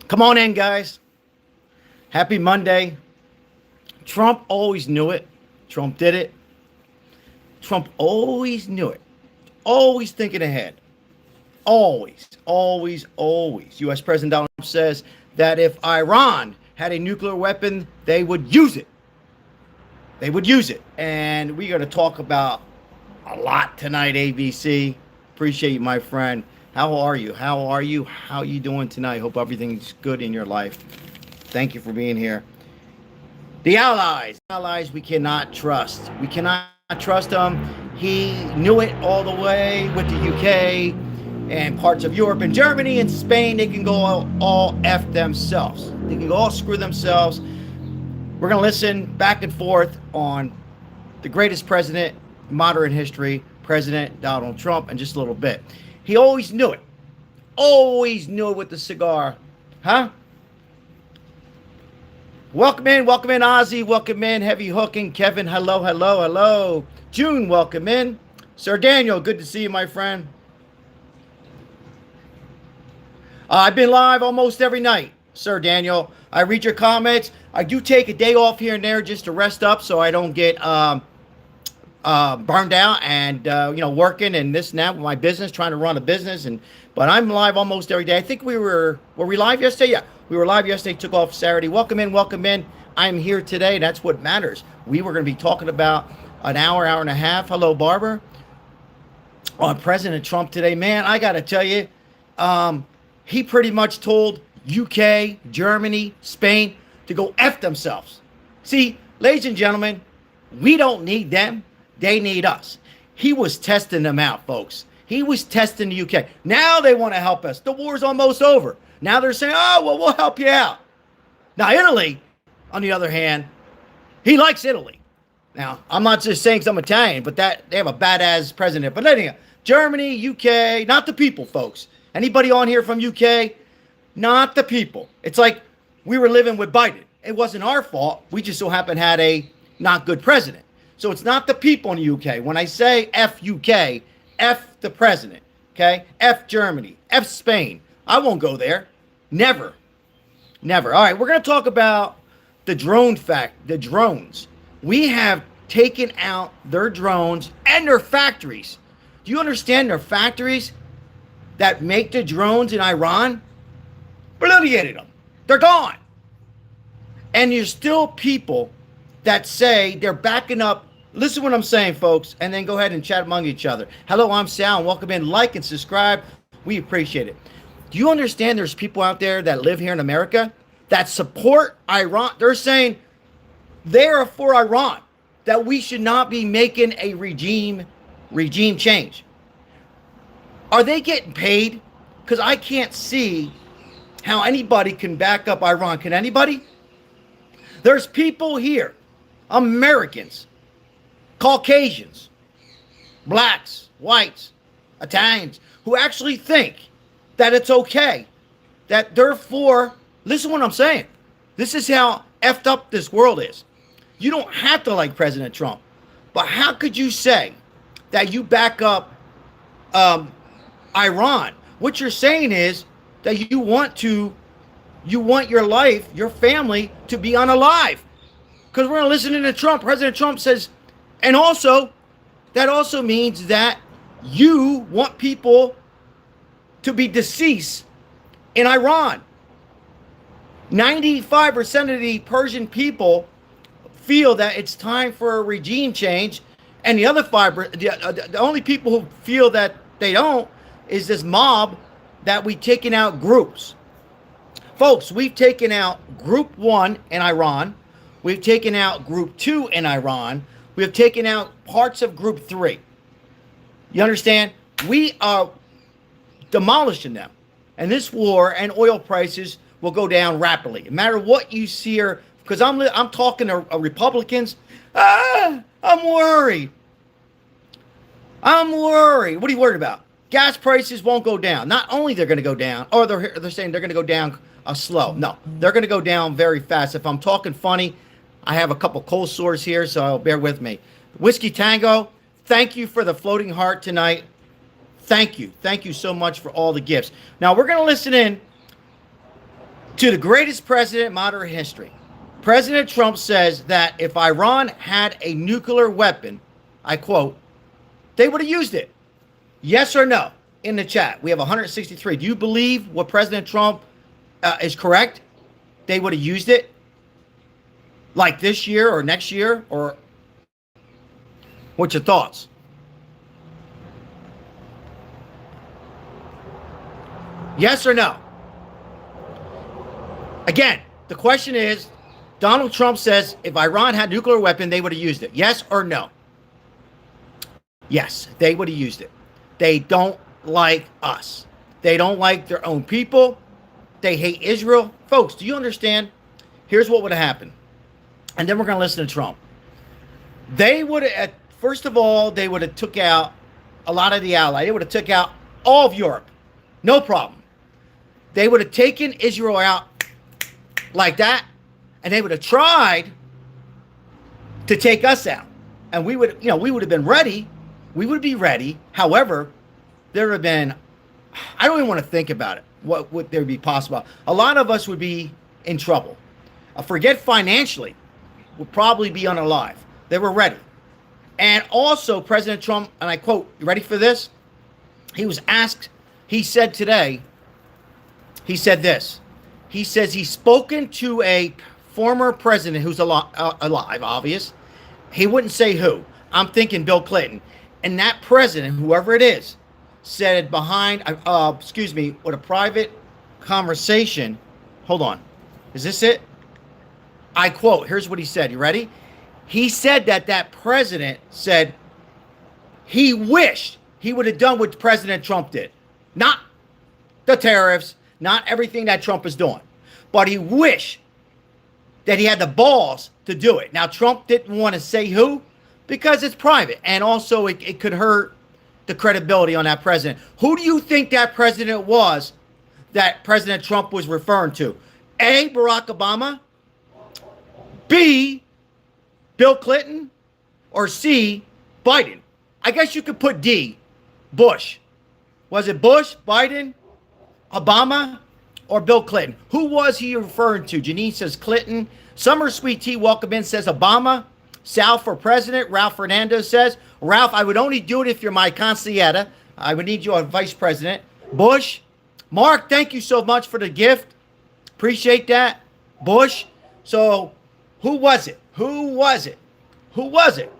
Come on in, guys. Happy Monday. Trump always knew it. Trump did it. Trump always knew it. Always thinking ahead. Always, always, always. U.S. President Donald Trump says that if Iran had a nuclear weapon, they would use it. They would use it. And we're going to talk about a lot tonight, ABC. Appreciate you, my friend. How are you? How are you? How are you doing tonight? Hope everything's good in your life. Thank you for being here. The allies we cannot trust. We cannot trust them. He knew it all the way with the UK and parts of Europe and Germany and Spain. They can go all F themselves. They can go all screw themselves. We're going to listen back and forth on the greatest president in modern history, President Donald Trump, in just a little bit. He always knew it. Always knew it with the cigar. Huh? Welcome in, Ozzy. Welcome in, Heavy Hooking. Kevin, hello, hello, hello. June, welcome in. Sir Daniel, good to see you, my friend. I've been live almost every night, Sir Daniel. I read your comments. I do take a day off here and there just to rest up so I don't get burned out and working and this and that with my business, trying to run a business. But I'm live almost every day. I think were we live yesterday? Yeah, we were live yesterday. Took off Saturday. Welcome in, welcome in. I'm here today. That's what matters. We were going to be talking about an hour and a half. Hello, Barbara. On President Trump today, man. I got to tell you, he pretty much told UK, Germany, Spain to go F themselves. See, ladies and gentlemen, we don't need them. They need us. He was testing them out, folks. He was testing the UK. Now they want to help us. The war's almost over. Now they're saying, oh, well, we'll help you out. Now, Italy, on the other hand, he likes Italy. Now, I'm not just saying because I'm Italian, but that they have a badass president. But anyway, Germany, UK, not the people, folks. Anybody on here from UK? Not the people. It's like we were living with Biden. It wasn't our fault. We just so happened had a not good president. So it's not the people in the UK. When I say F UK, F the president, okay? F Germany, F Spain. I won't go there. Never. Never. All right, we're going to talk about the drones. We have taken out their drones and their factories. Do you understand their factories that make the drones in Iran? Obliterated them. They're gone. And there's still people that say they're backing up. Listen to what I'm saying, folks, and then go ahead and chat among each other. Hello, I'm Sal, and welcome in. Like and subscribe. We appreciate it. Do you understand there's people out there that live here in America that support Iran? They're saying they are for Iran, that we should not be making a regime change. Are they getting paid? Because I can't see how anybody can back up Iran. Can anybody? There's people here, Americans, Caucasians, blacks, whites, Italians, who actually think that it's okay, that therefore, listen to what I'm saying. This is how effed up this world is. You don't have to like President Trump, but how could you say that you back up Iran? What you're saying is that you want your life, your family to be unalive. Because we're listening to Trump. President Trump says, and also, that also means that you want people to be deceased in Iran. 95% of the Persian people feel that it's time for a regime change, and the other 5%, the only people who feel that they don't, is this mob that we've taken out groups. Folks, we've taken out Group 1 in Iran. We've taken out Group 2 in Iran. We have taken out parts of Group 3. You understand? We are demolishing them. And this war and oil prices will go down rapidly. No matter what you see here, because I'm talking to Republicans. I'm worried. I'm worried. What are you worried about? Gas prices won't go down. Not only they're going to go down, or they're saying they're going to go down slow. No, they're going to go down very fast. If I'm talking funny, I have a couple cold sores here, so bear with me. Whiskey Tango, thank you for the floating heart tonight. Thank you. Thank you so much for all the gifts. Now, we're going to listen in To the greatest president in modern history. President Trump says that if Iran had a nuclear weapon, I quote, they would have used it. Yes or no? In the chat. We have 163. Do you believe what President Trump is correct? They would have used it? Like this year or next year? Or what's your thoughts? Yes or no? Again, the question is, Donald Trump says if Iran had a nuclear weapon, they would have used it. Yes or no? Yes, they would have used it. They don't like us. They don't like their own people. They hate Israel. Folks, do you understand? Here's what would have happened. And then we're going to listen to Trump. They would have, first of all, they would have took out a lot of the allies. They would have took out all of Europe. No problem. They would have taken Israel out like that, and they would have tried to take us out. And we would, we would have been ready. We would be ready. However, there would have been, I don't even want to think about it. What would there be possible? A lot of us would be in trouble. Forget financially. Would probably be unalive. They were ready. And also, President Trump, and I quote, you ready for this? He was asked, he said today, he said this. He says he's spoken to a former president who's alive, obvious. He wouldn't say who. I'm thinking Bill Clinton. And that president, whoever it is, said behind, with a private conversation. Hold on. Is this it? I quote, here's what he said. You ready? He said that president said he wished he would have done what President Trump did. Not the tariffs, not everything that Trump is doing. But he wished that he had the balls to do it. Now, Trump didn't want to say who because it's private. And also it could hurt the credibility on that president. Who do you think that president was that President Trump was referring to? A, Barack Obama. B, Bill Clinton. Or C, Biden. I guess you could put D, Bush. Was it Bush, Biden, Obama, or Bill Clinton? Who was he referring to? Janine says Clinton. Summer Sweet Tea, welcome in, says Obama. Sal for president. Ralph Fernando says, Ralph, I would only do it if you're my consigliere. I would need you on vice president. Bush. Mark, thank you so much for the gift. Appreciate that. Bush. So who was it? Who was it? Who was it?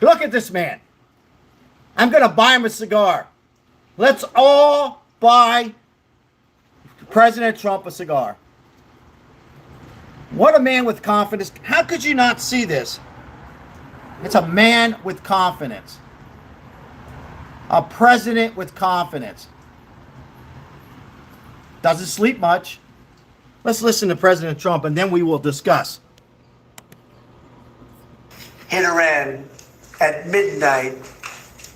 Look at this man. I'm going to buy him a cigar. Let's all buy President Trump a cigar. What a man with confidence. How could you not see this? It's a man with confidence. A president with confidence. Doesn't sleep much. Let's listen to President Trump and then we will discuss. Hit Iran at midnight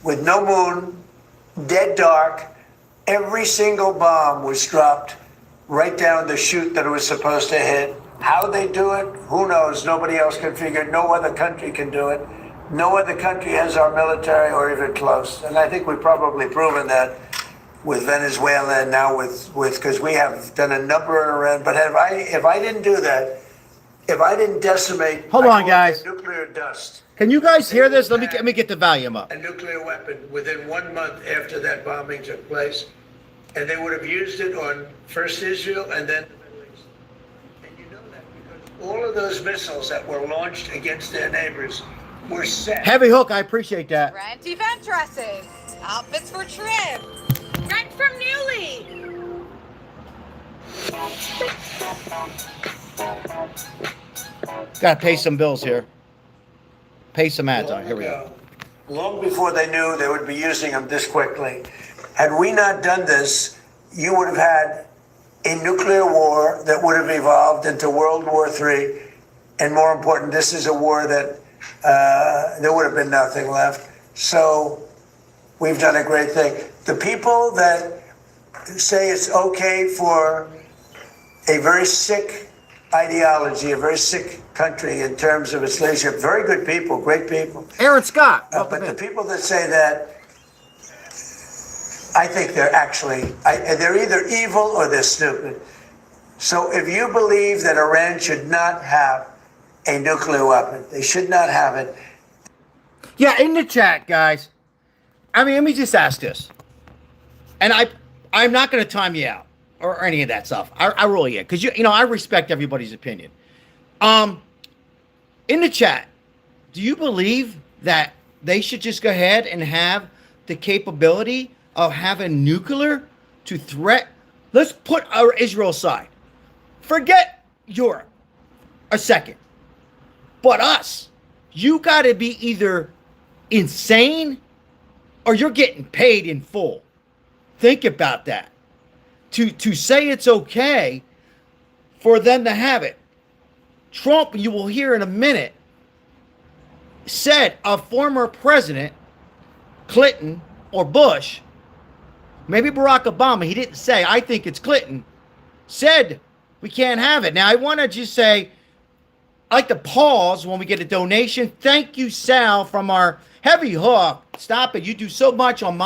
with no moon, dead dark. Every single bomb was dropped right down the chute that it was supposed to hit. How they do it, who knows? Nobody else can figure it. No other country can do it. No other country has our military or even close. And I think we've probably proven that with Venezuela and now with because we have done a number in Iran. But if I didn't do that, if I didn't decimate, hold on, guys, nuclear dust. Can you guys hear this? Let me get the volume up. A nuclear weapon within 1 month after that bombing took place, and they would have used it on first Israel and then the Middle East. And you know that because all of those missiles that were launched against their neighbors were set. Heavy hook, I appreciate that. Rent event dresses, outfits for trips, rent from Newly. Gotta pay some bills here. Pay some ads on. Here we go. Long before they knew they would be using them this quickly. Had we not done this, you would have had a nuclear war that would have evolved into World War III. And more important, this is a war that there would have been nothing left. So we've done a great thing. The people that say it's okay for a very sick ideology, a very sick country in terms of its leadership. Very good people, great people. Aaron Scott. But the people that say that, I think they're actually, they're either evil or they're stupid. So if you believe that Iran should not have a nuclear weapon, they should not have it. Yeah, in the chat, guys. I mean, let me just ask this. And I'm not going to time you out or any of that stuff. I really am. Because, you know, I respect everybody's opinion. In the chat, do you believe that they should just go ahead and have the capability of having nuclear to threat? Let's put our Israel aside. Forget Europe a second. But us, you got to be either insane or you're getting paid in full. Think about that. To say it's okay for them to have it. Trump, you will hear in a minute, said a former president, Clinton or Bush, maybe Barack Obama, he didn't say, I think it's Clinton, said we can't have it. Now, I want to just say, I like to pause when we get a donation. Thank you, Sal, from our Heavy Hook. Stop it. You do so much on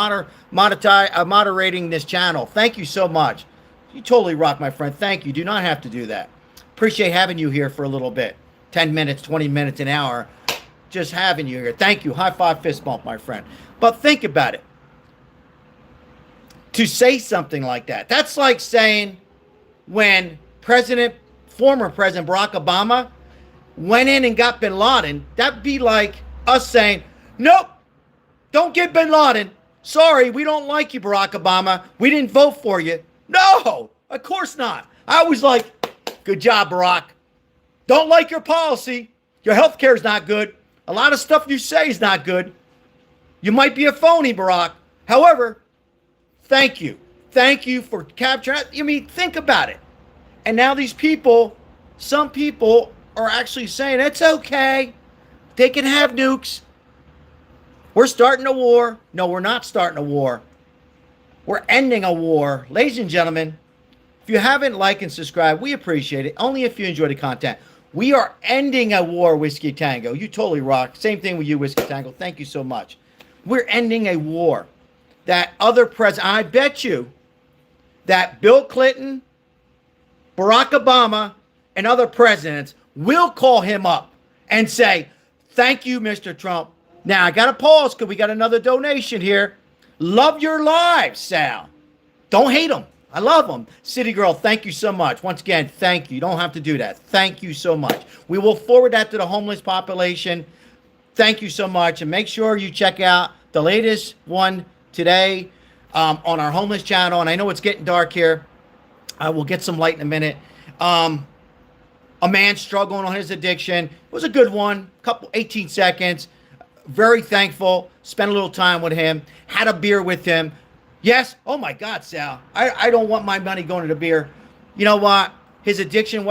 moderating this channel. Thank you so much. You totally rock, my friend. Thank you. Do not have to do that. Appreciate having you here for a little bit. 10 minutes, 20 minutes, an hour. Just having you here. Thank you. High five, fist bump, my friend. But think about it. To say something like that, that's like saying when former President Barack Obama went in and got bin Laden, that'd be like us saying, nope, don't get bin Laden. Sorry, we don't like you, Barack Obama. We didn't vote for you. No, of course not. I was like, good job, Barack. Don't like your policy. Your health care is not good. A lot of stuff you say is not good. You might be a phony, Barack. However, thank you. Thank you for capturing. I mean, think about it. And now these people, some people are actually saying it's okay. They can have nukes. We're starting a war. No, we're not starting a war. We're ending a war. Ladies and gentlemen, if you haven't liked and subscribed, we appreciate it. Only if you enjoy the content. We are ending a war, Whiskey Tango. You totally rock. Same thing with you, Whiskey Tango. Thank you so much. We're ending a war that other presidents, I bet you that Bill Clinton, Barack Obama, and other presidents will call him up and say, thank you, Mr. Trump. Now, I got to pause because we got another donation here. Love your lives, Sal. Don't hate them. I love them. City Girl, thank you so much. Once again, thank you. You don't have to do that. Thank you so much. We will forward that to the homeless population. Thank you so much. And make sure you check out the latest one today on our homeless channel. And I know it's getting dark here. I will get some light in a minute. A man struggling on his addiction. It was a good one. 18 seconds. Very thankful. Spent a little time with him. Had a beer with him. Yes. Oh my God, Sal. I don't want my money going to the beer. You know what? His addiction.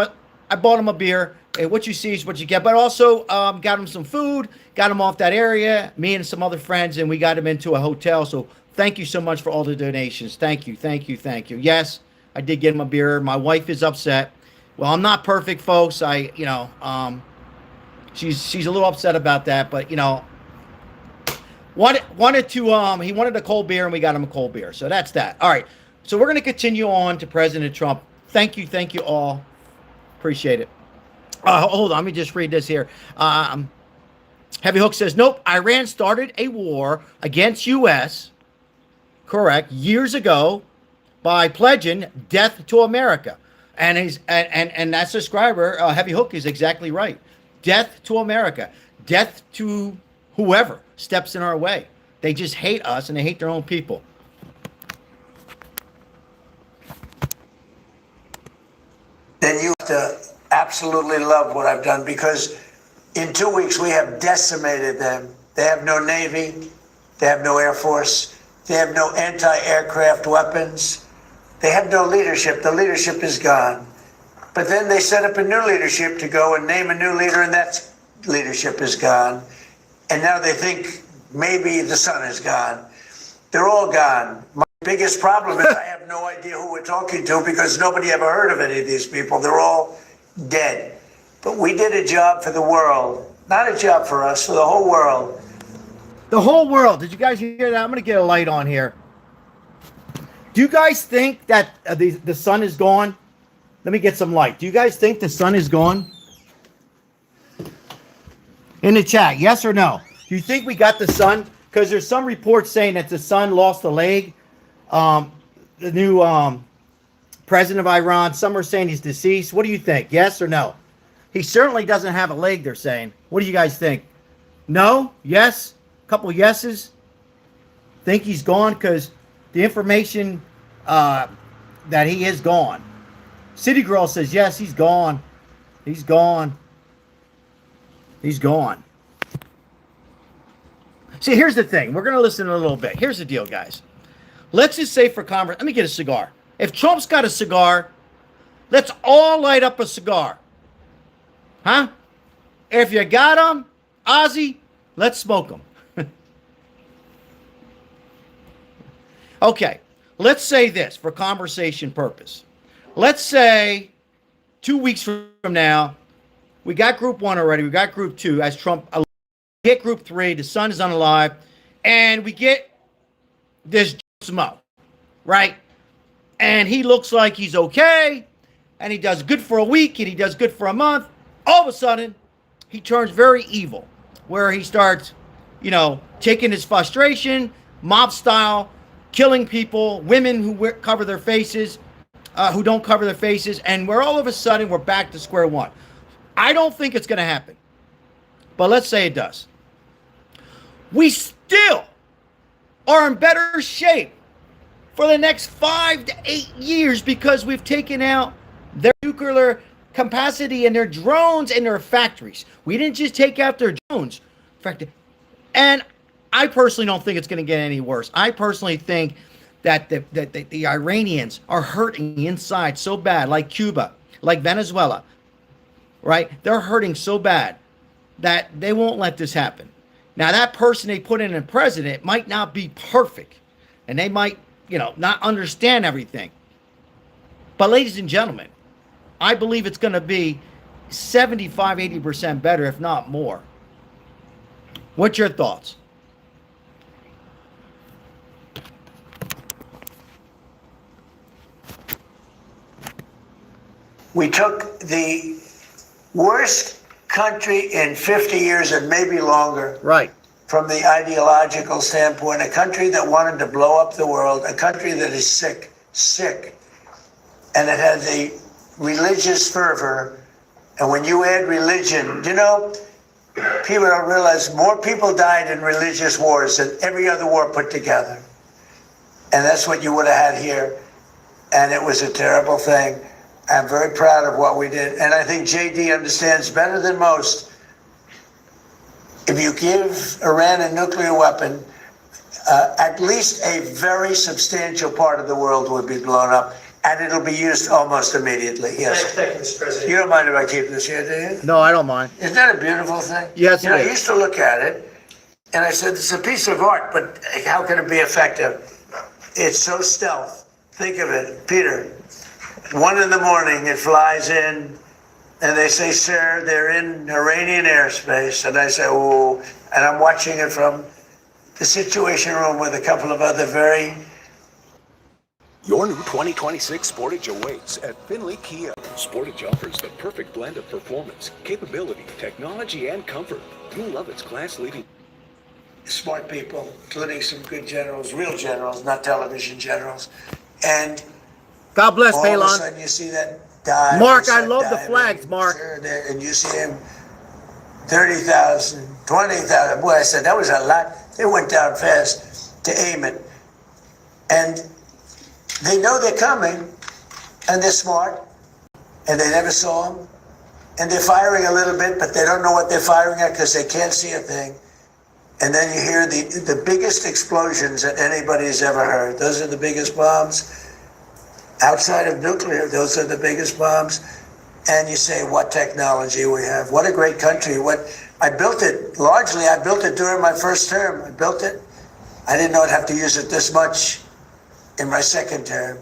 I bought him a beer. And what you see is what you get. But also got him some food. Got him off that area. Me and some other friends, and we got him into a hotel. So thank you so much for all the donations. Thank you. Thank you. Thank you. Yes, I did get him a beer. My wife is upset. Well, I'm not perfect, folks. She's a little upset about that, but wanted to he wanted a cold beer and we got him a cold beer. So that's that. All right. So we're going to continue on to President Trump. Thank you all. Appreciate it. Hold on, let me just read this here. Heavy Hook says, nope, Iran started a war against U.S., correct, years ago by pledging death to America. And that subscriber, Heavy Hook, is exactly right. Death to America. Death to whoever steps in our way. They just hate us and they hate their own people. Then you have to absolutely love what I've done, because in 2 weeks we have decimated them. They have no Navy. They have no Air Force. They have no anti-aircraft weapons. They have no leadership. The leadership is gone. But then they set up a new leadership to go and name a new leader, and that leadership is gone. And now they think maybe the sun is gone. They're all gone. My biggest problem is I have no idea who we're talking to, because nobody ever heard of any of these people. They're all dead. But we did a job for the world, not a job for us, for the whole world. The whole world. Did you guys hear that? I'm going to get a light on here. Do you guys think that the sun is gone? Let me get some light. Do you guys think the sun is gone? In the chat, yes or no? Do you think we got the sun? Because there's some reports saying that the sun lost a leg. The new president of Iran, some are saying he's deceased. What do you think? Yes or no? He certainly doesn't have a leg, they're saying. What do you guys think? No? Yes? A couple yeses? Think he's gone? Because the information that he is gone. City Girl says, yes, he's gone. He's gone. He's gone. See, here's the thing. We're going to listen a little bit. Here's the deal, guys. Let's just say for conversation, let me get a cigar. If Trump's got a cigar, let's all light up a cigar. Huh? If you got them, Ozzy, let's smoke them. Okay, let's say this for conversation purpose. Let's say 2 weeks from now, we got group 1 already, we got group 2 as Trump, get group 3, the sun is unalive, and we get this Smo, right? And he looks like he's okay, and he does good for a week, and he does good for a month. All of a sudden, he turns very evil, where he starts, taking his frustration, mob style, killing people, women who cover their faces, who don't cover their faces, and we're all of a sudden, we're back to square one. I don't think it's going to happen, but let's say it does. We still are in better shape for the next 5 to 8 years because we've taken out their nuclear capacity and their drones and their factories. We didn't just take out their drones. And I personally don't think it's going to get any worse. I personally think that the Iranians are hurting inside so bad, like Cuba, like Venezuela, right? They're hurting so bad that they won't let this happen. Now, that person they put in president might not be perfect, and they might, not understand everything. But ladies and gentlemen, I believe it's going to be 75, 80% better, if not more. What's your thoughts? We took the worst country in 50 years and maybe longer. Right. From the ideological standpoint, a country that wanted to blow up the world, a country that is sick, and it has a religious fervor. And when you add religion, people don't realize more people died in religious wars than every other war put together. And that's what you would have had here. And it was a terrible thing. I'm very proud of what we did. And I think JD understands better than most. If you give Iran a nuclear weapon, at least a very substantial part of the world would be blown up, and it'll be used almost immediately. Yes. Thank you, Mr. President. You don't mind if I keep this here, do you? No, I don't mind. Isn't that a beautiful thing? Yes, I it is. used to look at it, and I said, it's a piece of art, but how can it be effective? It's so stealth. Think of it, Peter. 1 in the morning, it flies in, and they say, sir, they're in Iranian airspace. And I say, oh, and I'm watching it from the Situation Room with a couple of other very... Your new 2026 Sportage awaits at Finley Kia. Sportage offers the perfect blend of performance, capability, technology, and comfort. You'll love its class-leading... smart people, including some good generals, real generals, not television generals. And God bless, all of a Palon. sudden you see that dive. Mark, I love the flags, Mark. And you see him 30,000, 20,000. Boy, I said, that was a lot. They went down fast to aim it. And they know they're coming, and they're smart, and they never saw them. And they're firing a little bit, but they don't know what they're firing at because they can't see a thing. And then you hear the biggest explosions that anybody's ever heard. Those are the biggest bombs. Outside of nuclear, those are the biggest bombs. And you say, what technology we have. What a great country. I built it, largely, I built it during my first term. I built it. I didn't know I'd have to use it this much in my second term.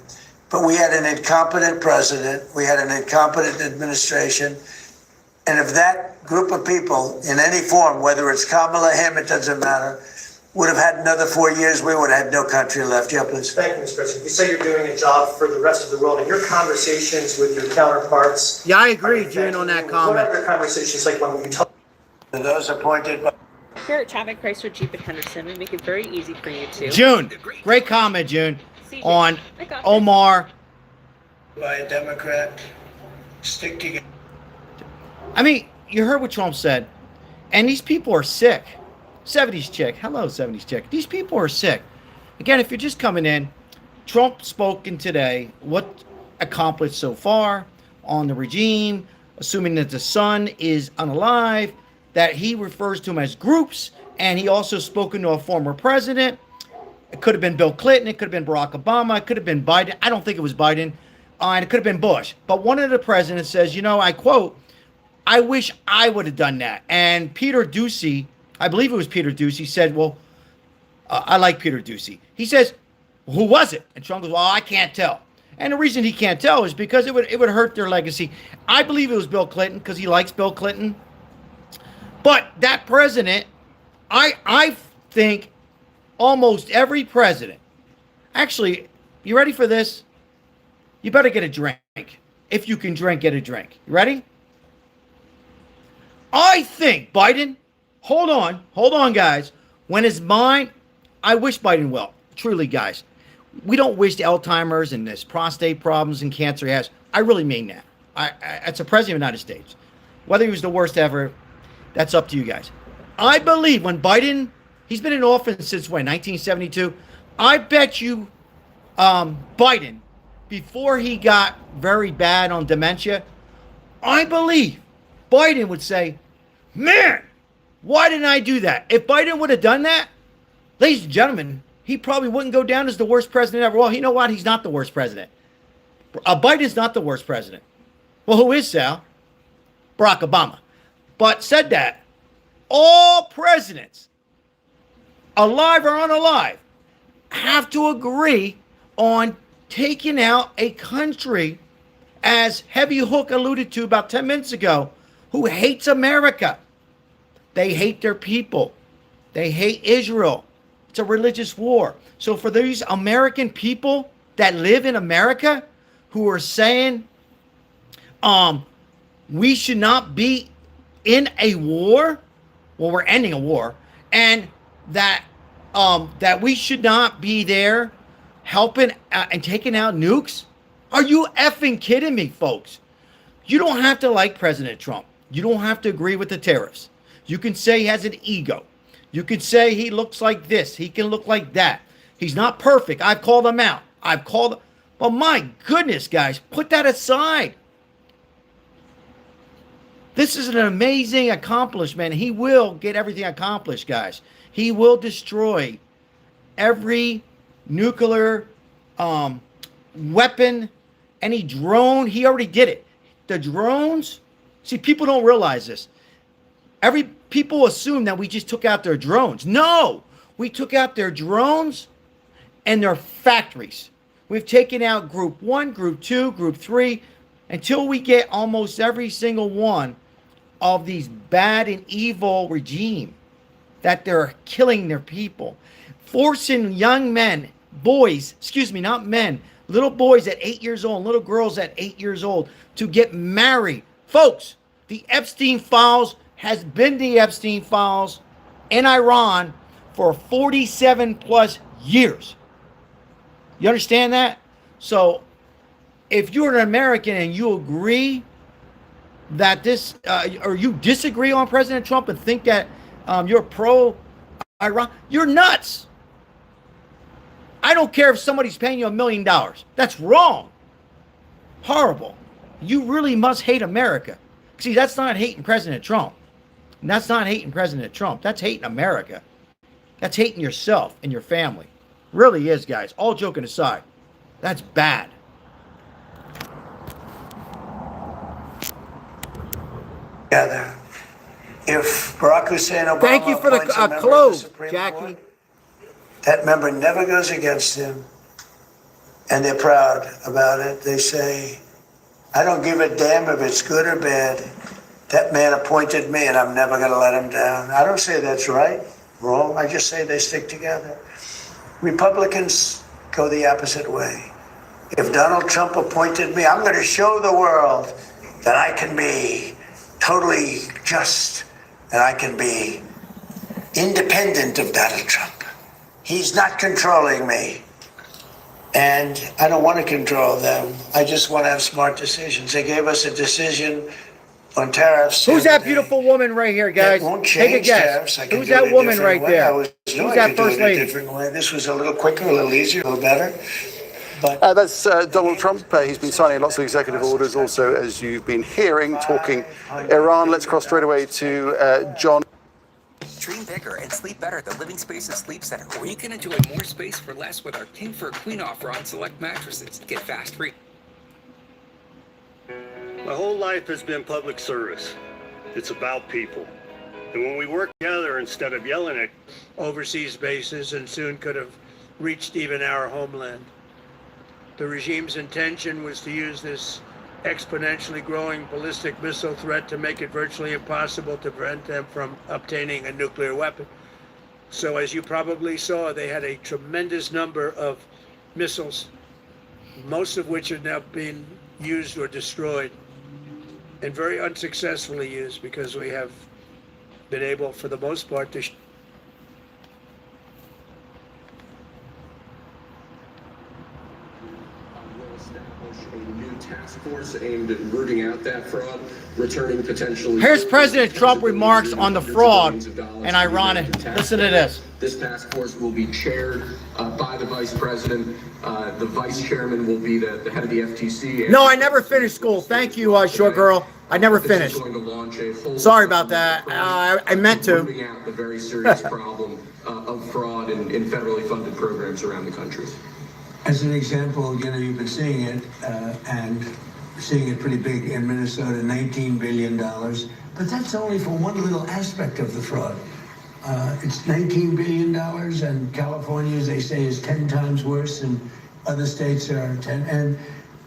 but we had an incompetent president. We had an incompetent administration. And if that group of people in any form, whether it's Kamala, him, it doesn't matter, would have had another 4 years, we would have had no country left. Yeah, please. Thank you, Mr. President. You say you're doing a job for the rest of the world. In your conversations with your counterparts. Yeah, I agree, June, on that comment. What are your conversations like when you tell Those appointed by Here at Traffic Chrysler Jeep in Henderson, we make it very easy for you to. June, great comment, June, CJ, on I got this. Omar. a Democrat stick together. I mean, you heard what Trump said, and these people are sick. 70s chick. Hello, 70s chick. These people are sick. Again, if you're just coming in, Trump spoken today, what accomplished so far on the regime, assuming that the son is unalive, that he refers to them as groups, and he also spoken to a former president. It could have been Bill Clinton. It could have been Barack Obama. It could have been Biden. I don't think it was Biden. And it could have been Bush. But one of the presidents says, I quote, I wish I would have done that. And Peter Doocy, I believe it was Peter Doocy, said, well, I like Peter Doocy. He says, who was it? And Trump goes, well, I can't tell. And the reason he can't tell is because it would hurt their legacy. I believe it was Bill Clinton because he likes Bill Clinton. But that president, I think almost every president, actually, you ready for this? You better get a drink. If you can drink, get a drink. You ready? I think Biden, hold on, guys. When it's mine, I wish Biden well. Truly, guys. We don't wish Alzheimer's and this prostate problems and cancer he has. I really mean that. It's a president of the United States. Whether he was the worst ever, that's up to you guys. I believe when Biden, he's been in office since when, 1972? I bet you Biden, before he got very bad on dementia, I believe Biden would say, man, why didn't I do that? If Biden would have done that, ladies and gentlemen, he probably wouldn't go down as the worst president ever. Well, you know what? He's not the worst president. Biden's not the worst president. Well, who is, Sal? Barack Obama. But said that, all presidents, alive or unalive, have to agree on taking out a country, as Heavy Hook alluded to about 10 minutes ago, who hates America. They hate their people. They hate Israel. It's a religious war. So for these American people that live in America who are saying we should not be in a war, well, we're ending a war, and that we should not be there helping and taking out nukes. Are you effing kidding me, folks? You don't have to like President Trump. You don't have to agree with the tariffs. You can say he has an ego. You could say he looks like this. He can look like that. He's not perfect. I've called him out. But my goodness, guys, put that aside. This is an amazing accomplishment. He will get everything accomplished, guys. He will destroy every nuclear weapon, any drone. He already did it. The drones, see, people don't realize this. People assume that we just took out their drones. No, we took out their drones and their factories. We've taken out Group 1, Group 2, Group 3, until we get almost every single one of these bad and evil regime that they're killing their people, forcing young men, boys, not men, little boys at 8 years old, little girls at 8 years old to get married. Folks, the Epstein Files has been the Epstein Files in Iran for 47 plus years. You understand that? So if you're an American and you agree that this, or you disagree on President Trump and think that you're pro-Iran, you're nuts. I don't care if somebody's paying you $1 million. That's wrong. Horrible. You really must hate America. See, that's not hating President Trump. And that's not hating President Trump. That's hating America. That's hating yourself and your family. Really is, guys. All joking aside. That's bad. Together. If Barack Hussein Obama Thank you for the appoints a member of the close, Supreme Jackie. Court, that member never goes against him, and they're proud about it. They say, I don't give a damn if it's good or bad. That man appointed me, and I'm never going to let him down. I don't say that's right, wrong. I just say they stick together. Republicans go the opposite way. If Donald Trump appointed me, I'm going to show the world that I can be totally just and I can be independent of Donald Trump. He's not controlling me. And I don't want to control them. I just want to have smart decisions. They gave us a decision on tariffs. Who's that beautiful woman right here, guys? It won't Take a change guess. tariffs. I can Who's do it that a woman different right way. there? I always knew Who's I that could do first it a lady? different way. This was a little quicker, a little easier, a little better. But That's Donald Trump. He's been signing lots of executive orders also, as you've been hearing, talking Iran. Let's cross straight away to John. Dream bigger and sleep better at the Living Spaces Sleep Center, where you can enjoy more space for less with our King for a Queen offer on select mattresses. Get fast free. My whole life has been public service. It's about people. And when we work together instead of yelling at overseas bases and soon could have reached even our homeland. The regime's intention was to use this exponentially growing ballistic missile threat to make it virtually impossible to prevent them from obtaining a nuclear weapon. So as you probably saw, they had a tremendous number of missiles, most of which have now been used or destroyed, and very unsuccessfully used, because we have been able, for the most part, to task force aimed at rooting out that fraud, returning potentially. Here's President Trump remarks on the fraud and Iran. Listen to this. This task force will be chaired by the vice president. The vice chairman will be the head of the FTC. No, I never finished school. Thank you, short girl. I never finished. Sorry about that. I meant to. Rooting out the very serious problem of fraud in federally funded programs around the country. as an example, you've been seeing it, and seeing it pretty big in Minnesota, $19 billion. But that's only for one little aspect of the fraud. It's $19 billion, and California, as they say, is 10 times worse, and other states are 10. And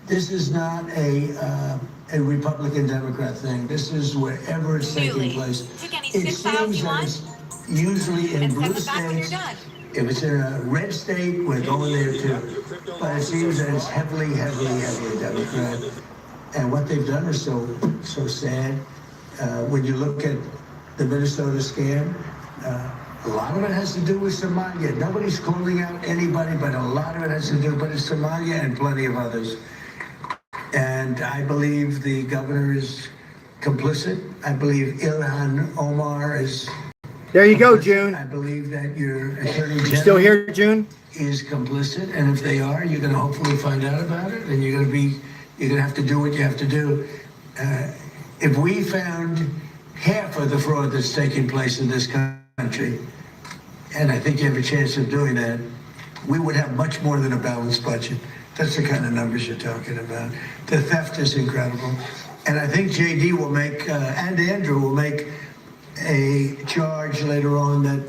this is not a Republican-Democrat thing. This is wherever it's taking place. It seems that it's usually in blue states. If it's in a red state, we're going there too. But it seems that it's heavily Democrat. And what they've done is so sad. When you look at the Minnesota scam, a lot of it has to do with Somalia. Nobody's calling out anybody, but a lot of it has to do with Somalia and plenty of others. And I believe the governor is complicit. I believe Ilhan Omar is. There you go, June. I believe that your attorney general still here, June? Is complicit, and if they are, you're going to hopefully find out about it, and you're going to have to do what you have to do. If we found half of the fraud that's taking place in this country, and I think you have a chance of doing that, we would have much more than a balanced budget. That's the kind of numbers you're talking about. The theft is incredible. And I think JD will make, and Andrew will make a charge later on that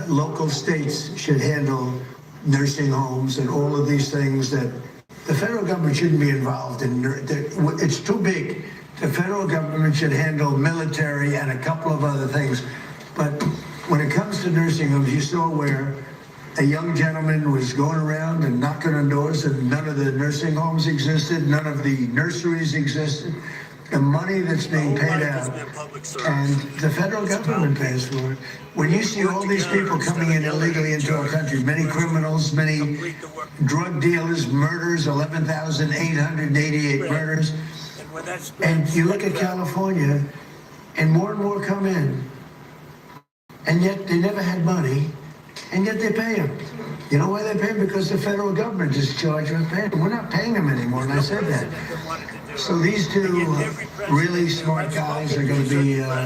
local states should handle nursing homes and all of these things that the federal government shouldn't be involved in. It's too big. The federal government should handle military and a couple of other things. But when it comes to nursing homes, you saw where a young gentleman was going around and knocking on doors, and none of the nursing homes existed, none of the nurseries existed. The money that's being paid out, and the federal government pays for it. When you see all these people coming in illegally into our country, many criminals, many drug dealers, murders, 11,888 murders, and you look at California, and more come in, and yet they never had money, and yet they pay them. You know why they pay them? Because the federal government is charged with paying them. We're not paying them anymore, and I said that. So these two really smart guys are going to be, I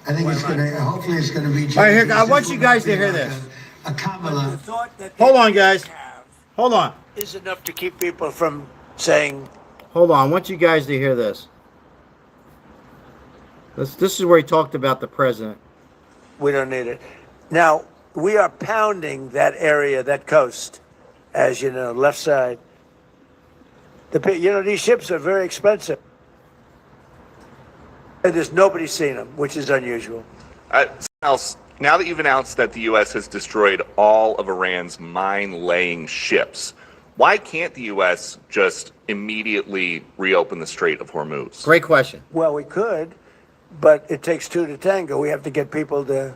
think it's going to, hopefully it's going to be. All right, here, I want you guys to hear this. A Kamala. Hold on, guys. Hold on. Is enough to keep people from saying. Hold on. I want you guys to hear this. This is where he talked about the president. We don't need it. Now, we are pounding that area, that coast, as you know, left side. These ships are very expensive. And there's nobody seen them, which is unusual. Now that you've announced that the U.S. has destroyed all of Iran's mine-laying ships, why can't the U.S. just immediately reopen the Strait of Hormuz? Great question. Well, we could, but it takes two to tango. We have to get people to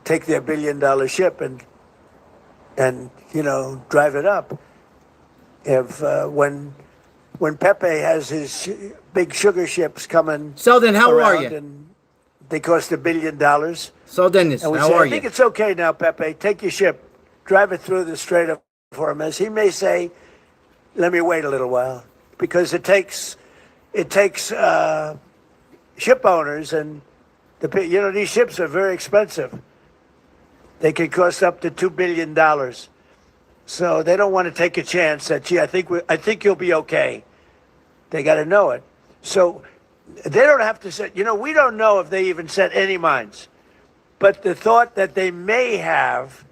take their billion-dollar ship and drive it up. If when Pepe has his big sugar ships coming, Selden, how are you? And they cost $1 billion. Selden, And we how say, are I think you? it's okay now, Pepe. Take your ship, drive it through the Strait of Hormuz. He may say, "Let me wait a little while," because it takes ship owners and these ships are very expensive. They can cost up to $2 billion. So they don't want to take a chance that, gee, I think you'll be okay. They got to know it. So they don't have to set, we don't know if they even set any mines. But the thought that they may have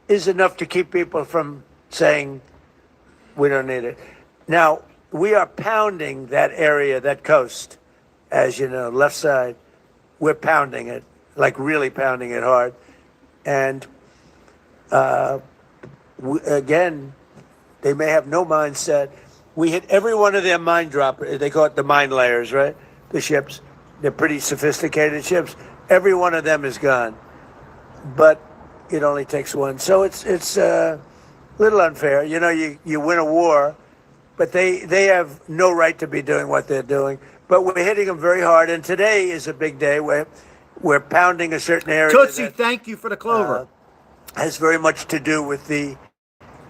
is enough to keep people from saying, we don't need it. Now, we are pounding that area, that coast, as you know, left side. We're pounding it, like really pounding it hard. And again, they may have no mine set. We hit every one of their mine droppers. They call it the mine layers, right? The ships. They're pretty sophisticated ships. Every one of them is gone. But it only takes one. So it's a little unfair. You win a war, but they have no right to be doing what they're doing. But we're hitting them very hard. And today is a big day where we're pounding a certain area. Tootsie, thank you for the clover. Has very much to do with the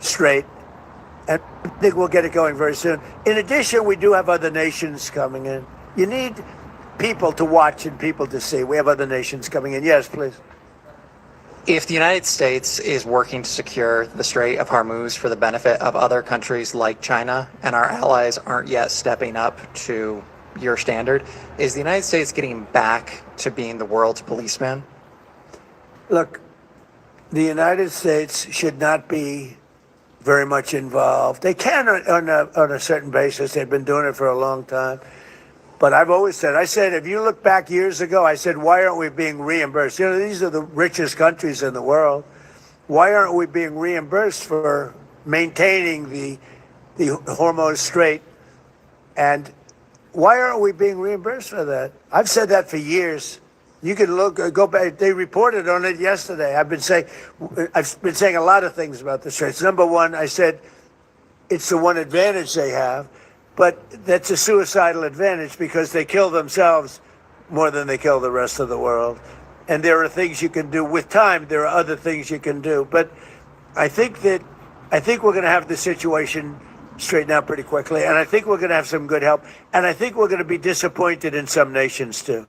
Strait. And I think we'll get it going very soon. In addition, we do have other nations coming in. You need people to watch and people to see. We have other nations coming in. Yes, please. If the United States is working to secure the Strait of Hormuz for the benefit of other countries like China, and our allies aren't yet stepping up to your standard, is the United States getting back to being the world's policeman? Look, the United States should not be very much involved. They can on a certain basis. They've been doing it for a long time. But I've always said, if you look back years ago, I said, why aren't we being reimbursed? These are the richest countries in the world. Why aren't we being reimbursed for maintaining the Hormuz Strait? And why aren't we being reimbursed for that? I've said that for years. You can go back. They reported on it yesterday. I've been saying a lot of things about the Straits. Number one, I said it's the one advantage they have, but that's a suicidal advantage because they kill themselves more than they kill the rest of the world. And there are things you can do with time. There are other things you can do. But I think we're going to have the situation straighten out pretty quickly. And I think we're going to have some good help. And I think we're going to be disappointed in some nations too.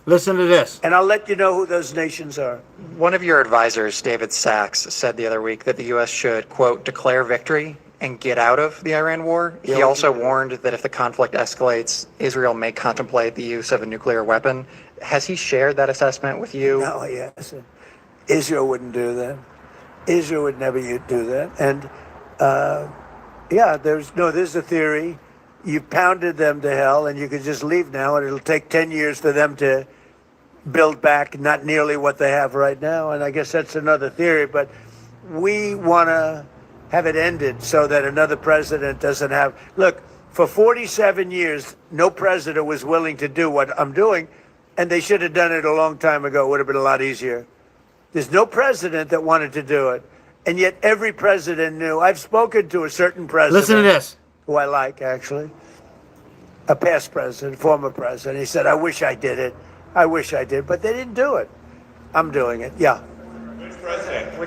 Listen to this. And I'll let you know who those nations are. One of your advisors, David Sachs, said the other week that the U.S. should, quote, declare victory and get out of the Iran war. He also warned that if the conflict escalates, Israel may contemplate the use of a nuclear weapon. Has he shared that assessment with you? No, he hasn't. Israel wouldn't do that. Israel would never do that. And there's a theory. You pounded them to hell, and you can just leave now, and it'll take 10 years for them to build back not nearly what they have right now. And I guess that's another theory, but we want to have it ended so that another president doesn't have... Look, for 47 years, no president was willing to do what I'm doing, and they should have done it a long time ago. It would have been a lot easier. There's no president that wanted to do it, and yet every president knew. I've spoken to a certain president... Listen to this. Who I like, actually, a past president, former president. He said, I wish I did it. I wish I did, but they didn't do it. I'm doing it, yeah. Which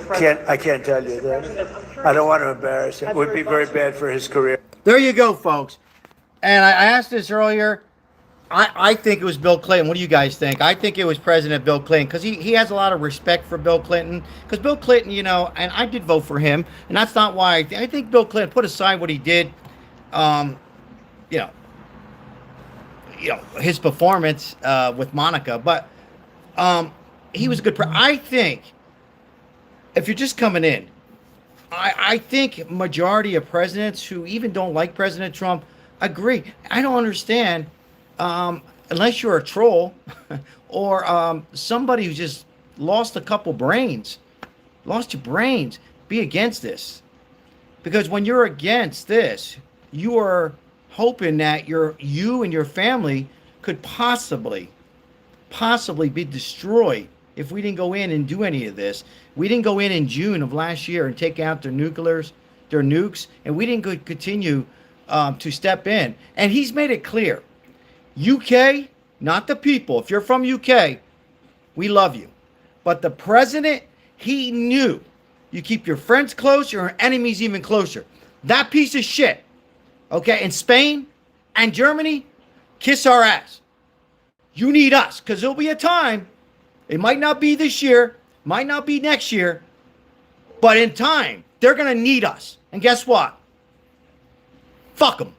president? I can't tell you that. I don't want to embarrass him. It would be very bad for his career. There you go, folks. And I asked this earlier. I think it was Bill Clinton. What do you guys think? I think it was President Bill Clinton because he has a lot of respect for Bill Clinton. Because Bill Clinton, and I did vote for him, and that's not why. I think Bill Clinton, put aside what he did, his performance with Monica, but he was a good. I think if you're just coming in, I think majority of presidents who even don't like President Trump agree. I don't understand, unless you're a troll or somebody who just lost a couple brains, lost your brains, be against this. Because when you're against this, you are hoping that you and your family could possibly be destroyed if we didn't go in and do any of this. We didn't go in June of last year and take out their nukes, and we didn't continue to step in. And he's made it clear, UK, not the people. If you're from UK, we love you. But the president, he knew you keep your friends close, your enemies even closer. That piece of shit, okay, in Spain and Germany, kiss our ass. You need us, because there'll be a time, it might not be this year, might not be next year, but in time, they're going to need us. And guess what? Fuck them.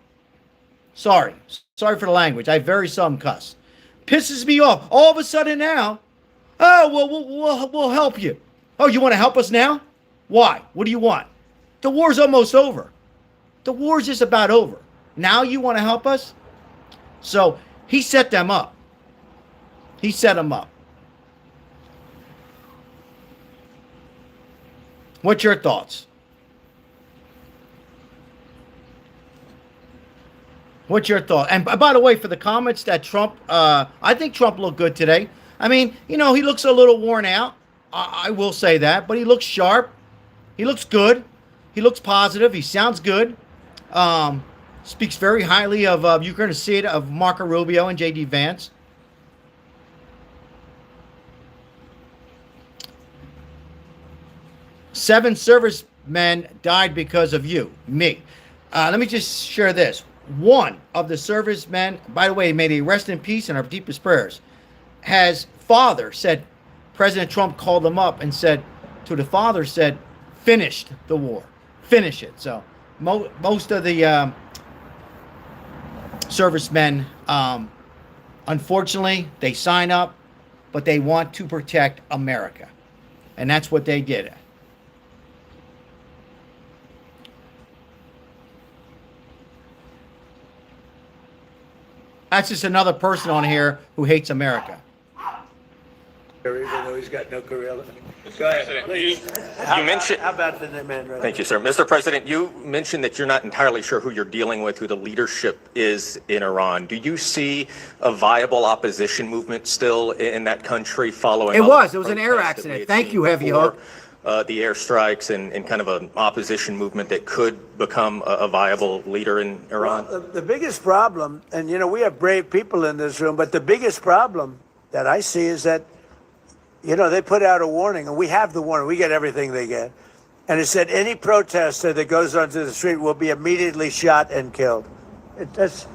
Sorry for the language. I very seldom cuss. Pisses me off. All of a sudden now, oh, well, we'll help you. Oh, you want to help us now? Why? What do you want? The war's almost over. The war's just about over. Now you want to help us? So he set them up. He set them up. What's your thoughts? What's your thought? And by the way, for the comments that Trump, I think Trump looked good today. I mean, he looks a little worn out. I will say that, but he looks sharp. He looks good. He looks positive. He sounds good. Speaks very highly of, you're going to see it, of Marco Rubio and J.D. Vance. Seven servicemen died because of you, me. Let me just share this. One of the servicemen, by the way, may they rest in peace and our deepest prayers, has father said, President Trump called him up and said, to the father said, finished the war. Finish it. So most of the servicemen, unfortunately, they sign up, but they want to protect America. And that's what they did. That's just another person on here who hates America. Even though he's got no gorilla. Go ahead, please. You mentioned. How about the man right Thank you, sir. Mr. President, you mentioned that you're not entirely sure who you're dealing with, who the leadership is in Iran. Do you see a viable opposition movement still in that country following? It was an air accident. Thank you, Heavy Hook. The airstrikes and kind of an opposition movement that could become a viable leader in Iran? Well, the biggest problem, and we have brave people in this room, but the biggest problem that I see is that, they put out a warning, and we have the warning. We get everything they get. And it said any protester that goes onto the street will be immediately shot and killed. This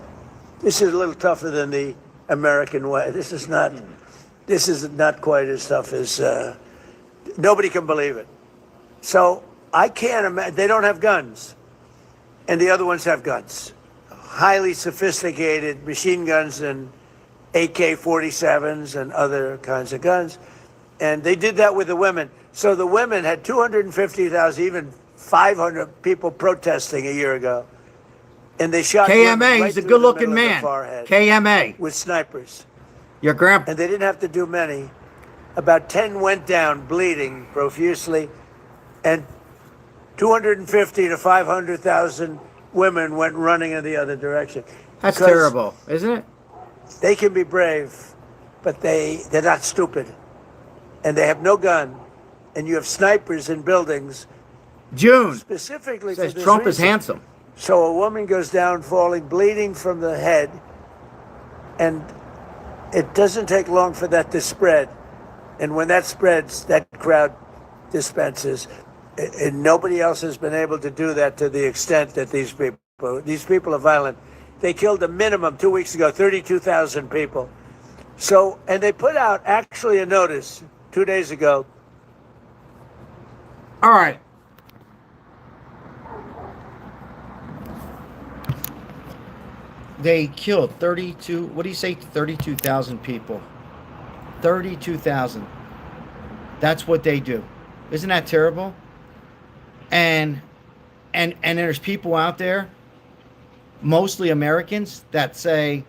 is a little tougher than the American way. This is not quite as tough as, nobody can believe it. So I can't imagine, they don't have guns. And the other ones have guns. Highly sophisticated machine guns and AK-47s and other kinds of guns. And they did that with the women. So the women had 250,000, even 500 people protesting a year ago. And they shot KMA, he's a good-looking man. KMA. With snipers. Your grandpa. And they didn't have to do many. About 10 went down bleeding profusely. And 250 to 500,000 women went running in the other direction. That's terrible, isn't it? They can be brave, but they're not stupid. And they have no gun. And you have snipers in buildings. June specifically says for this Trump is reason. handsome. So a woman goes down falling, bleeding from the head. And it doesn't take long for that to spread. And when that spreads, that crowd dispenses. And nobody else has been able to do that to the extent that these people are violent. They killed a minimum 2 weeks ago, 32,000 people. So, and they put out actually a notice 2 days ago. All right. They killed 32, what do you say, 32,000 people. 32,000. That's what they do. Isn't that terrible? And there's people out there, mostly Americans, that say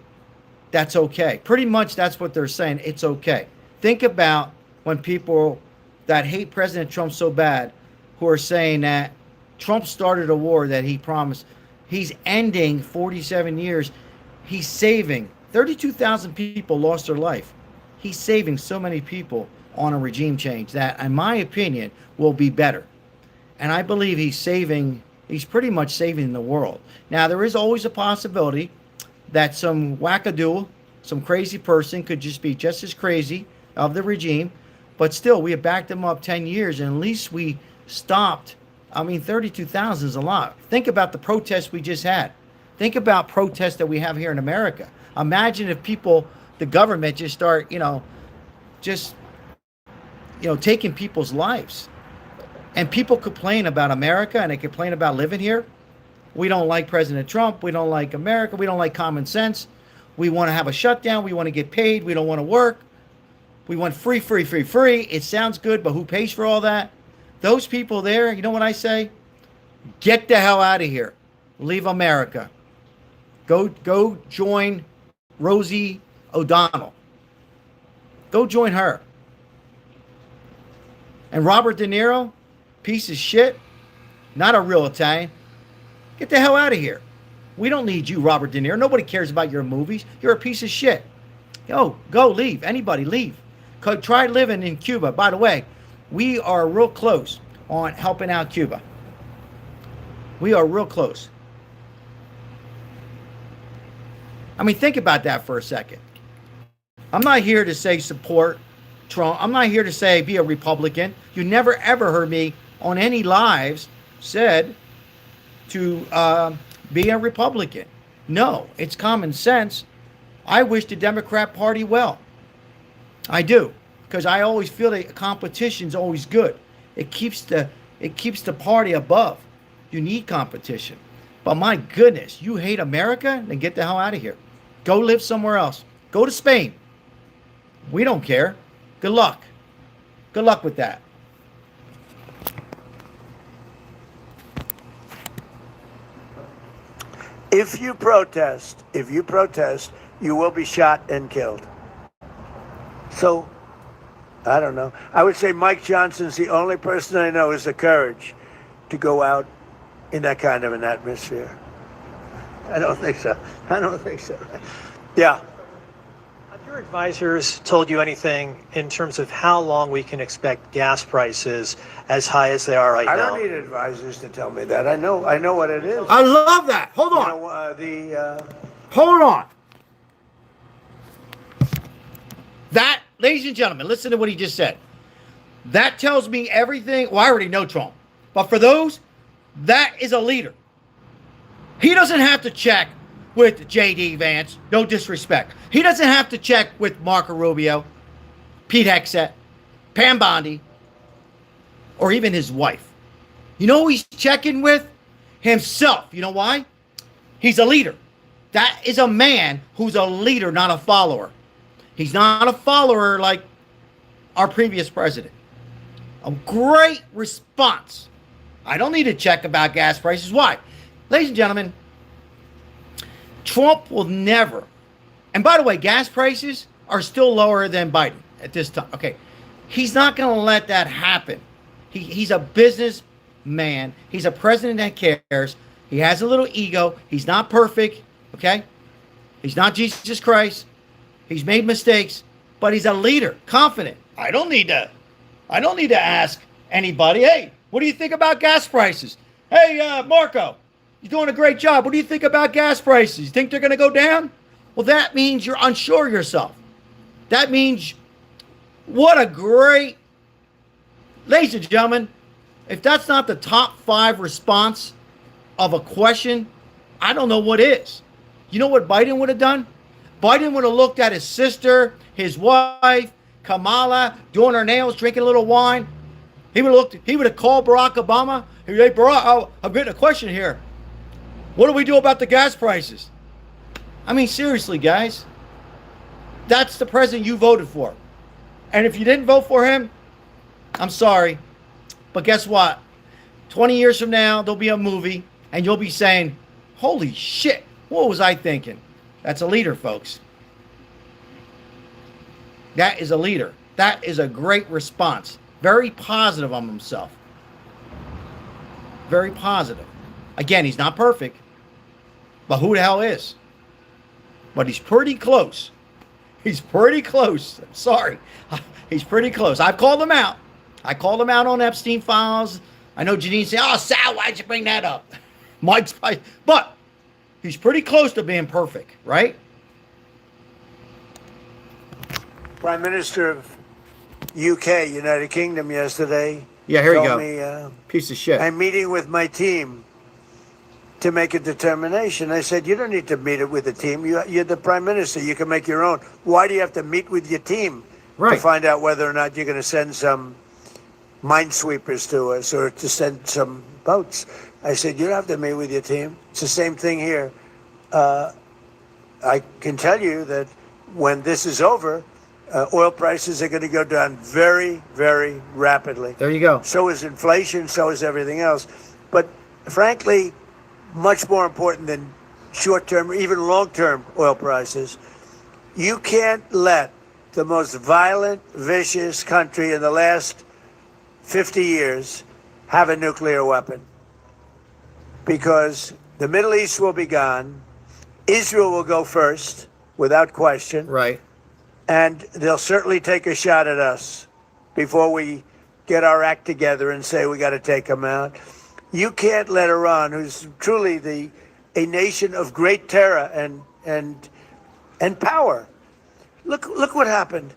that's okay. Pretty much that's what they're saying. It's okay. Think about when people that hate President Trump so bad, who are saying that Trump started a war that he promised. He's ending 47 years. He's saving 32,000 people lost their life. He's saving so many people on a regime change that, in my opinion, will be better. And I believe he's pretty much saving the world. Now, there is always a possibility that some wackadoo, some crazy person could just be just as crazy of the regime. But still, we have backed them up 10 years, and at least we stopped. I mean, 32,000 is a lot. Think about the protests we just had. Think about protests that we have here in America. Imagine if the government just start, taking people's lives. And people complain about America, and they complain about living here. We don't like President Trump. We don't like America. We don't like common sense. We want to have a shutdown. We want to get paid. We don't want to work. We want free. It sounds good, but who pays for all that? Those people there, you know what I say? Get the hell out of here. Leave America. Go join Rosie O'Donnell. Go join her. And Robert De Niro, piece of shit, not a real Italian. Get the hell out of here. We don't need you, Robert De Niro. Nobody cares about your movies. You're a piece of shit. Go, leave. Anybody, leave. Try living in Cuba. By the way, we are real close on helping out Cuba. We are real close. I mean, think about that for a second. I'm not here to say support Trump. I'm not here to say be a Republican. You never ever heard me on any lives said to be a Republican. No, it's common sense. I wish the Democrat Party well. I do, because I always feel that competition's always good. It keeps the party above. You need competition. But my goodness, you hate America? Then get the hell out of here. Go live somewhere else. Go to Spain. We don't care. Good luck. Good luck with that. If you protest, you will be shot and killed. So, I don't know. I would say Mike Johnson's the only person I know has the courage to go out in that kind of an atmosphere. I don't think so. Yeah. Have your advisors told you anything in terms of how long we can expect gas prices as high as they are right now? I don't need advisors to tell me that. I know what it is. I love that. Hold on. Hold on. That, ladies and gentlemen, listen to what he just said. That tells me everything. Well, I already know Trump. But for those, that is a leader. He doesn't have to check with J.D. Vance. No disrespect. He doesn't have to check with Marco Rubio, Pete Hegseth, Pam Bondi, or even his wife. You know who he's checking with? Himself. You know why? He's a leader. That is a man who's a leader, not a follower. He's not a follower like our previous president. A great response. I don't need to check about gas prices. Why? Ladies and gentlemen, Trump will never, and by the way, gas prices are still lower than Biden at this time. Okay. He's not going to let that happen. He's a businessman. He's a president that cares. He has a little ego. He's not perfect. Okay. He's not Jesus Christ. He's made mistakes, but he's a leader, confident. I don't need to ask anybody, hey, what do you think about gas prices? Hey, Marco, you're doing a great job. What do you think about gas prices? You think they're going to go down? Well, that means you're unsure of yourself. That means what a great, ladies and gentlemen, if that's not the top 5 response of a question, I don't know what is. You know what Biden would have done? Biden would have looked at his sister, his wife, Kamala, doing her nails, drinking a little wine. He would have called Barack Obama. Hey, Barack, I'm getting a question here. What do we do about the gas prices? I mean, seriously, guys. That's the president you voted for. And if you didn't vote for him, I'm sorry. But guess what? 20 years from now, there'll be a movie, and you'll be saying, holy shit, what was I thinking? That's a leader, folks. That is a leader. That is a great response. Very positive on himself. Very positive. Again, he's not perfect, but who the hell is? But he's pretty close. He's pretty close. Sorry. He's pretty close. I've called him out. I called him out on Epstein files. I know Janine said, oh, Sal, why'd you bring that up? Mike's, but he's pretty close to being perfect, right? Prime Minister of UK, United Kingdom, yesterday. Yeah, here you told go. Me, piece of shit. I'm meeting with my team to make a determination. I said, you don't need to meet it with the team. You're the prime minister. You can make your own. Why do you have to meet with your team to find out whether or not you're going to send some minesweepers to us or to send some boats? I said, you don't have to meet with your team. It's the same thing here. I can tell you that when this is over, oil prices are going to go down very, very rapidly. There you go. So is inflation, so is everything else. But frankly, much more important than short-term or even long-term oil prices, you can't let the most violent, vicious country in the last 50 years have a nuclear weapon. Because the Middle East will be gone, Israel will go first, without question. Right. And they'll certainly take a shot at us before we get our act together and say we got to take them out. You can't let Iran, who's truly a nation of great terror and power. Look what happened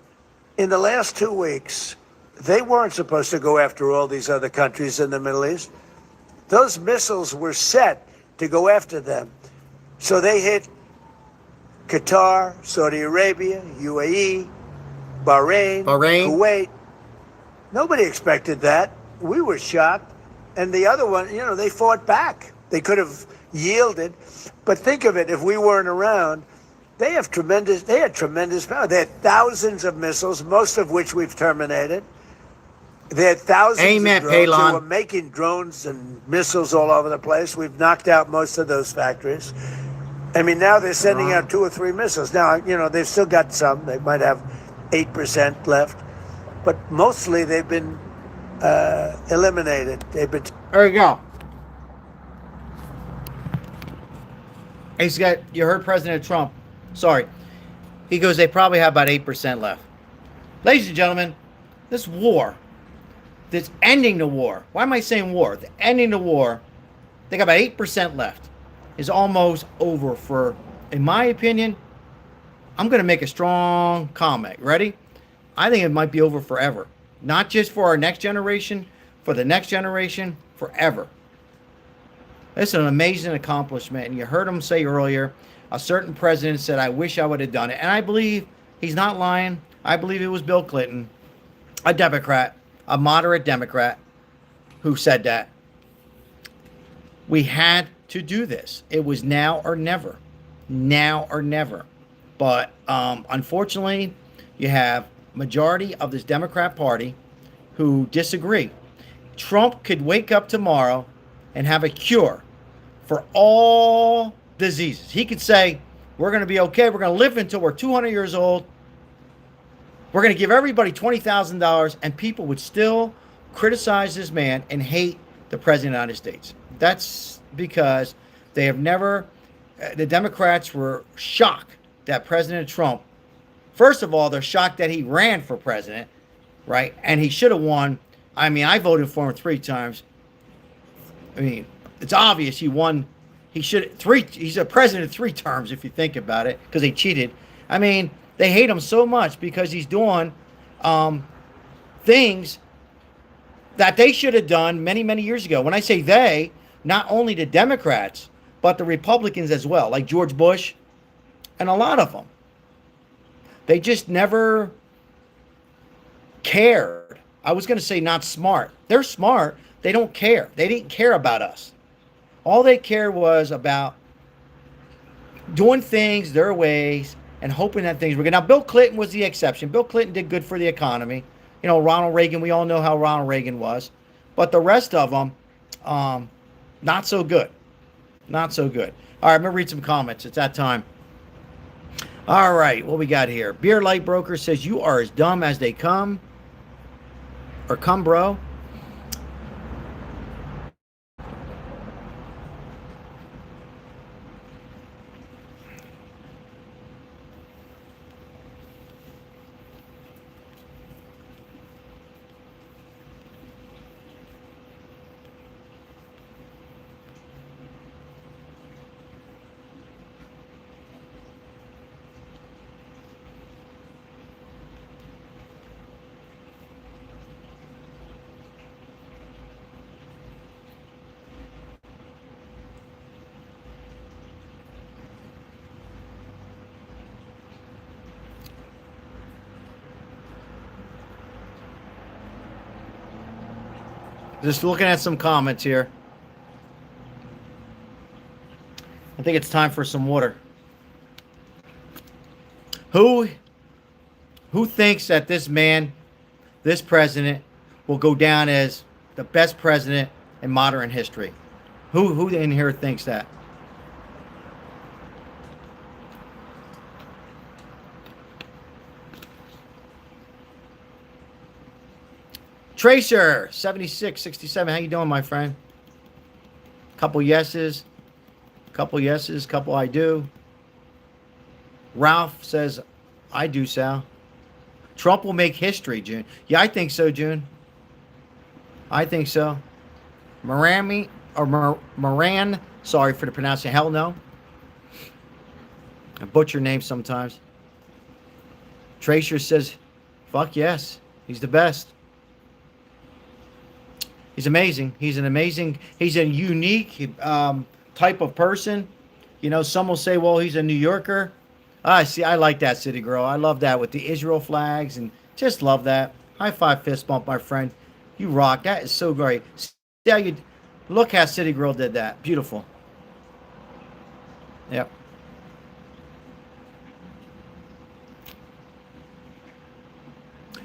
in the last 2 weeks. They weren't supposed to go after all these other countries in the Middle East. Those missiles were set to go after them. So they hit Qatar, Saudi Arabia, UAE, Bahrain, Kuwait. Nobody expected that. We were shocked. And the other one, they fought back. They could have yielded. But think of it, if we weren't around, they had tremendous power. They had thousands of missiles, most of which we've terminated. They had thousands of drones. They were making drones and missiles all over the place. We've knocked out most of those factories. I mean, now they're sending out 2 or 3 missiles. Now, they've still got some. They might have 8% left. But mostly they've been eliminated. There you go. You heard President Trump. Sorry. He goes, they probably have about 8% left. Ladies and gentlemen, this war, this ending the war, why am I saying war? The ending the war, they got about 8% left, is almost over for, in my opinion, I'm going to make a strong comment. Ready? I think it might be over forever. Not just for our next generation, for the next generation, forever. This is an amazing accomplishment. And you heard him say earlier, a certain president said, I wish I would have done it. And I believe he's not lying. I believe it was Bill Clinton, a Democrat, a moderate Democrat, who said that. We had to do this. It was now or never. Now or never. But unfortunately, you have majority of this Democrat Party who disagree. Trump could wake up tomorrow and have a cure for all diseases. He could say, we're going to be okay. We're going to live until we're 200 years old. We're going to give everybody $20,000, and people would still criticize this man and hate the President of the United States. That's because they have never, the Democrats were shocked that President Trump, first of all, they're shocked that he ran for president, right? And he should have won. I mean, I voted for him 3 times. I mean, it's obvious he won. He should he's a president 3 terms if you think about it, because he cheated. I mean, they hate him so much because he's doing things that they should have done many, many years ago. When I say they, not only the Democrats, but the Republicans as well, like George Bush and a lot of them. They just never cared. I was going to say not smart. They're smart. They don't care. They didn't care about us. All they cared was about doing things their ways and hoping that things were good. Now, Bill Clinton was the exception. Bill Clinton did good for the economy. Ronald Reagan, we all know how Ronald Reagan was. But the rest of them, Not so good. Not so good. All right, I'm going to read some comments. It's that time. All right, what we got here? Beer Light Broker says, you are as dumb as they come. Or come, bro. Just looking at some comments here. I think it's time for some water. Who thinks that this man, this president, will go down as the best president in modern history? Who in here thinks that? Tracer 7667, how you doing, my friend? Couple yeses, couple I do. Ralph says, I do, Sal. Trump will make history, June. Yeah, I think so, June. I think so. Moran, sorry for the pronunciation. Hell no. I butcher names sometimes. Tracer says, fuck yes. He's the best. He's amazing. He's a unique type of person. You know, some will say, well, he's a New Yorker. See, I like that, City Girl. I love that with the Israel flags and just love that. High five, fist bump, my friend. You rock. That is so great. See how you look how City Girl did that. Beautiful. Yep.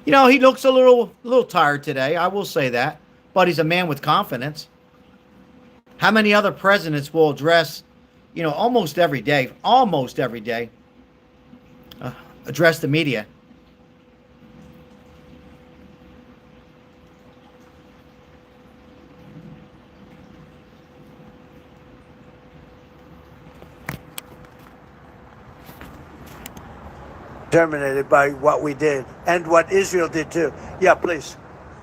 You know, he looks a little tired today. I will say that. But he's a man with confidence. How many other presidents will address, you know, almost every day, address the media? Terminated by what we did and what Israel did too. Yeah, please.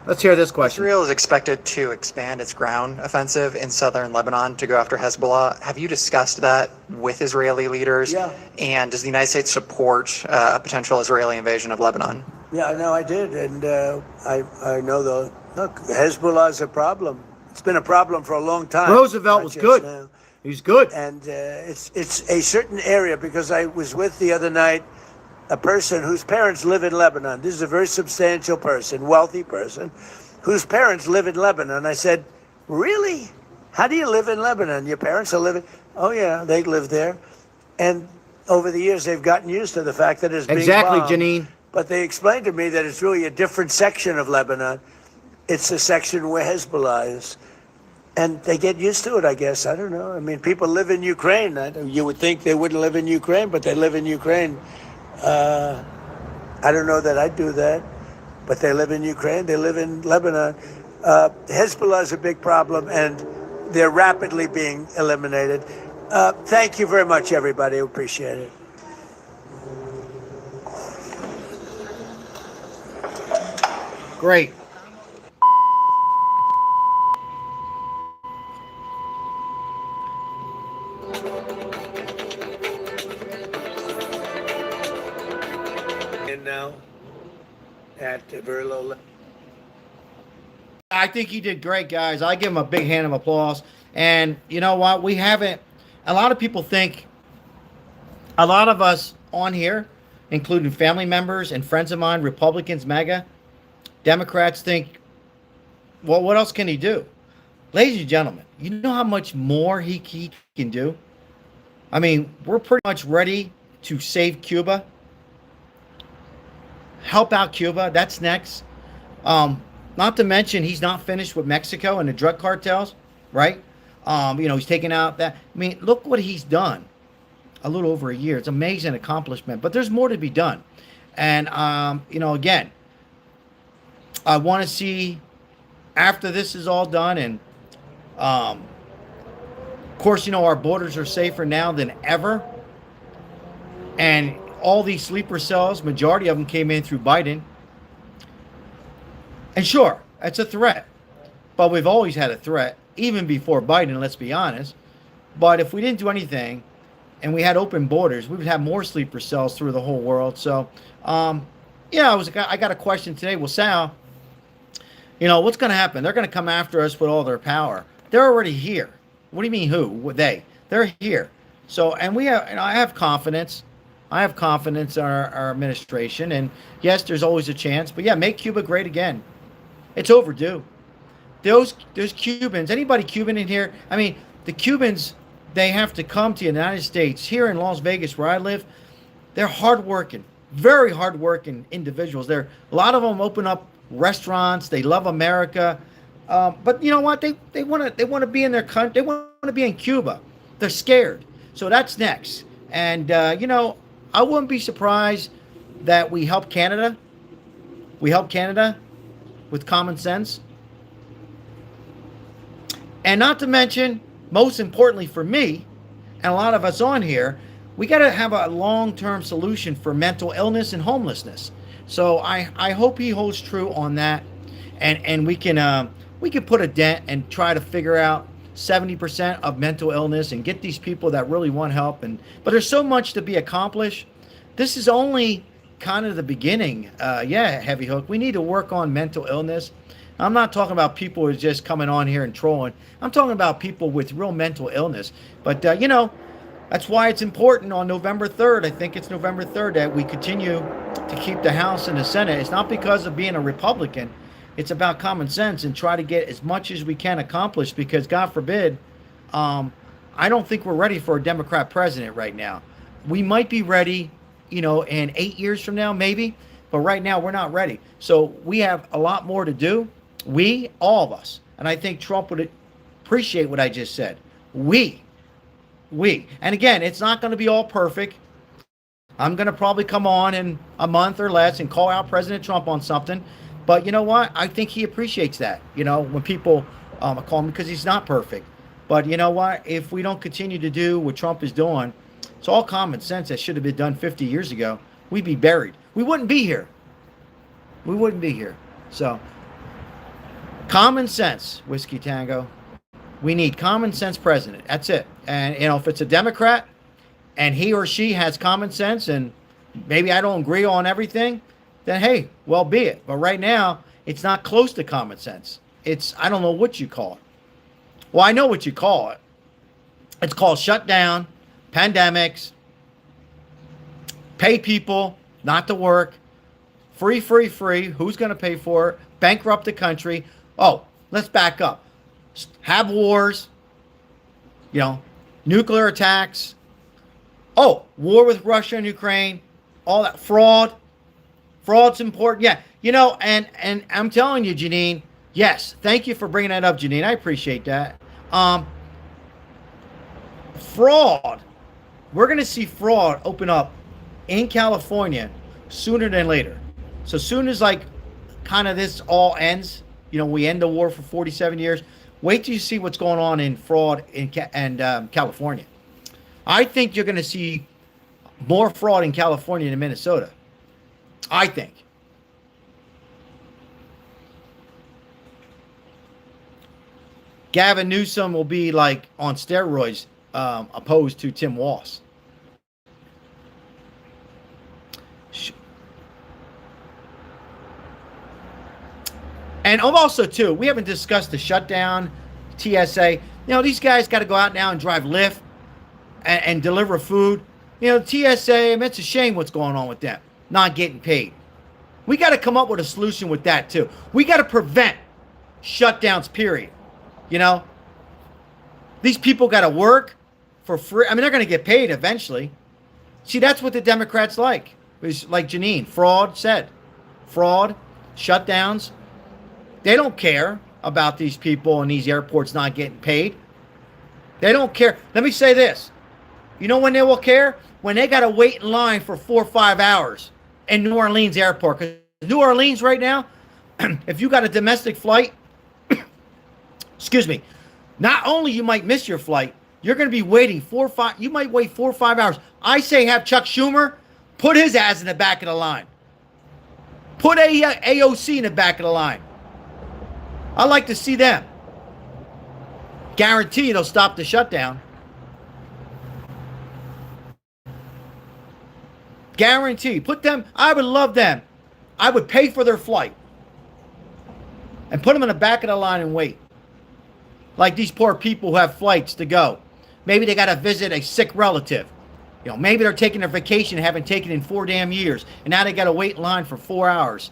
Let's hear this question. Israel is expected to expand its ground offensive in southern Lebanon to go after Hezbollah. Have you discussed that with Israeli leaders? Yeah. And does the United States support a potential Israeli invasion of Lebanon? Yeah, no, I did, and I know look, Hezbollah is a problem. It's been a problem for a long time. Roosevelt was good. Now. He's good. And it's a certain area, because I was with the other night a person whose parents live in Lebanon. This is a very substantial person, wealthy person, whose parents live in Lebanon. I said, really? How do you live in Lebanon? Your parents are living? Oh, yeah, they live there. And over the years, they've gotten used to the fact that it's being exactly, bombed. Janine. But they explained to me that it's really a different section of Lebanon. It's the section where Hezbollah is. And they get used to it, I guess. I don't know. I mean, people live in Ukraine. You would think they wouldn't live in Ukraine, but they live in Ukraine. I don't know that I'd do that, but they live in Ukraine. They live in Lebanon. Hezbollah is a big problem, and they're rapidly being eliminated. Thank you very much, everybody. I appreciate it. Great. Now, at a very low level. I think he did great, guys. I give him a big hand of applause. And you know what? We haven't. A lot of people think. A lot of us on here, including family members and friends of mine, Republicans, MAGA, Democrats, think, well, what else can he do? Ladies and gentlemen, you know how much more he can do? I mean, we're pretty much ready to save Cuba. Help out Cuba. That's next. Not to mention, he's not finished with Mexico and the drug cartels. right? He's taking out that. I mean, look what he's done. A little over a year. It's an amazing accomplishment, but there's more to be done. And again, I want to see after this is all done, and of course, our borders are safer now than ever. And all these sleeper cells, majority of them came in through Biden. And sure, that's a threat. But we've always had a threat, even before Biden, let's be honest. But if we didn't do anything and we had open borders, we would have more sleeper cells through the whole world. So, I got a question today. Well, Sal, what's going to happen? They're going to come after us with all their power. They're already here. What do you mean who? They. They're here. So, and I have confidence. I have confidence in our administration. And yes, there's always a chance. But yeah, make Cuba great again. It's overdue. Those Cubans, anybody Cuban in here? I mean, the Cubans, they have to come to the United States. Here in Las Vegas, where I live, they're hardworking, very hardworking individuals. A lot of them open up restaurants. They love America. But you know what? They want to be in their country. They want to be in Cuba. They're scared. So that's next. And I wouldn't be surprised that we help Canada. We help Canada with common sense. And not to mention, most importantly for me, and a lot of us on here, we got to have a long-term solution for mental illness and homelessness. So I hope he holds true on that, and we can put a dent and try to figure out 70% of mental illness and get these people that really want help. But there's so much to be accomplished. This is only kind of the beginning. Heavy hook. We need to work on mental illness. I'm not talking about people who are just coming on here and trolling. I'm talking about people with real mental illness. But, that's why it's important on November 3rd. I think it's November 3rd that we continue to keep the House and the Senate. It's not because of being a Republican. It's about common sense and try to get as much as we can accomplished because, God forbid, I don't think we're ready for a Democrat president right now. We might be ready, in 8 years from now, maybe. But right now, we're not ready. So we have a lot more to do. We, all of us. And I think Trump would appreciate what I just said. We. And again, it's not going to be all perfect. I'm going to probably come on in a month or less and call out President Trump on something. But you know what? I think he appreciates that, when people call him because he's not perfect. But you know what? If we don't continue to do what Trump is doing, it's all common sense that should have been done 50 years ago. We'd be buried. We wouldn't be here. So, common sense, Whiskey Tango. We need common sense president. That's it. And, if it's a Democrat and he or she has common sense and maybe I don't agree on everything, then hey, well be it. But right now, it's not close to common sense. I don't know what you call it. Well, I know what you call it. It's called shutdown, pandemics, pay people not to work, free. Who's going to pay for it? Bankrupt the country. Oh, let's back up. Have wars, nuclear attacks. Oh, war with Russia and Ukraine, all that fraud. Fraud's important. Yeah, and I'm telling you, Janine, yes, thank you for bringing that up, Janine. I appreciate that. Fraud. We're going to see fraud open up in California sooner than later. So soon as kind of this all ends, we end the war for 47 years. Wait till you see what's going on in fraud in California. I think you're going to see more fraud in California than Minnesota. I think. Gavin Newsom will be on steroids opposed to Tim Walz. And also, too, we haven't discussed the shutdown, TSA. These guys got to go out now and drive Lyft and deliver food. TSA, it's a shame what's going on with them, not getting paid. We got to come up with a solution with that, too. We got to prevent shutdowns, period. These people got to work for free. I mean, they're going to get paid eventually. See, that's what the Democrats like. It's like Janine, fraud said. Fraud, shutdowns. They don't care. about these people and these airports not getting paid. They don't care. Let me say this. You know when they will care? When they got to wait in line for 4 or 5 hours in New Orleans airport. Because New Orleans right now, if you got a domestic flight, excuse me, not only you might miss your flight, you're going to be waiting 4 or 5. You might wait 4 or 5 hours. I say have Chuck Schumer put his ass in the back of the line. Put AOC in the back of the line. I like to see them. Guarantee they'll stop the shutdown. Guarantee. Put them. I would love them. I would pay for their flight and put them in the back of the line and wait. Like these poor people who have flights to go. Maybe they got to visit a sick relative. You know, maybe they're taking their vacation, haven't taken it in 4 damn years, and now they got to wait in line for 4 hours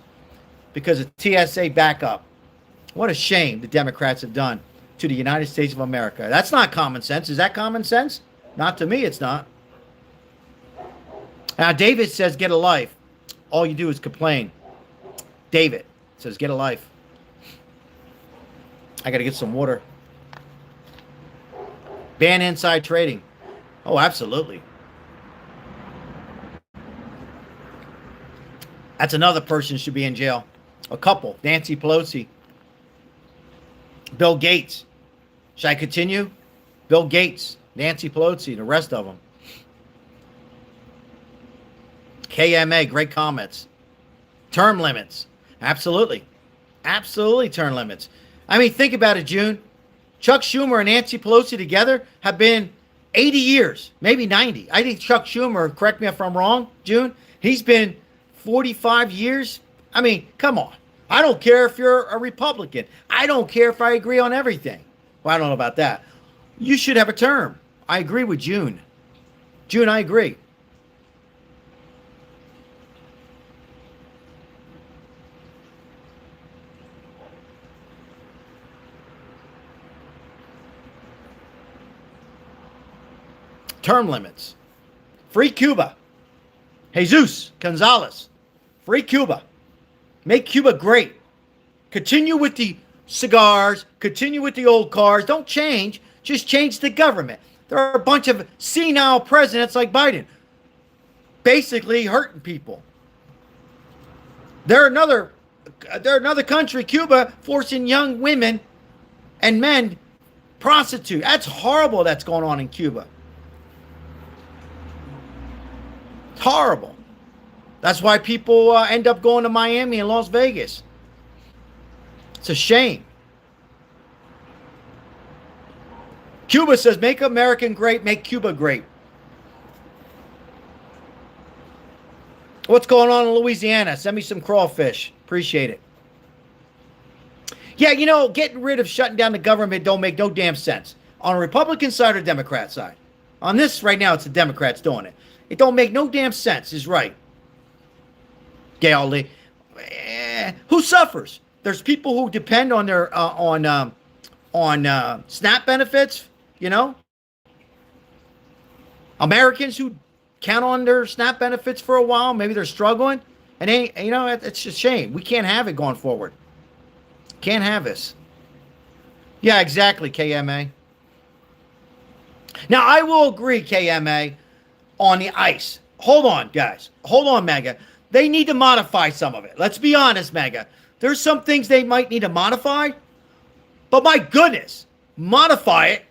because of TSA backup. What a shame the Democrats have done to the United States of America. That's not common sense. Is that common sense? Not to me, it's not. Now, David says, get a life. All you do is complain. David says, get a life. I got to get some water. Ban inside trading. Oh, absolutely. That's another person should be in jail. A couple. Nancy Pelosi. Bill Gates. Should I continue? Bill Gates, Nancy Pelosi, the rest of them. KMA, great comments. Term limits. Absolutely. Absolutely term limits. I mean, think about it, June. Chuck Schumer and Nancy Pelosi together have been 80 years, maybe 90. I think Chuck Schumer, correct me if I'm wrong, June, he's been 45 years. I mean, come on. I don't care if you're a Republican. I don't care if I agree on everything. Well, I don't know about that. You should have a term. I agree with June. June, I agree. Term limits. Free Cuba. Jesus Gonzalez. Free Cuba. Make Cuba great. Continue with the cigars. Continue with the old cars. Don't change. Just change the government. There are a bunch of senile presidents like Biden basically hurting people. They're another country, Cuba, forcing young women and men prostitute. That's horrible that's going on in Cuba. It's horrible. That's why people end up going to Miami and Las Vegas. It's a shame. Cuba says, make America great, make Cuba great. What's going on in Louisiana? Send me some crawfish. Appreciate it. Yeah, you know, getting rid of shutting down the government don't make no damn sense. On a Republican side or Democrat side. On this right now, it's the Democrats doing it. It don't make no damn sense, is right. Gail Lee. Who suffers? There's people who depend on their SNAP benefits, you know? Americans who count on their SNAP benefits for a while, maybe they're struggling, and you know, it's a shame. We can't have it going forward. Can't have this. Yeah, exactly, KMA. Now, I will agree, KMA, on the ICE. Hold on, guys. Hold on, Mega. They need to modify some of it. Let's be honest, Mega. There's some things they might need to modify, but my goodness, modify it.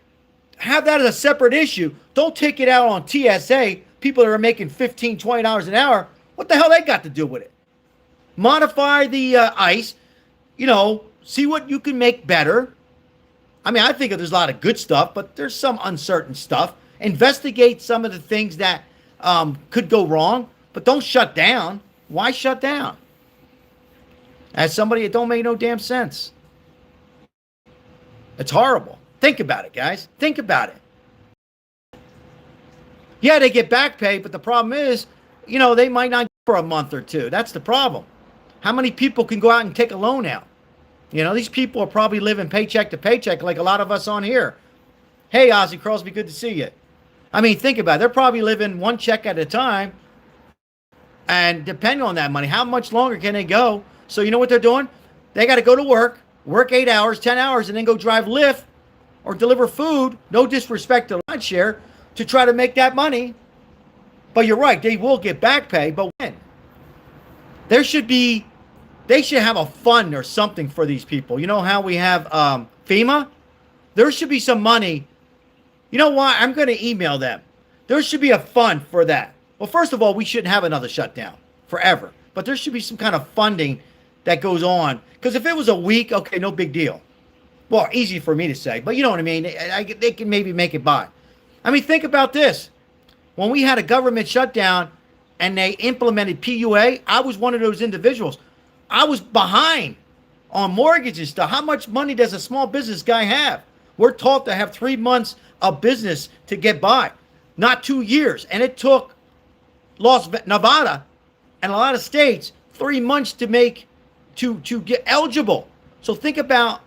Have that as a separate issue. Don't take it out on TSA. People that are making $15, $20 an hour. What the hell they got to do with it? Modify the ICE. You know, see what you can make better. I mean, I think there's a lot of good stuff, but there's some uncertain stuff. Investigate some of the things that could go wrong, but don't shut down. Why shut down? As somebody, it don't make no damn sense. It's horrible. Think about it, guys. Think about it. Yeah, they get back pay, but the problem is, you know, they might not get for a month or two. That's the problem. How many people can go out and take a loan out? You know, these people are probably living paycheck to paycheck like a lot of us on here. Hey, Ozzy Crosby, good to see you. I mean, think about it. They're probably living one check at a time. And depending on that money, how much longer can they go? So you know what they're doing? They got to go to work, work 8 hours, 10 hours, and then go drive Lyft or deliver food, no disrespect to rideshare, to try to make that money. But you're right, they will get back pay, but when? They should have a fund or something for these people. You know how we have FEMA? There should be some money. You know what? I'm going to email them. There should be a fund for that. Well, first of all, we shouldn't have another shutdown forever. But there should be some kind of funding that goes on. Because if it was a week, okay, no big deal. Well, easy for me to say. But you know what I mean? They can maybe make it by. I mean, think about this. When we had a government shutdown and they implemented PUA, I was one of those individuals. I was behind on mortgages and stuff. How much money does a small business guy have? We're taught to have 3 months of business to get by, not 2 years. And it took Nevada and a lot of states 3 months to get eligible. So think about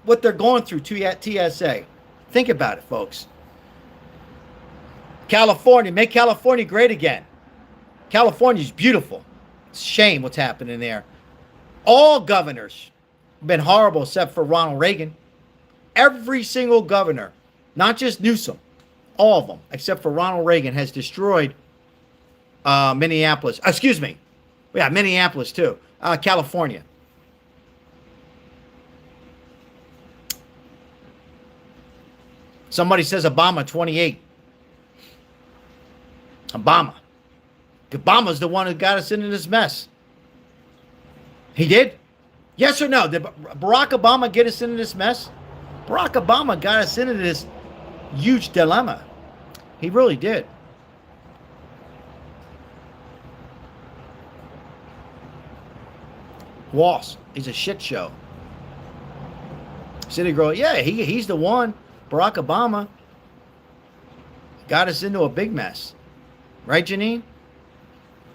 what they're going through to TSA. Think about it, folks. California, make California great again. California's beautiful. It's a shame what's happening there. All governors have been horrible except for Ronald Reagan. Every single governor, not just Newsom, all of them, except for Ronald Reagan, has destroyed Minneapolis. Excuse me. Yeah, Minneapolis too. California. Somebody says Obama 28. Obama's the one who got us into this mess. He did? Yes or no? Did Barack Obama get us into this mess? Barack Obama got us into this huge dilemma. He really did. Walsh, he's a shit show. City Girl, yeah, he's the one. Barack Obama got us into a big mess. Right, Janine?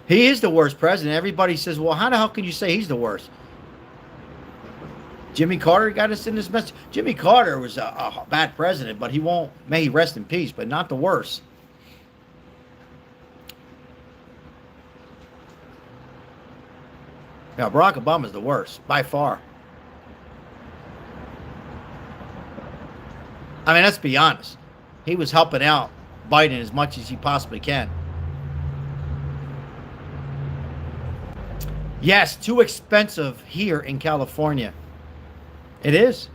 He is the worst president. Everybody says, well, how the hell can you say he's the worst? Jimmy Carter got us in this mess. Jimmy Carter was a bad president, but may he rest in peace, but not the worst. Yeah, Barack Obama's the worst, by far. I mean, let's be honest. He was helping out Biden as much as he possibly can. Yes, too expensive here in California. It is.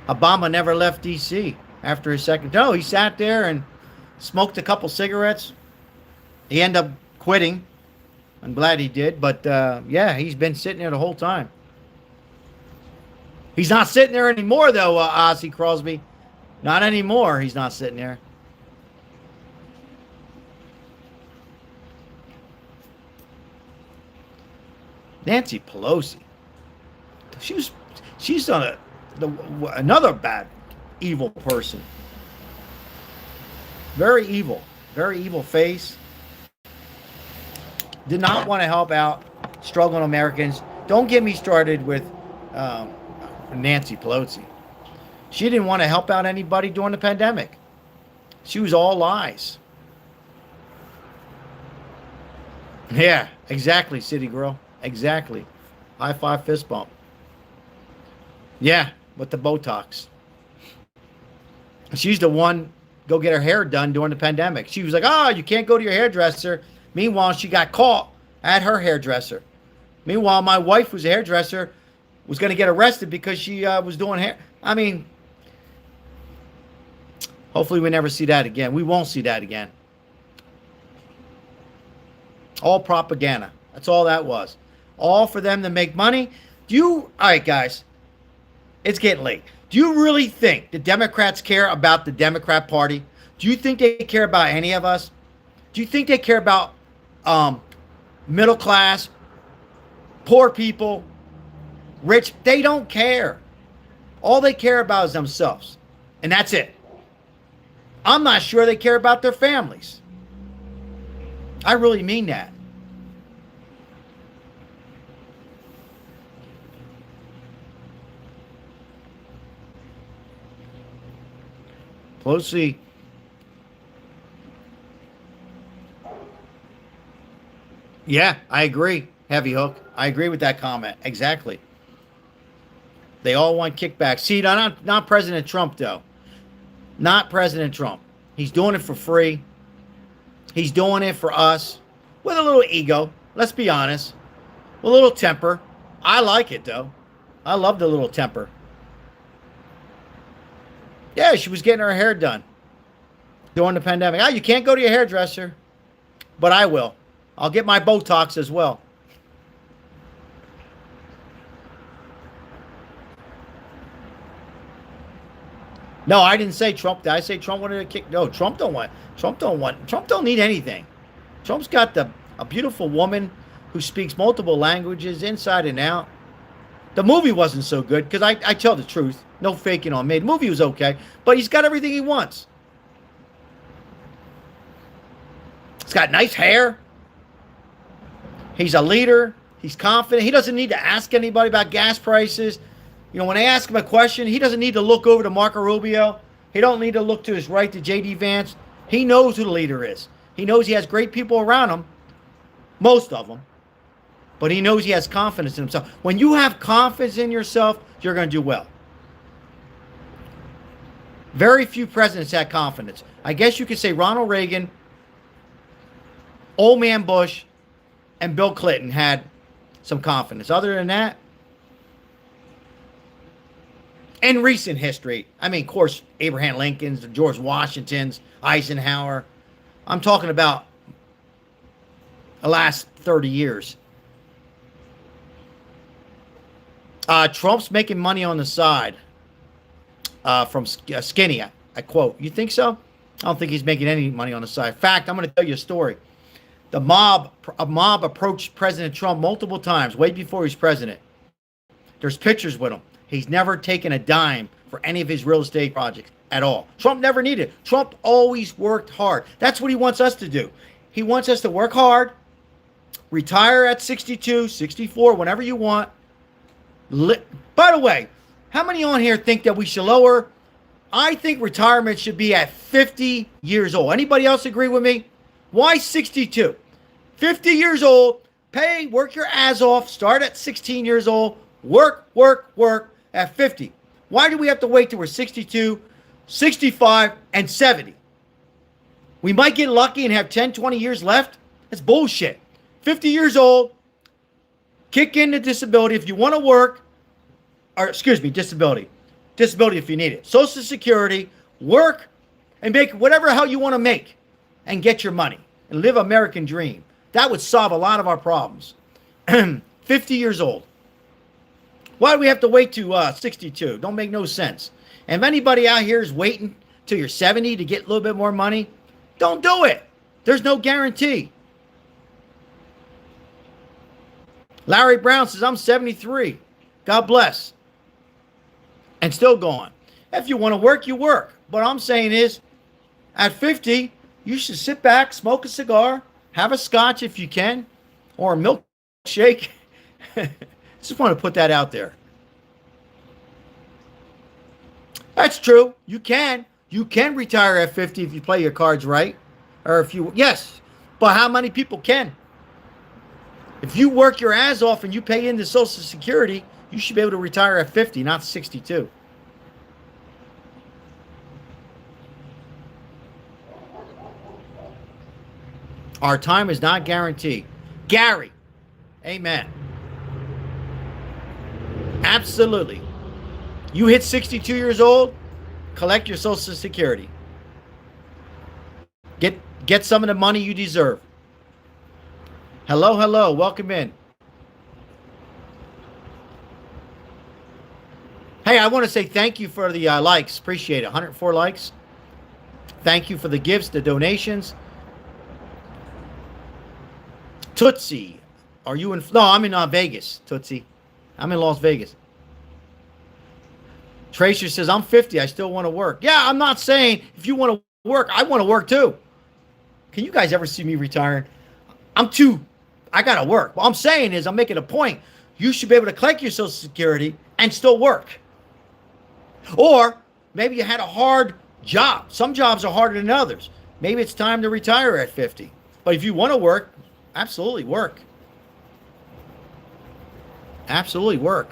Obama never left D.C. after his second. No, he sat there and smoked a couple cigarettes. He ended up quitting. I'm glad he did. But, yeah, he's been sitting there the whole time. He's not sitting there anymore, though, Ozzy Crosby. Not anymore. He's not sitting there. Nancy Pelosi. She's another bad, evil person. Very evil face. Did not want to help out struggling Americans. Don't get me started with Nancy Pelosi. She didn't want to help out anybody during the pandemic. She was all lies. Yeah, exactly, City Girl. Exactly. High five, fist bump. Yeah, with the Botox. She's the one go get her hair done during the pandemic. She was like, oh, you can't go to your hairdresser. Meanwhile, she got caught at her hairdresser. Meanwhile, my wife, who's a hairdresser, was going to get arrested because she was doing hair. I mean, hopefully we never see that again. We won't see that again. All propaganda. That's all that was. All for them to make money. All right, guys, it's getting late. Do you really think the Democrats care about the Democrat Party? Do you think they care about any of us? Do you think they care about middle class, poor people, rich? They don't care. All they care about is themselves. And that's it. I'm not sure they care about their families. I really mean that. Pelosi. Yeah, I agree. Heavy Hook. I agree with that comment. Exactly. They all want kickbacks. See, not President Trump, though. Not President Trump. He's doing it for free. He's doing it for us with a little ego. Let's be honest. A little temper. I like it, though. I love the little temper. Yeah, she was getting her hair done during the pandemic. You can't go to your hairdresser, but I will. I'll get my Botox as well. No, I didn't say Trump. Did I say Trump wanted to kick? No, Trump don't need anything. Trump's got a beautiful woman who speaks multiple languages inside and out. The movie wasn't so good because I tell the truth. No faking on me. The movie was okay, but he's got everything he wants. He's got nice hair. He's a leader. He's confident. He doesn't need to ask anybody about gas prices. You know, when they ask him a question, he doesn't need to look over to Marco Rubio. He don't need to look to his right to J.D. Vance. He knows who the leader is. He knows he has great people around him, most of them, but he knows he has confidence in himself. When you have confidence in yourself, you're going to do well. Very few presidents had confidence. I guess you could say Ronald Reagan, Old Man Bush, and Bill Clinton had some confidence. Other than that, in recent history, I mean, of course, Abraham Lincoln's, George Washington's, Eisenhower. I'm talking about the last 30 years. Trump's making money on the side from Skinny. I quote. You think so? I don't think he's making any money on the side. In fact, I'm going to tell you a story. A mob approached President Trump multiple times, way before he was president. There's pictures with him. He's never taken a dime for any of his real estate projects at all. Trump never needed it. Trump always worked hard. That's what he wants us to do. He wants us to work hard, retire at 62, 64, whenever you want. By the way, how many on here think that we should lower? I think retirement should be at 50 years old. Anybody else agree with me? Why 62? 50 years old, work your ass off, start at 16 years old, work at 50. Why do we have to wait till we're 62, 65, and 70? We might get lucky and have 10, 20 years left. That's bullshit. 50 years old, kick in the disability if you want to work, or excuse me, disability. Disability if you need it. Social Security, work, and make whatever hell you want to make and get your money and live American dream. That would solve a lot of our problems. 50 years old. Why do we have to wait to 62? Don't make no sense. And if anybody out here is waiting till you're 70 to get a little bit more money, don't do it. There's no guarantee. Larry Brown says, I'm 73. God bless. And still going. If you want to work, you work. What I'm saying is, at 50, you should sit back, smoke a cigar, have a scotch if you can, or a milkshake. Just want to put that out there. That's true. You can. You can retire at 50 if you play your cards right. Or if you, yes. But how many people can? If you work your ass off and you pay into Social Security, you should be able to retire at 50, not 62. Our time is not guaranteed. Gary. Amen. Absolutely. You hit 62 years old, collect your Social Security. Get some of the money you deserve. Hello. Welcome in. Hey, I want to say thank you for the likes. Appreciate it. 104 likes. Thank you for the gifts, the donations. Tootsie, are you in? No, I'm in Vegas, Tootsie. I'm in Las Vegas. Tracer says, I'm 50. I still want to work. Yeah, I'm not saying if you want to work, I want to work too. Can you guys ever see me retiring? I got to work. What I'm saying is I'm making a point. You should be able to collect your Social Security and still work. Or maybe you had a hard job. Some jobs are harder than others. Maybe it's time to retire at 50. But if you want to work, absolutely work. Absolutely work.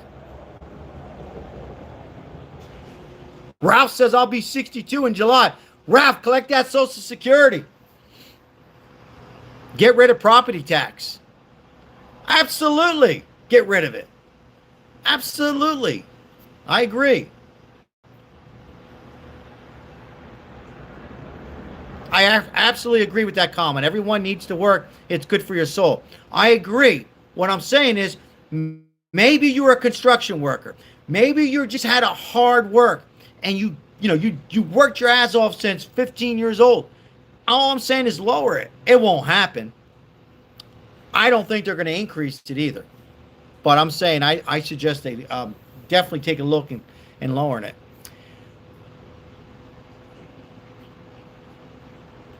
Ralph says I'll be 62 in July. Ralph, collect that Social Security. Get rid of property tax. Absolutely. Get rid of it. Absolutely. I agree. I absolutely agree with that comment. Everyone needs to work. It's good for your soul. I agree. What I'm saying is maybe you were a construction worker. Maybe you just had a hard work and you worked your ass off since 15 years old. All I'm saying is lower it. It won't happen. I don't think they're going to increase it either. But I'm saying I suggest they definitely take a look and lowering it.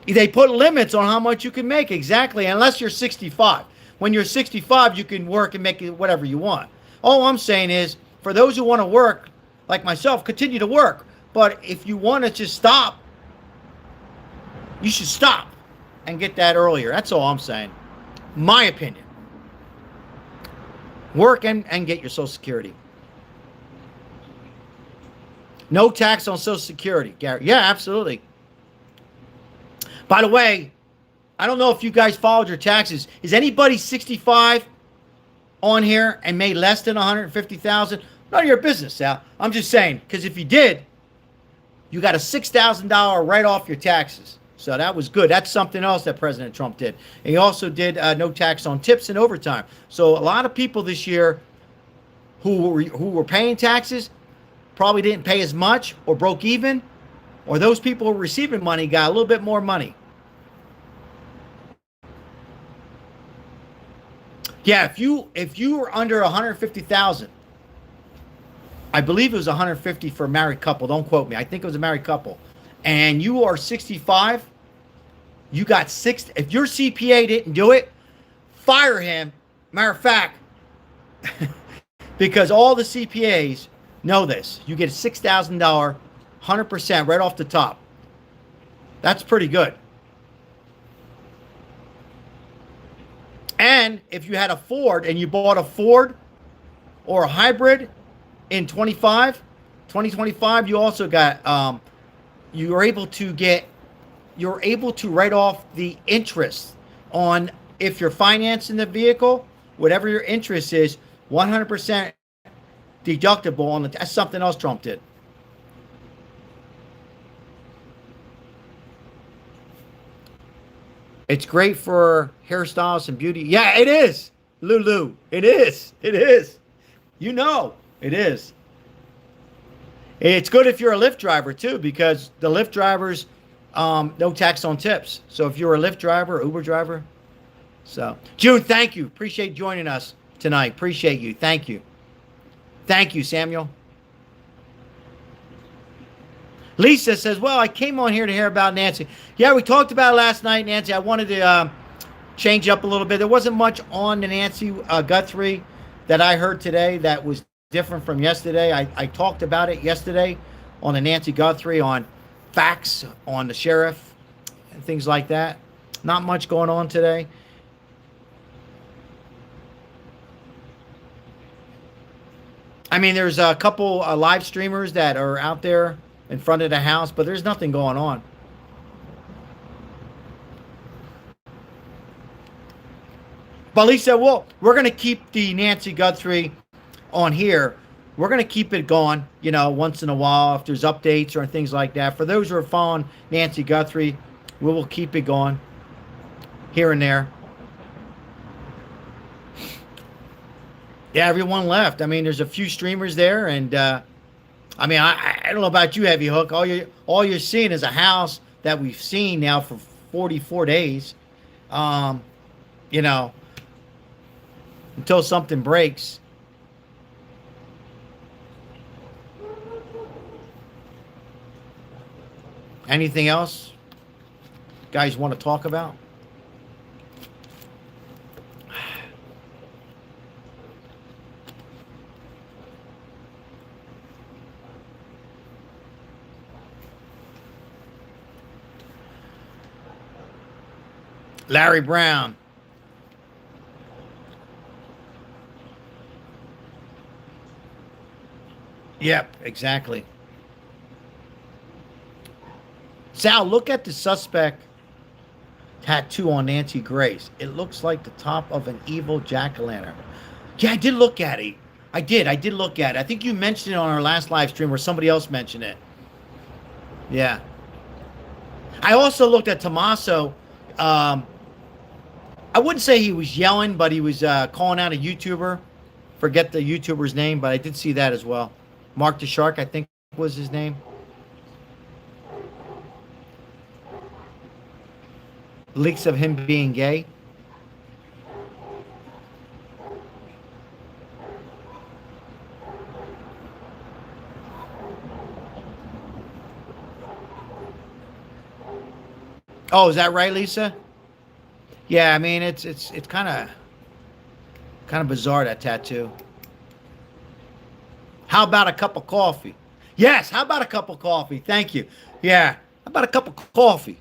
They put limits on how much you can make, exactly, unless you're 65. When you're 65, you can work and make whatever you want. All I'm saying is, for those who want to work, like myself, continue to work. But if you want to just stop, you should stop and get that earlier. That's all I'm saying. My opinion. Work and get your Social Security. No tax on Social Security, Gary. Yeah, absolutely. By the way, I don't know if you guys followed your taxes. Is anybody 65 on here and made less than $150,000? None of your business, Sal. I'm just saying, because if you did, you got a $6,000 write-off your taxes. So that was good. That's something else that President Trump did. And he also did no tax on tips and overtime. So a lot of people this year who were paying taxes probably didn't pay as much or broke even, or those people who were receiving money got a little bit more money. Yeah, if you were under 150,000, I believe it was 150 for a married couple. Don't quote me. I think it was a married couple. And you are 65, you got six. If your CPA didn't do it, fire him. Matter of fact, because all the CPAs know this. You get a $6,000, 100% right off the top. That's pretty good. And if you had a Ford and you bought a Ford or a hybrid in 2025, you also got, you're able to write off the interest on, if you're financing the vehicle, whatever your interest is, 100% deductible on the, that's something else Trump did. It's great for hairstyles and beauty. Yeah, it is, Lulu. It is. It is. You know, it is. It's good if you're a Lyft driver, too, because the Lyft drivers, no tax on tips. So if you're a Lyft driver, Uber driver. So, June, thank you. Appreciate joining us tonight. Appreciate you. Thank you. Thank you, Samuel. Lisa says, well, I came on here to hear about Nancy. Yeah, we talked about it last night, Nancy. I wanted to change up a little bit. There wasn't much on the Nancy Guthrie that I heard today that was different from yesterday. I talked about it yesterday on the Nancy Guthrie, on facts, on the sheriff, and things like that. Not much going on today. I mean, there's a couple live streamers that are out there in front of the house, but there's nothing going on. But Lisa, well, we're going to keep the Nancy Guthrie on here. We're going to keep it going, you know, once in a while if there's updates or things like that. For those who are following Nancy Guthrie, we will keep it going here and there. Yeah, everyone left. I mean, there's a few streamers there, and I mean, I don't know about you, Heavy Hook. All you're seeing is a house that we've seen now for 44 days. You know, until something breaks. Anything else guys want to talk about? Larry Brown. Yep, exactly. Sal, look at the suspect tattoo on Nancy Grace. It looks like the top of an evil jack-o'-lantern. Yeah, I did look at it. I did look at it. I think you mentioned it on our last live stream, or somebody else mentioned it. Yeah. I also looked at Tommaso. I wouldn't say he was yelling, but he was calling out a YouTuber. Forget the YouTuber's name, but I did see that as well. Mark the Shark, I think was his name. Leaks of him being gay. Oh, is that right, Lisa? Yeah, I mean it's kind of bizarre, that tattoo. How about a cup of coffee? Yes, how about a cup of coffee? Thank you. Yeah, how about a cup of coffee?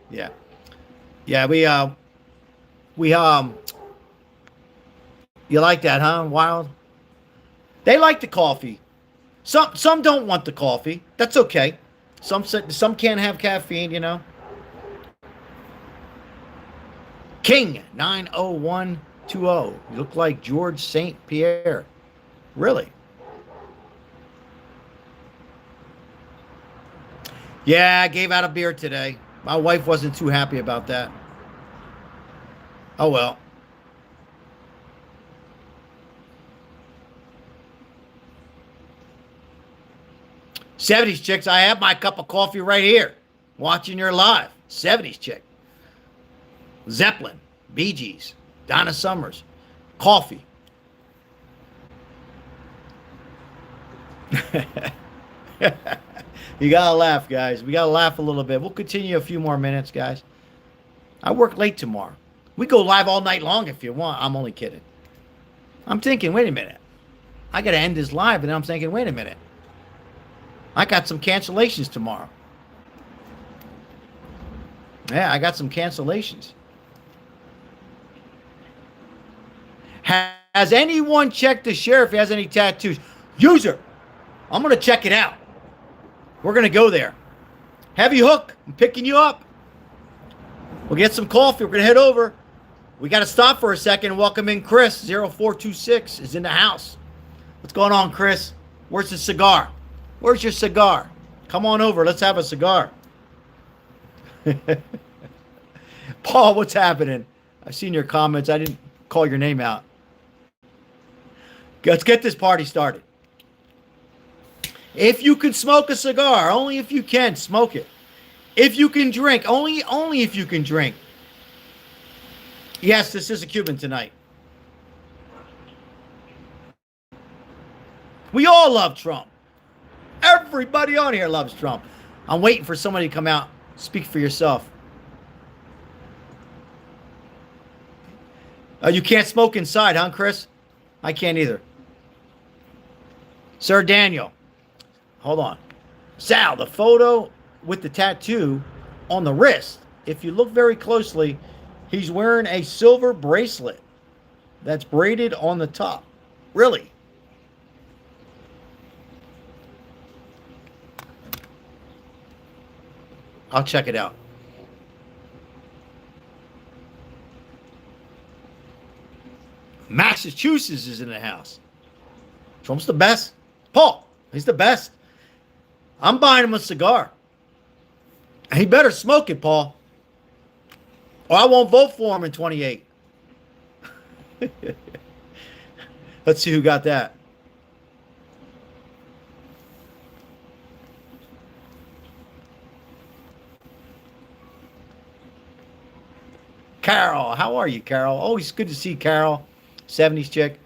Yeah. Yeah, you like that, huh? Wild. They like the coffee. Some don't want the coffee. That's okay. Some can't have caffeine, you know. King 90120. You look like George St. Pierre. Really? Yeah, I gave out a beer today. My wife wasn't too happy about that. Oh well. '70s chicks, I have my cup of coffee right here. Watching your live. '70s chick. Zeppelin, Bee Gees, Donna Summers, coffee. You gotta laugh, guys. We gotta laugh a little bit. We'll continue a few more minutes, guys. I work late tomorrow. We go live all night long if you want. I'm only kidding. I'm thinking, wait a minute. I gotta end this live, and then I'm thinking, wait a minute. I got some cancellations tomorrow. Yeah, I got some cancellations. Has anyone checked the sheriff if he has any tattoos? User, I'm going to check it out. We're going to go there. Heavy Hook, I'm picking you up. We'll get some coffee. We're going to head over. We got to stop for a second and welcome in Chris. 0426 is in the house. What's going on, Chris? Where's the cigar? Where's your cigar? Come on over. Let's have a cigar. Paul, what's happening? I've seen your comments. I didn't call your name out. Let's get this party started. If you can smoke a cigar, only if you can, smoke it. If you can drink, only if you can drink. Yes, this is a Cuban tonight. We all love Trump. Everybody on here loves Trump. I'm waiting for somebody to come out. Speak for yourself. You can't smoke inside, huh, Chris? I can't either. Sir Daniel. Hold on. Sal, the photo with the tattoo on the wrist, if you look very closely, he's wearing a silver bracelet that's braided on the top. Really? I'll check it out. Massachusetts is in the house. Trump's the best. Paul, he's the best. I'm buying him a cigar. He better smoke it, Paul. Or I won't vote for him in 28. Let's see who got that. Carol, how are you, Carol? Always good to see Carol. 70s chick.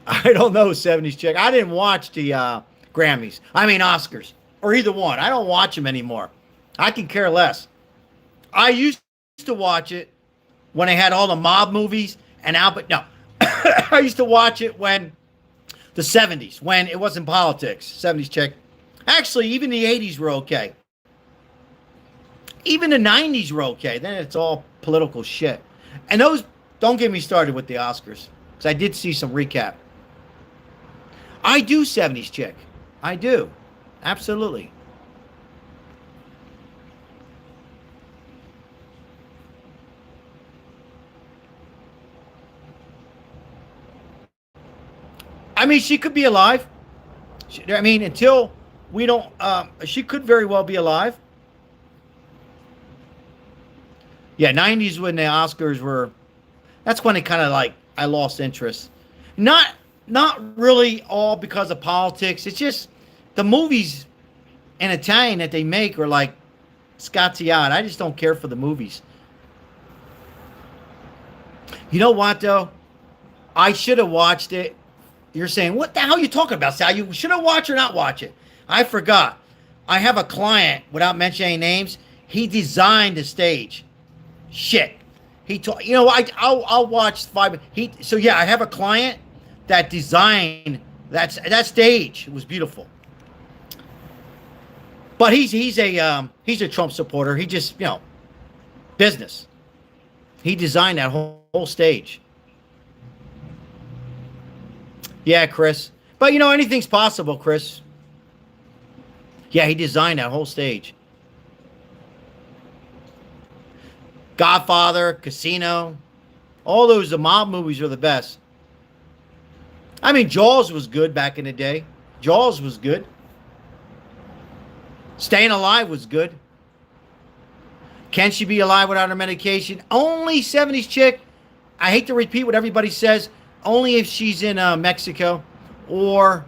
I don't know, 70s chick. I didn't watch the Grammys. I mean Oscars. Or either one. I don't watch them anymore. I can care less. I used to watch it when they had all the mob movies and Albert. No. I used to watch it when the 70s, when it wasn't politics. 70s chick. Actually, even the 80s were okay. Even the 90s were okay. Then it's all political shit. And those, don't get me started with the Oscars. Because I did see some recap. I do 70s chick. I do. Absolutely. I mean, she could be alive. I mean, until we don't, she could very well be alive. Yeah, 90s when the Oscars were, that's when it kind of like, I lost interest. Not really all because of politics. It's just the movies in Italian that they make are like scazziate. I just don't care for the movies. You know what, though? I should have watched it. You're saying, what the hell are you talking about, Sal? You should have watched or not watch it. I forgot. I have a client, without mentioning any names, he designed the stage. Shit. You know, I'll watch 5. So yeah, I have a client that designed that stage. It was beautiful. But he's a Trump supporter. He just, business. He designed that whole stage. Yeah, Chris. But anything's possible, Chris. Yeah, he designed that whole stage. Godfather, Casino, all those mob movies are the best. I mean, Jaws was good back in the day. Jaws was good. Staying Alive was good. Can she be alive without her medication? Only 70s chick. I hate to repeat what everybody says. Only if she's in Mexico or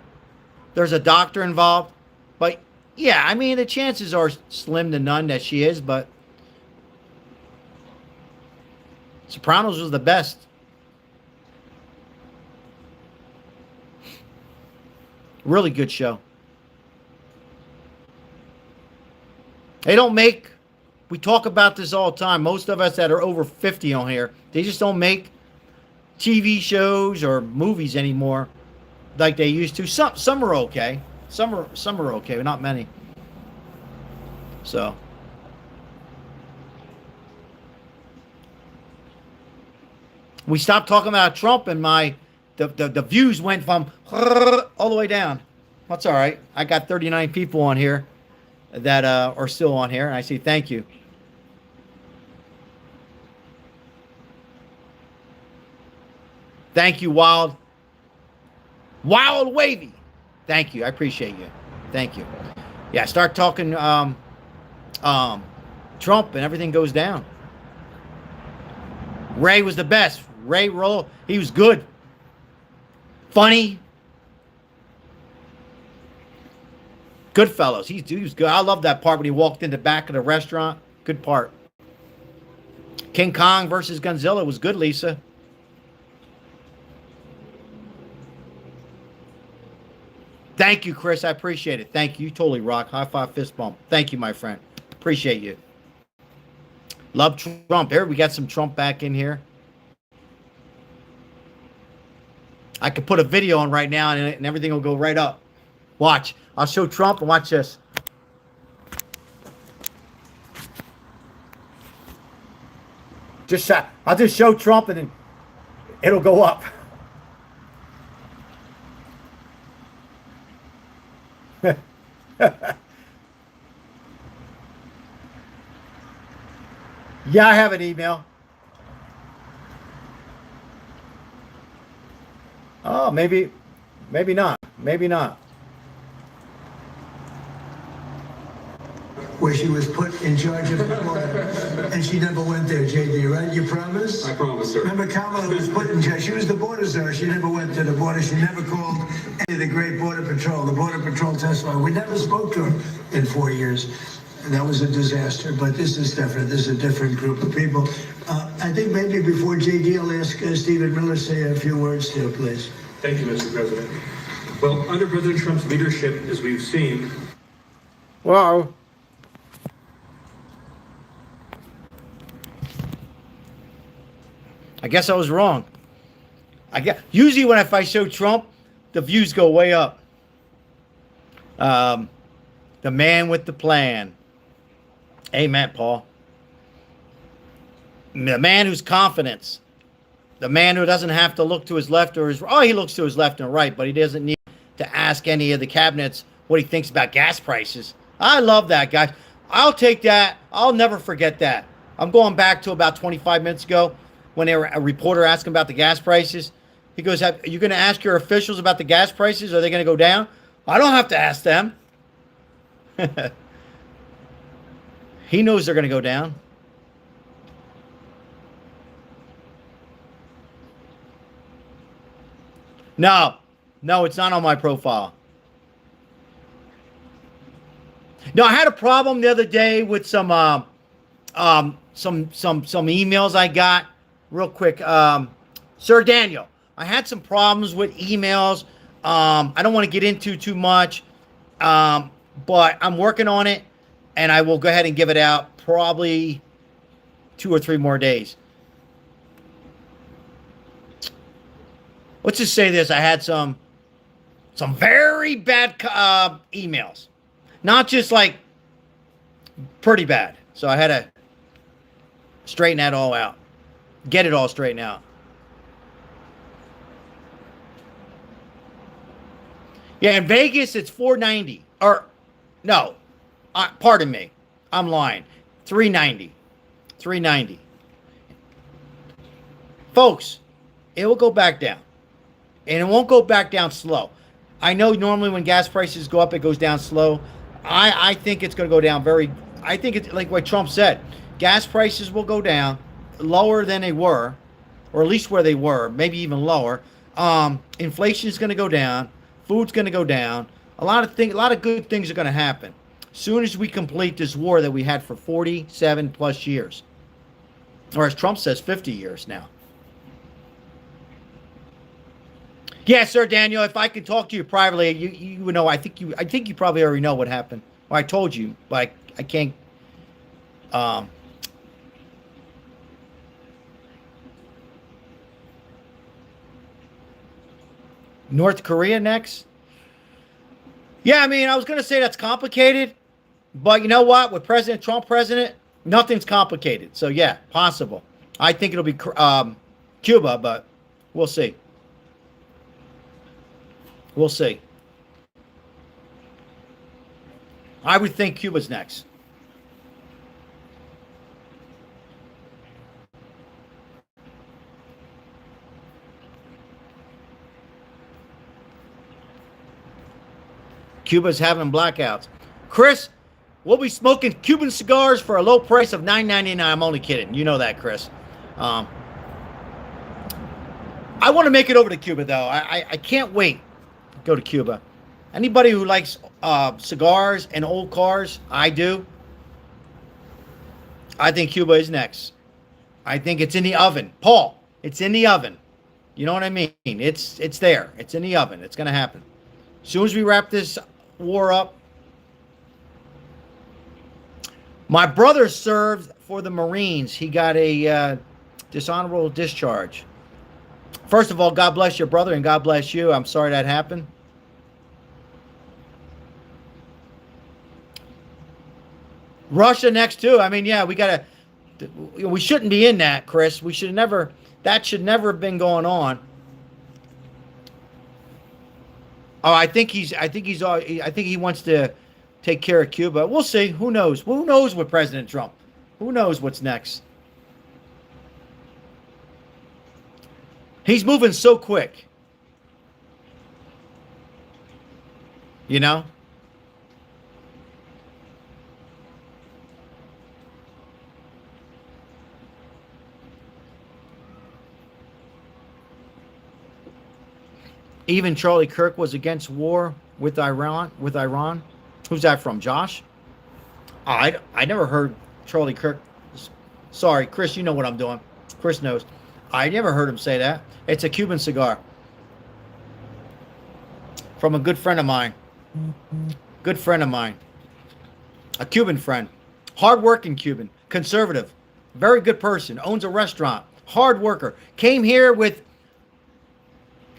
there's a doctor involved. But yeah, I mean, the chances are slim to none that she is, but Sopranos was the best. Really good show. They don't make, we talk about this all the time, most of us that are over 50 on here, they just don't make TV shows or movies anymore like they used to. Some are okay. Some are okay, but not many. So we stopped talking about Trump and the views went from all the way down. That's all right. I got 39 people on here that are still on here, and I say thank you. Thank you, Wild Wavy. Thank you. I appreciate you. Thank you. Yeah, start talking Trump and everything goes down. Ray was the best. Ray Rollo, he was good. Funny. Goodfellas. He was good. I love that part when he walked in the back of the restaurant. Good part. King Kong versus Godzilla was good, Lisa. Thank you, Chris. I appreciate it. Thank you. You totally rock. High five, fist bump. Thank you, my friend. Appreciate you. Love Trump. Here, we got some Trump back in here. I could put a video on right now and everything will go right up. Watch. I'll show Trump and watch this. I'll just show Trump and then it'll go up. Yeah, I have an email. Oh, maybe not. Maybe not. Where she was put in charge of the border, and she never went there, JD, right? You promise? I promise, sir. Remember Kamala was put in charge. She was the border czar. She never went to the border. She never called any of the great border patrol. The border patrol testified. We never spoke to her in 4 years. And that was a disaster, but this is different. This is a different group of people. I think maybe before JD, I'll ask Stephen Miller to say a few words too, please. Thank you, Mr. President. Well, under President Trump's leadership, as we've seen... Wow. I guess I was wrong. Usually if I show Trump, the views go way up. The man with the plan. Amen, Paul. The man who's confidence. The man who doesn't have to look to his left or his... Oh, he looks to his left and right, but he doesn't need to ask any of the cabinets what he thinks about gas prices. I love that, guys. I'll take that. I'll never forget that. I'm going back to about 25 minutes ago when a reporter asked him about the gas prices. He goes, are you going to ask your officials about the gas prices? Are they going to go down? I don't have to ask them. He knows they're going to go down. No, it's not on my profile. No, I had a problem the other day with some emails I got. Real quick, Sir Daniel, I had some problems with emails. I don't want to get into too much, but I'm working on it, and I will go ahead and give it out probably 2 or 3 more days. Let's just say this. I had some very bad emails. Not just like pretty bad. So I had to straighten that all out. Get it all straightened out. Yeah, in Vegas, it's $490. Or, no. Pardon me. I'm lying. $390. $390. Folks, it will go back down. And it won't go back down slow. I know normally when gas prices go up, it goes down slow. I think it's going to go down I think it's like what Trump said. Gas prices will go down lower than they were, or at least where they were, maybe even lower. Inflation is going to go down. Food's going to go down. A lot of good things are going to happen. As soon as we complete this war that we had for 47 plus years. Or as Trump says, 50 years now. Yeah, Sir Daniel, if I could talk to you privately, you would know. I think you probably already know what happened. Well, I told you, but I can't. North Korea next? Yeah, I mean, I was going to say that's complicated, but you know what? With President Trump president, nothing's complicated. So yeah, possible. I think it'll be Cuba, but we'll see. We'll see. I would think Cuba's next. Cuba's having blackouts. Chris, we'll be smoking Cuban cigars for a low price of $9.99. I'm only kidding. You know that, Chris. I want to make it over to Cuba, though. I can't wait to go to Cuba. Anybody who likes cigars and old cars, I do. I think Cuba is next. I think it's in the oven. Paul, it's in the oven. You know what I mean? It's there. It's in the oven. It's going to happen. As soon as we wrap this war up. My brother served for the Marines. He got a dishonorable discharge. First of all, God bless your brother and God bless you. I'm sorry that happened. Russia next too. I mean, yeah, we shouldn't be in that, Chris. We should never. That should never have been going on. Oh, I think he wants to take care of Cuba. We'll see. Who knows? Who knows with President Trump? Who knows what's next? He's moving so quick. You know? Even Charlie Kirk was against war with Iran. Who's that from? Josh? Oh, I never heard Charlie Kirk. Sorry, Chris, you know what I'm doing. Chris knows. I never heard him say that. It's a Cuban cigar. From a good friend of mine. Good friend of mine. A Cuban friend. Hard-working Cuban. Conservative. Very good person. Owns a restaurant. Hard worker. Came here with,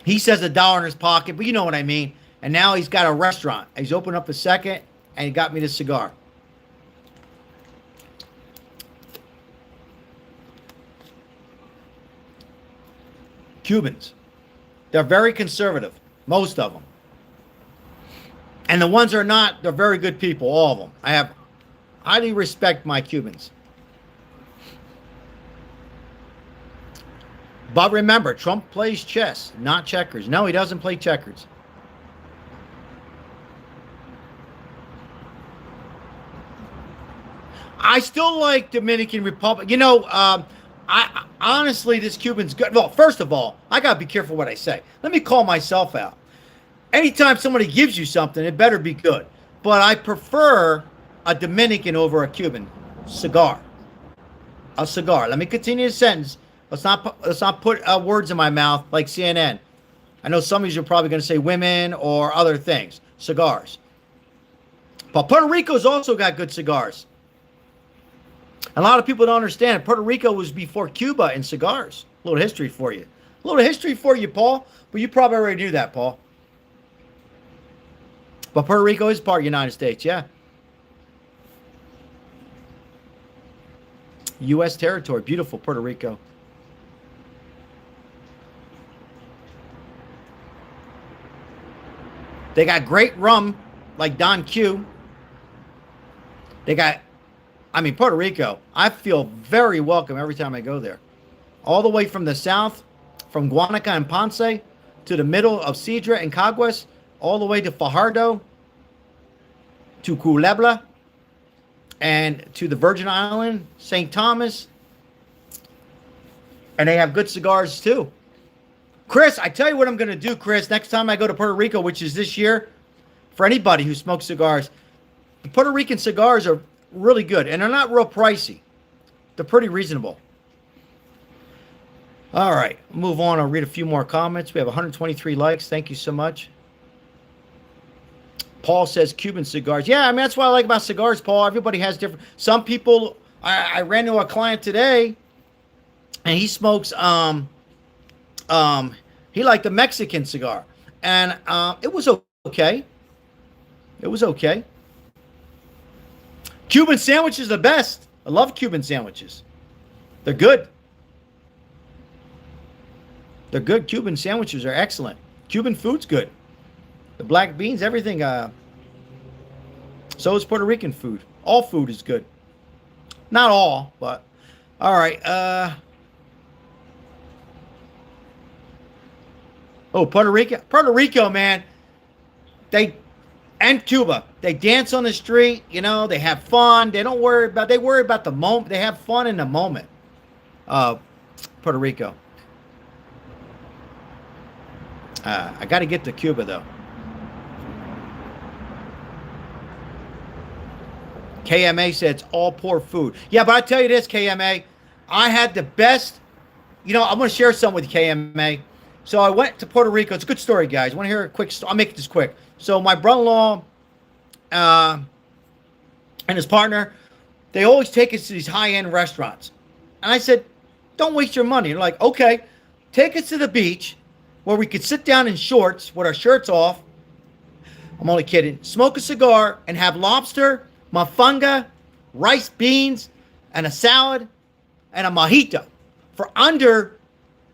he says, $1 in his pocket, but you know what I mean. And now he's got a restaurant. He's opened up a second, and he got me this cigar. Cubans. They're very conservative. Most of them. And the ones that are not, they're very good people. All of them. I highly respect my Cubans. But remember, Trump plays chess, not checkers. No, he doesn't play checkers. I still like Dominican Republic. You know, I honestly, this Cuban's good. Well, first of all, I got to be careful what I say. Let me call myself out. Anytime somebody gives you something, it better be good. But I prefer a Dominican over a Cuban cigar. A cigar. Let me continue the sentence. Let's not put words in my mouth like CNN. I know some of you are probably going to say women or other things. Cigars. But Puerto Rico's also got good cigars. A lot of people don't understand. Puerto Rico was before Cuba in cigars. A little history for you. A little history for you, Paul. But you probably already knew that, Paul. But Puerto Rico is part of the United States, yeah. U.S. territory. Beautiful, Puerto Rico. They got great rum, like Don Q. They got, I mean, Puerto Rico, I feel very welcome every time I go there. All the way from the south, from Guanica and Ponce, to the middle of Sidra and Caguas, all the way to Fajardo, to Culebra, and to the Virgin Island, St. Thomas. And they have good cigars too. Chris, I tell you what I'm going to do, Chris, next time I go to Puerto Rico, which is this year, for anybody who smokes cigars, the Puerto Rican cigars are really good, and they're not real pricey. They're pretty reasonable. All right, move on. I'll read a few more comments. We have 123 likes. Thank you so much. Paul says Cuban cigars. Yeah, I mean, that's what I like about cigars, Paul. Everybody has different. Some people, I ran into a client today, and he smokes, he liked the Mexican cigar. And it was okay. It was okay. Cuban sandwiches are the best. I love Cuban sandwiches. They're good. They're good. Cuban sandwiches are excellent. Cuban food's good. The black beans, everything. So is Puerto Rican food. All food is good. Not all, but all right. Oh, Puerto Rico, man. And Cuba. They dance on the street, you know, they have fun. They worry about the moment. They have fun in the moment. Puerto Rico. I got to get to Cuba, though. KMA said it's all poor food. Yeah, but I tell you this, KMA. I had the best, you know, I'm going to share something with KMA. So I went to Puerto Rico. It's a good story, guys. Want to hear a quick story? I'll make this quick. So my brother-in-law and his partner, they always take us to these high-end restaurants. And I said, don't waste your money. They're like, okay, take us to the beach where we could sit down in shorts with our shirts off. I'm only kidding. Smoke a cigar and have lobster, mofongo, rice, beans, and a salad and a mojito for under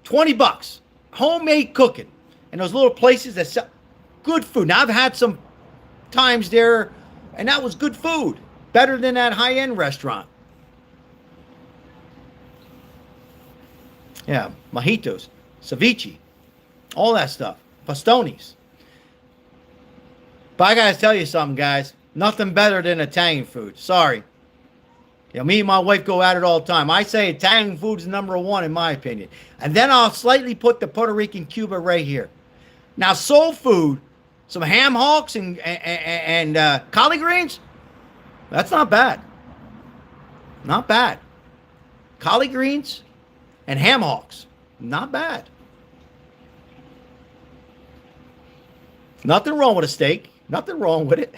20 bucks. Homemade cooking. And those little places that sell good food. Now, I've had some times there, and that was good food. Better than that high-end restaurant. Yeah, mojitos, ceviche, all that stuff. Pastonis. But I got to tell you something, guys. Nothing better than Italian food. Sorry. You know, me and my wife go at it all the time. I say Italian food's number one in my opinion. And then I'll slightly put the Puerto Rican Cuba right here. Now, soul food, some ham hocks and collard greens, that's not bad. Not bad. Collard greens and ham hocks, not bad. Nothing wrong with a steak. Nothing wrong with it.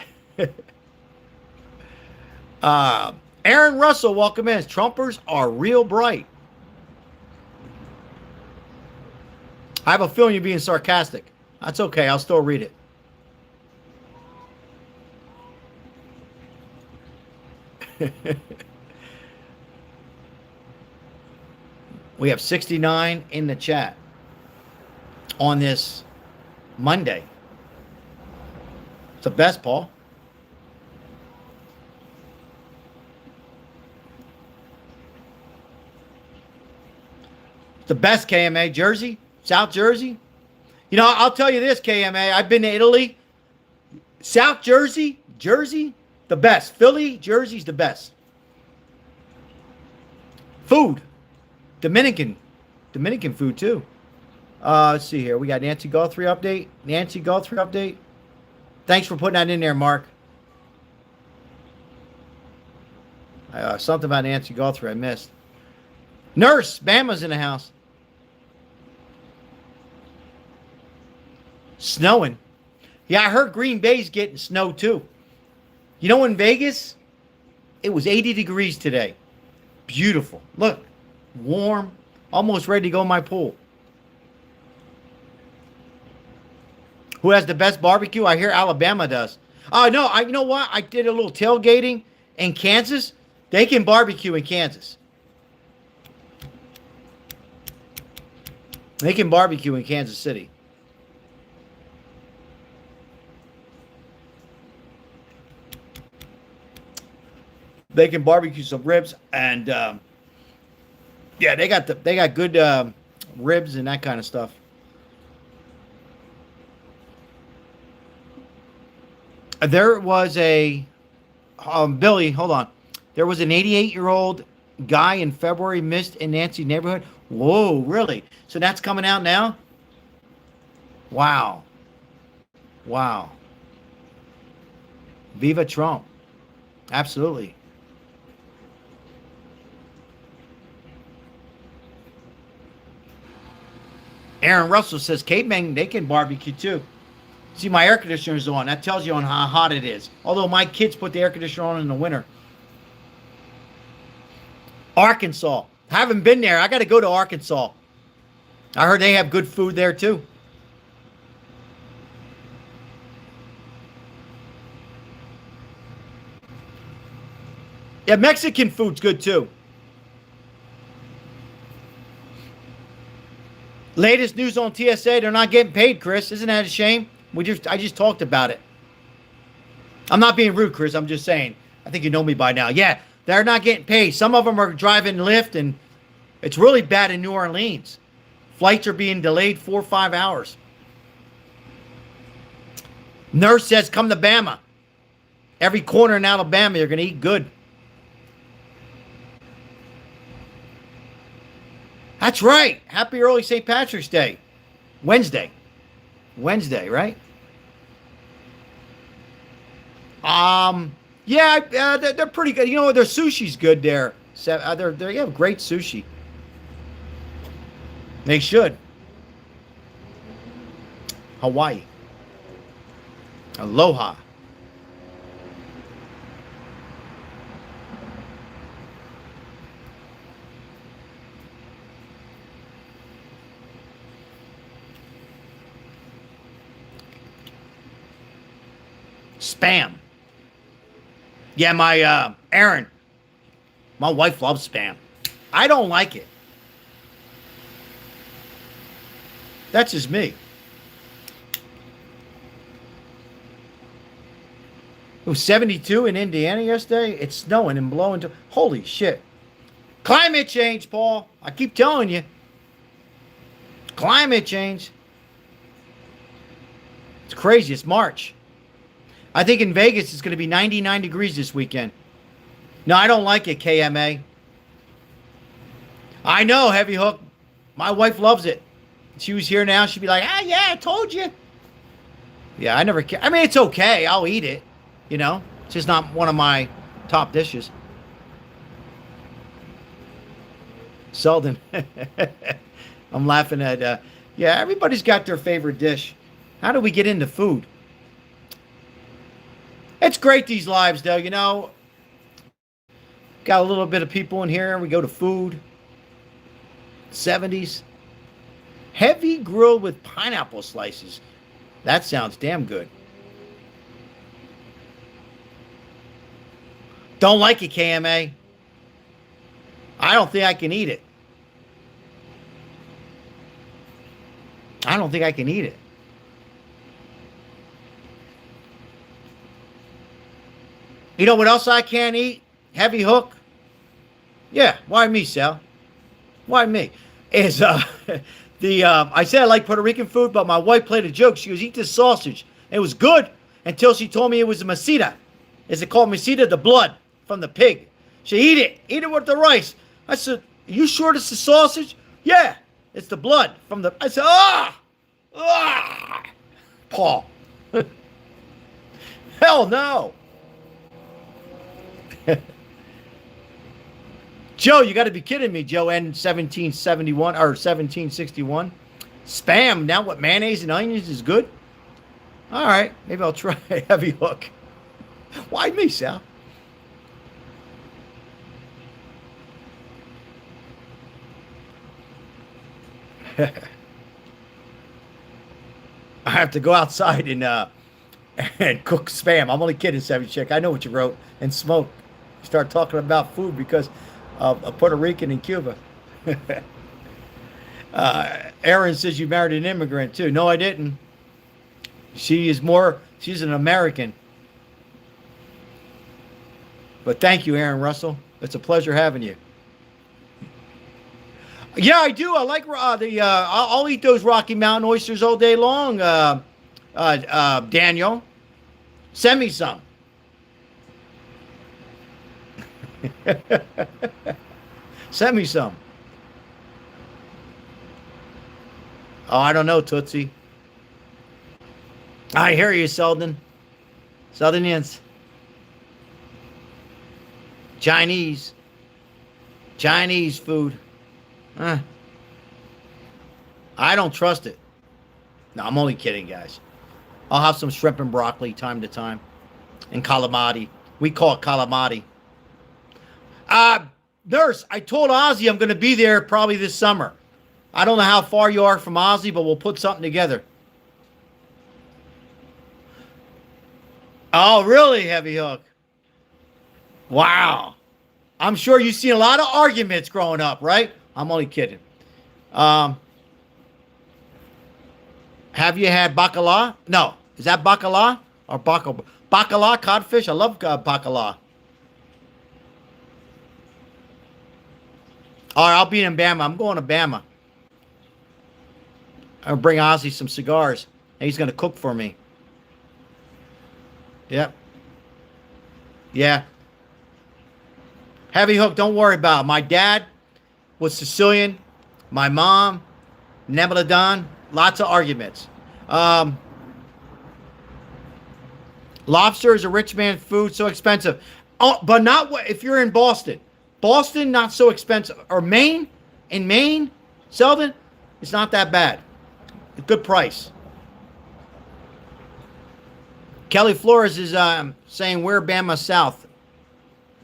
Aaron Russell, welcome in. Trumpers are real bright. I have a feeling you're being sarcastic. That's okay. I'll still read it. We have 69 in the chat on this Monday. It's the best, Paul. the best, KMA. Jersey, South Jersey. You know, I'll tell you this, KMA. I've been to Italy. South Jersey, the best. Philly, Jersey's the best. Food. Dominican food too. Let's see here. We got Nancy Guthrie update. Thanks for putting that in there, Mark. Something about Nancy Guthrie I missed. Nurse, Bama's in the house. Snowing. Yeah, I heard Green Bay's getting snow too. You know, in Vegas, it was 80 degrees today. Beautiful. Look, warm, almost ready to go in my pool. Who has the best barbecue? I hear Alabama does. Oh, no, you know what? I did a little tailgating in Kansas. They can barbecue in Kansas. They can barbecue in Kansas City. They can barbecue some ribs, and yeah, they got good ribs and that kind of stuff. There was a Billy. Hold on. There was an 88-year-old guy in February missed in Nancy neighborhood. Whoa, really? So that's coming out now? Wow. Viva Trump. Absolutely. Aaron Russell says, Cavemen, they can barbecue too. See, my air conditioner's on. That tells you on how hot it is. Although my kids put the air conditioner on in the winter. Arkansas. Haven't been there. I got to go to Arkansas. I heard they have good food there too. Yeah, Mexican food's good too. Latest news on TSA, they're not getting paid, Chris. Isn't that a shame? I just talked about it. I'm not being rude, Chris. I'm just saying. I think you know me by now. Yeah, they're not getting paid. Some of them are driving Lyft, and it's really bad in New Orleans. Flights are being delayed 4 or 5 hours. Nurse says, come to Bama. Every corner in Alabama, you're going to eat good. That's right. Happy early St. Patrick's Day. Wednesday, right? Yeah, they're pretty good. You know, their sushi's good there. They have great sushi. They should. Hawaii. Aloha. Spam. Yeah, my Aaron. My wife loves Spam. I don't like it. That's just me. It was 72 in Indiana yesterday. It's snowing and blowing. Holy shit. Climate change, Paul. I keep telling you. Climate change. It's crazy. It's March. I think in Vegas it's going to be 99 degrees this weekend. No, I don't like it, KMA. I know, Heavy Hook. My wife loves it. She was here now. She'd be like, yeah, I told you. Yeah, I never care. I mean, it's okay. I'll eat it. You know, it's just not one of my top dishes. Selden. I'm laughing at, yeah, everybody's got their favorite dish. How do we get into food? It's great, these lives, though, you know. Got a little bit of people in here. We go to food. 70s. Heavy grilled with pineapple slices. That sounds damn good. Don't like it, KMA. I don't think I can eat it. I don't think I can eat it. You know what else I can't eat? Heavy Hook. Yeah, why me, Sal? Why me? is I said I like Puerto Rican food, but my wife played a joke. She goes, eat this sausage. It was good until she told me it was a masita. Is it called masita? The blood from the pig. She eat it with the rice. I said, are you sure this is sausage? Yeah, it's the blood from the. I said, Paul. Hell no. Joe, you got to be kidding me, Joe. N 1771 or 1761. Spam now with mayonnaise and onions is good. All right, maybe I'll try Heavy Hook. Why me, Sal? I have to go outside and cook Spam. I'm only kidding, Savvy Chick. I know what you wrote. And smoke. Start talking about food because of a Puerto Rican in Cuba. Aaron says you married an immigrant too. No, I didn't. She's an American. But thank you, Aaron Russell. It's a pleasure having you. Yeah, I do. I like I'll eat those Rocky Mountain oysters all day long. Daniel, send me some. Send me some. Oh, I don't know, Tootsie. I hear you, Selden. Southernians. Chinese food. I don't trust it. No, I'm only kidding, guys. I'll have some shrimp and broccoli time to time. And calamari. We call it calamari. Nurse, I told Ozzy I'm going to be there probably this summer. I don't know how far you are from Ozzy, but we'll put something together. Oh, really, Heavy Hook? Wow. I'm sure you've seen a lot of arguments growing up, right? I'm only kidding. Have you had bacala? No. Is that bacala? Or bacala, codfish? I love bacala. All right, I'll be in Bama. I'm going to Bama. I'll bring Ozzy some cigars. And he's going to cook for me. Yep. Yeah. Heavy Hook, don't worry about it. My dad was Sicilian. My mom, Nemeladon. Lots of arguments. Lobster is a rich man's food, so expensive. Oh, but not if you're in Boston. Boston, not so expensive. Or Maine, in Maine, Selden, it's not that bad. A good price. Kelly Flores is saying, we're Bama South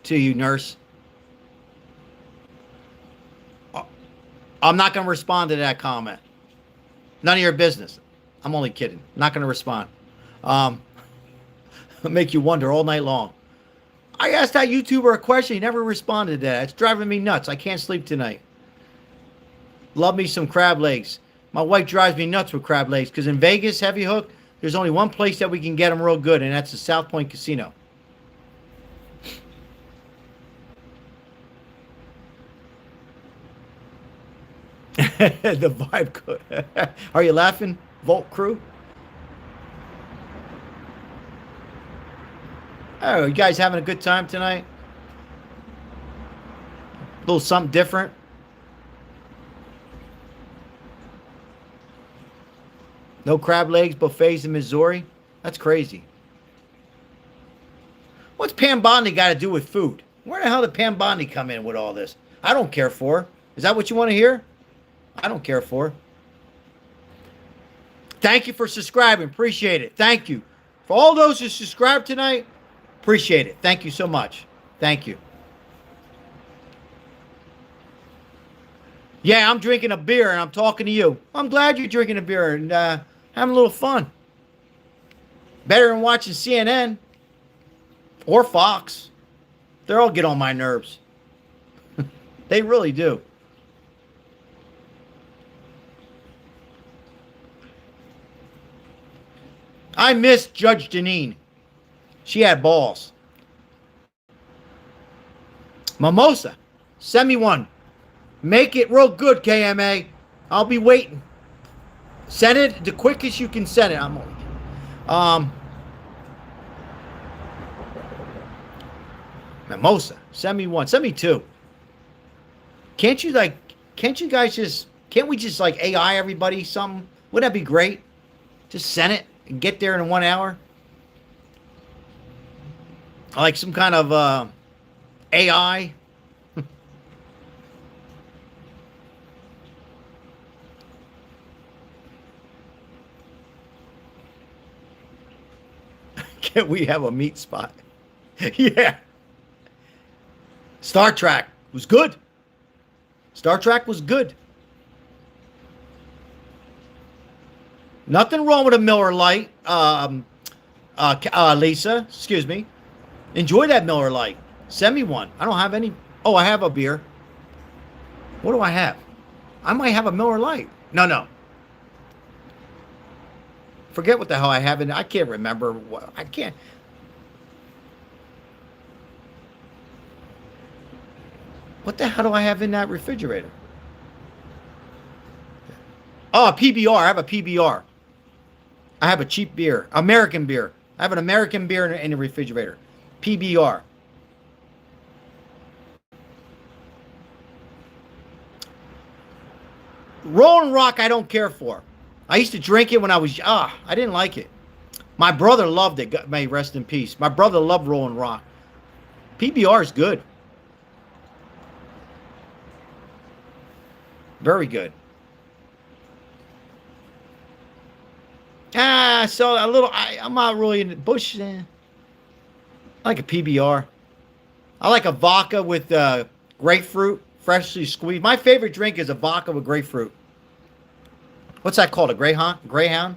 to you, nurse. I'm not going to respond to that comment. None of your business. I'm only kidding. Not going to respond. Make you wonder all night long. I asked that YouTuber a question. He never responded to that. It's driving me nuts. I can't sleep tonight. Love me some crab legs. My wife drives me nuts with crab legs because in Vegas, Heavy Hook, there's only one place that we can get them real good, and that's the South Point Casino. The vibe. Are you laughing, Volt Crew? Oh, you guys having a good time tonight? A little something different. No crab legs buffets in Missouri? That's crazy. What's Pam Bondi got to do with food? Where the hell did Pam Bondi come in with all this? I don't care for her. Is that what you want to hear? I don't care for her. Thank you for subscribing. Appreciate it. Thank you. For all those who subscribed tonight, appreciate it. Thank you so much. Thank you. Yeah, I'm drinking a beer and I'm talking to you. I'm glad you're drinking a beer and having a little fun. Better than watching CNN or Fox. They all get on my nerves. They really do. I miss Judge Janine. She had balls. Mimosa. Send me one. Make it real good, KMA. I'll be waiting. Send it the quickest you can send it. I'm Mimosa. Send me one. Send me two. Can't you guys can't we just like AI everybody something? Wouldn't that be great? Just send it and get there in 1 hour. Like some kind of AI. Can we have a meat spot? Yeah. Star Trek was good. Star Trek was good. Nothing wrong with a Miller Lite, Lisa. Excuse me. Enjoy that Miller Lite. Send me one. I don't have any. Oh, I have a beer. What do I have? I might have a Miller Lite. No. Forget what the hell I have in. I can't remember. I can't. What the hell do I have in that refrigerator? Oh, a PBR. I have a PBR. I have a cheap beer. American beer. I have an American beer in the refrigerator. PBR. Rolling Rock I don't care for. I used to drink it when I was... I didn't like it. My brother loved it. May rest in peace. My brother loved Rolling Rock. PBR is good. Very good. So a little... I'm not really in the bush. I like a PBR. I like a vodka with grapefruit, freshly squeezed. My favorite drink is a vodka with grapefruit. What's that called? A Greyhound?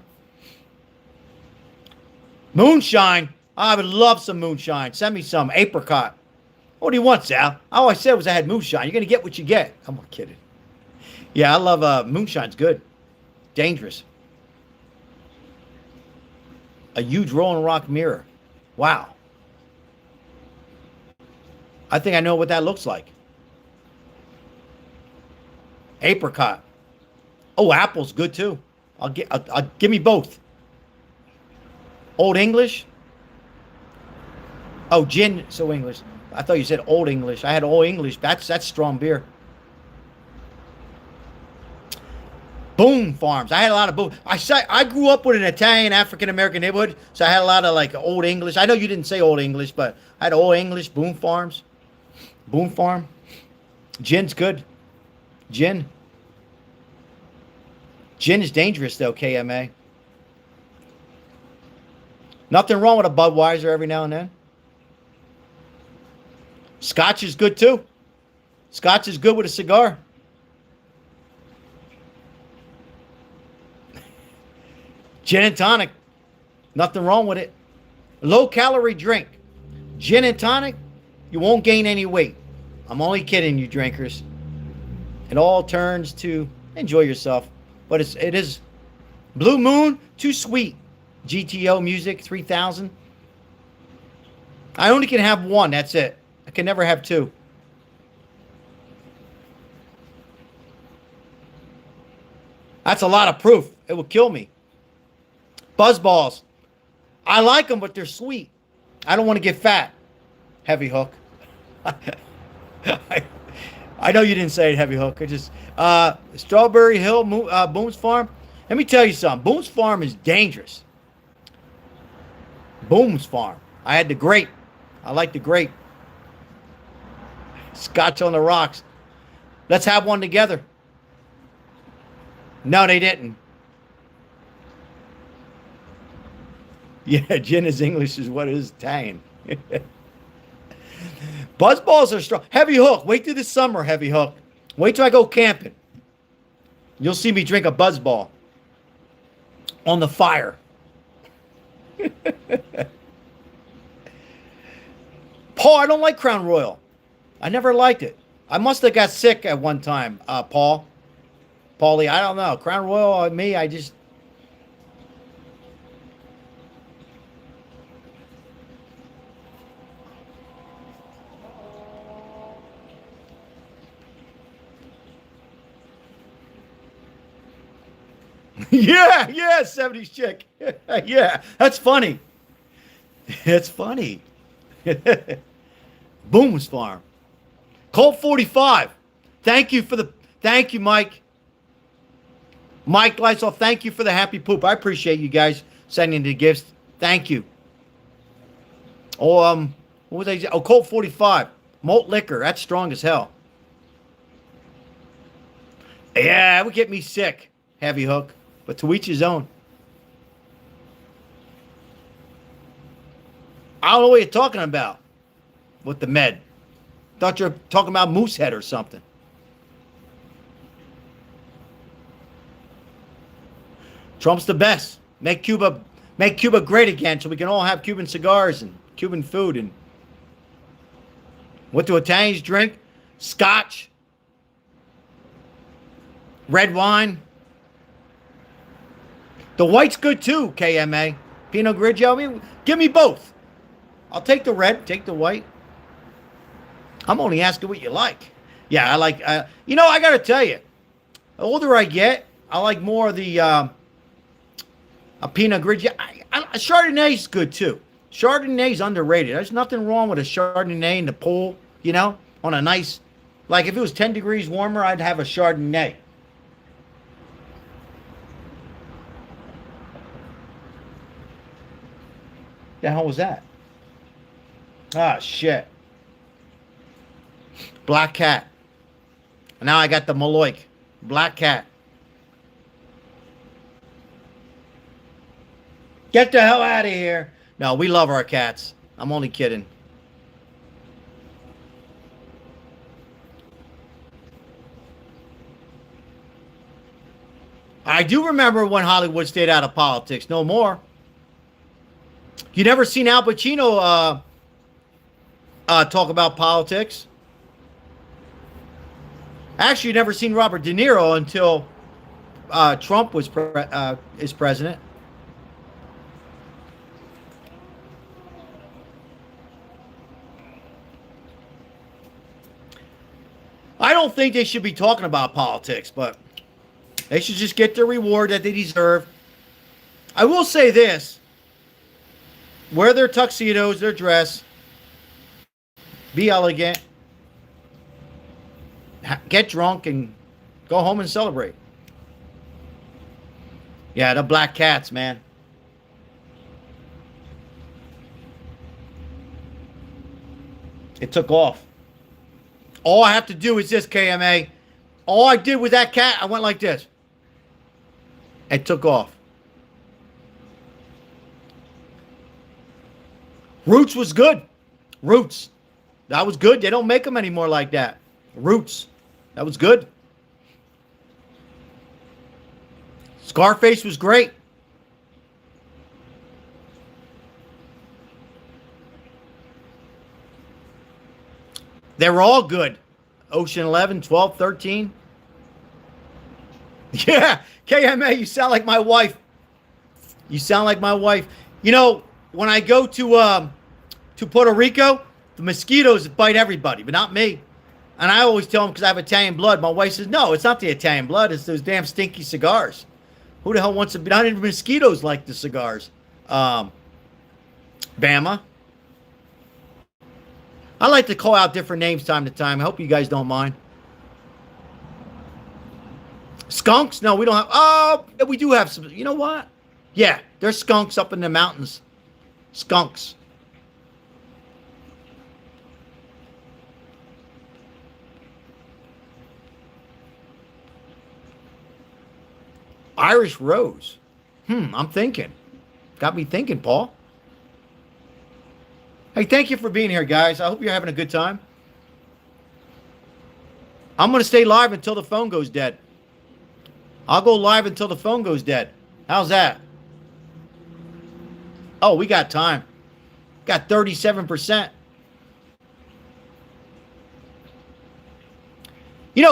Moonshine. I would love some moonshine. Send me some. Apricot. What do you want, Sal? All I said was I had moonshine. You're going to get what you get. I'm not kidding. Yeah, I love moonshine's good. Dangerous. A huge Rolling Rock mirror. Wow. I think I know what that looks like. Apricot. Oh, apple's good too. I'll give me both. Old English. Oh, gin. So English. I thought you said Old English. I had Old English. That's strong beer. Boom Farms. I had a lot of boom. I grew up with an Italian African American neighborhood, so I had a lot of like Old English. I know you didn't say Old English, but I had Old English. Boom Farms. Boom Farm. Gin's good. Gin. Gin is dangerous though, KMA. Nothing wrong with a Budweiser every now and then. Scotch is good too. Scotch is good with a cigar. Gin and tonic. Nothing wrong with it. Low calorie drink. Gin and tonic. You won't gain any weight. I'm only kidding you drinkers. It all turns to enjoy yourself. But it is Blue Moon, too sweet. GTO Music 3000. I only can have one. That's it. I can never have two. That's a lot of proof. It will kill me. Buzzballs. I like them, but they're sweet. I don't want to get fat. Heavy Hook. I know you didn't say it, Heavy Hook. I just Strawberry Hill, Boone's Farm. Let me tell you something. Boone's Farm is dangerous. Boone's Farm. I had the grape. I like the grape. Scotch on the rocks. Let's have one together. No, they didn't. Yeah, gin is English is what is Italian. Buzzballs are strong. Heavy Hook. Wait till the summer, Heavy Hook. Wait till I go camping. You'll see me drink a Buzzball. On the fire. Paul, I don't like Crown Royal. I never liked it. I must have got sick at one time, Paul. Paulie, I don't know. Crown Royal, me, I just... Yeah, 70s chick. Yeah, that's funny. It's funny. Boone's Farm. Colt 45. Thank you, Mike. Mike Lysol, thank you for the happy poop. I appreciate you guys sending the gifts. Thank you. Oh, what was I? Oh, Colt 45. Malt liquor. That's strong as hell. Yeah, it would get me sick. Heavy hook. But to each his own. I don't know what you're talking about with the med. Thought you were talking about Moosehead or something. Trump's the best. Make Cuba great again so we can all have Cuban cigars and Cuban food. And what do Italians drink? Scotch. Red wine. The white's good too, KMA. Pinot Grigio. I mean, give me both. I'll take the red, take the white. I'm only asking what you like. Yeah, I like, I got to tell you, the older I get, I like more of the a Pinot Grigio. Chardonnay's good too. Chardonnay's underrated. There's nothing wrong with a Chardonnay in the pool, on a nice, like if it was 10 degrees warmer, I'd have a Chardonnay. The hell was that? Ah, shit. Black Cat. Now I got the Maloik. Black Cat. Get the hell out of here. No, we love our cats. I'm only kidding. I do remember when Hollywood stayed out of politics. No more. You never seen Al Pacino talk about politics? Actually, you never seen Robert De Niro until Trump was is president. I don't think they should be talking about politics, but they should just get the reward that they deserve. I will say this. Wear their tuxedos, their dress. Be elegant. Get drunk and go home and celebrate. Yeah, the Black Cats, man. It took off. All I have to do is this, KMA. All I did with that cat, I went like this. It took off. Roots was good. Roots. That was good. They don't make them anymore like that. Roots. That was good. Scarface was great. They were all good. Ocean 11, 12, 13. Yeah, KMA, you sound like my wife. You sound like my wife. When I go to Puerto Rico, the mosquitoes bite everybody, but not me. And I always tell them because I have Italian blood. My wife says, no, it's not the Italian blood. It's those damn stinky cigars. Who the hell wants to be? Not even mosquitoes like the cigars. Bama. I like to call out different names time to time. I hope you guys don't mind. Skunks? No, we don't have. Oh, we do have some. You know what? Yeah, there's skunks up in the mountains. Skunks. Irish Rose. I'm thinking. Got me thinking, Paul. Hey, thank you for being here, guys. I hope you're having a good time. I'm going to stay live until the phone goes dead. I'll go live until the phone goes dead. How's that? Oh, we got time. Got 37%.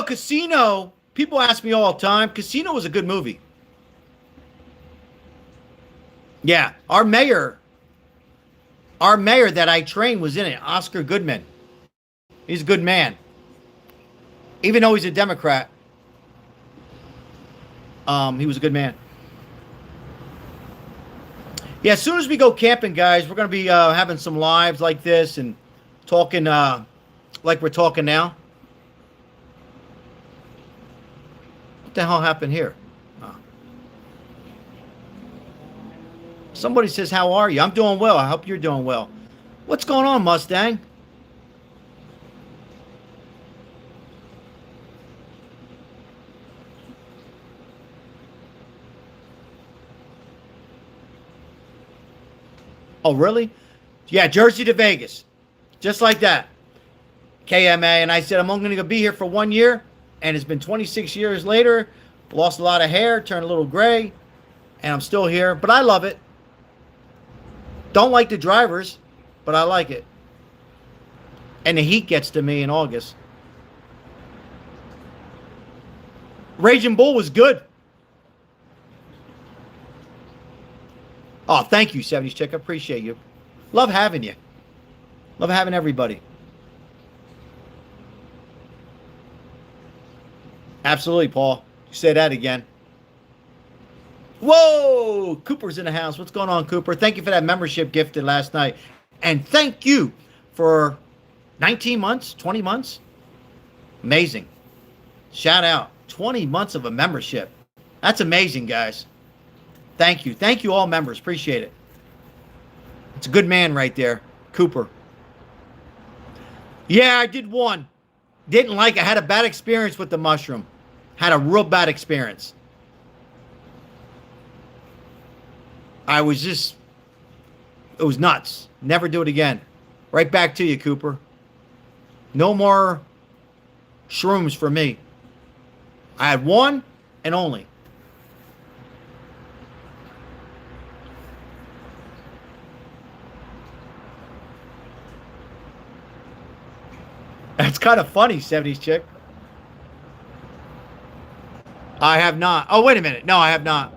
Casino, people ask me all the time, Casino was a good movie. Yeah, our mayor that I trained was in it, Oscar Goodman. He's a good man. Even though he's a Democrat, he was a good man. Yeah, as soon as we go camping, guys, we're going to be having some lives like this and talking like we're talking now. What the hell happened here? Oh. Somebody says, how are you? I'm doing well. I hope you're doing well. What's going on, Mustang? Oh, really? Yeah, Jersey to Vegas. Just like that. KMA. And I said, I'm only going to be here for 1 year. And it's been 26 years later. Lost a lot of hair, turned a little gray. And I'm still here. But I love it. Don't like the drivers, but I like it. And the heat gets to me in August. Raging Bull was good. Oh, thank you, 70s Chick. I appreciate you. Love having you. Love having everybody. Absolutely, Paul. Say that again. Whoa! Cooper's in the house. What's going on, Cooper? Thank you for that membership gifted last night. And thank you for 19 months, 20 months. Amazing. Shout out. 20 months of a membership. That's amazing, guys. Thank you. Thank you all members. Appreciate it. It's a good man right there. Cooper. Yeah, I did one. Didn't like it. I had a bad experience with the mushroom. Had a real bad experience. I was just... It was nuts. Never do it again. Right back to you, Cooper. No more shrooms for me. I had one and only. That's kind of funny, 70s Chick. I have not. Oh, wait a minute. No, I have not.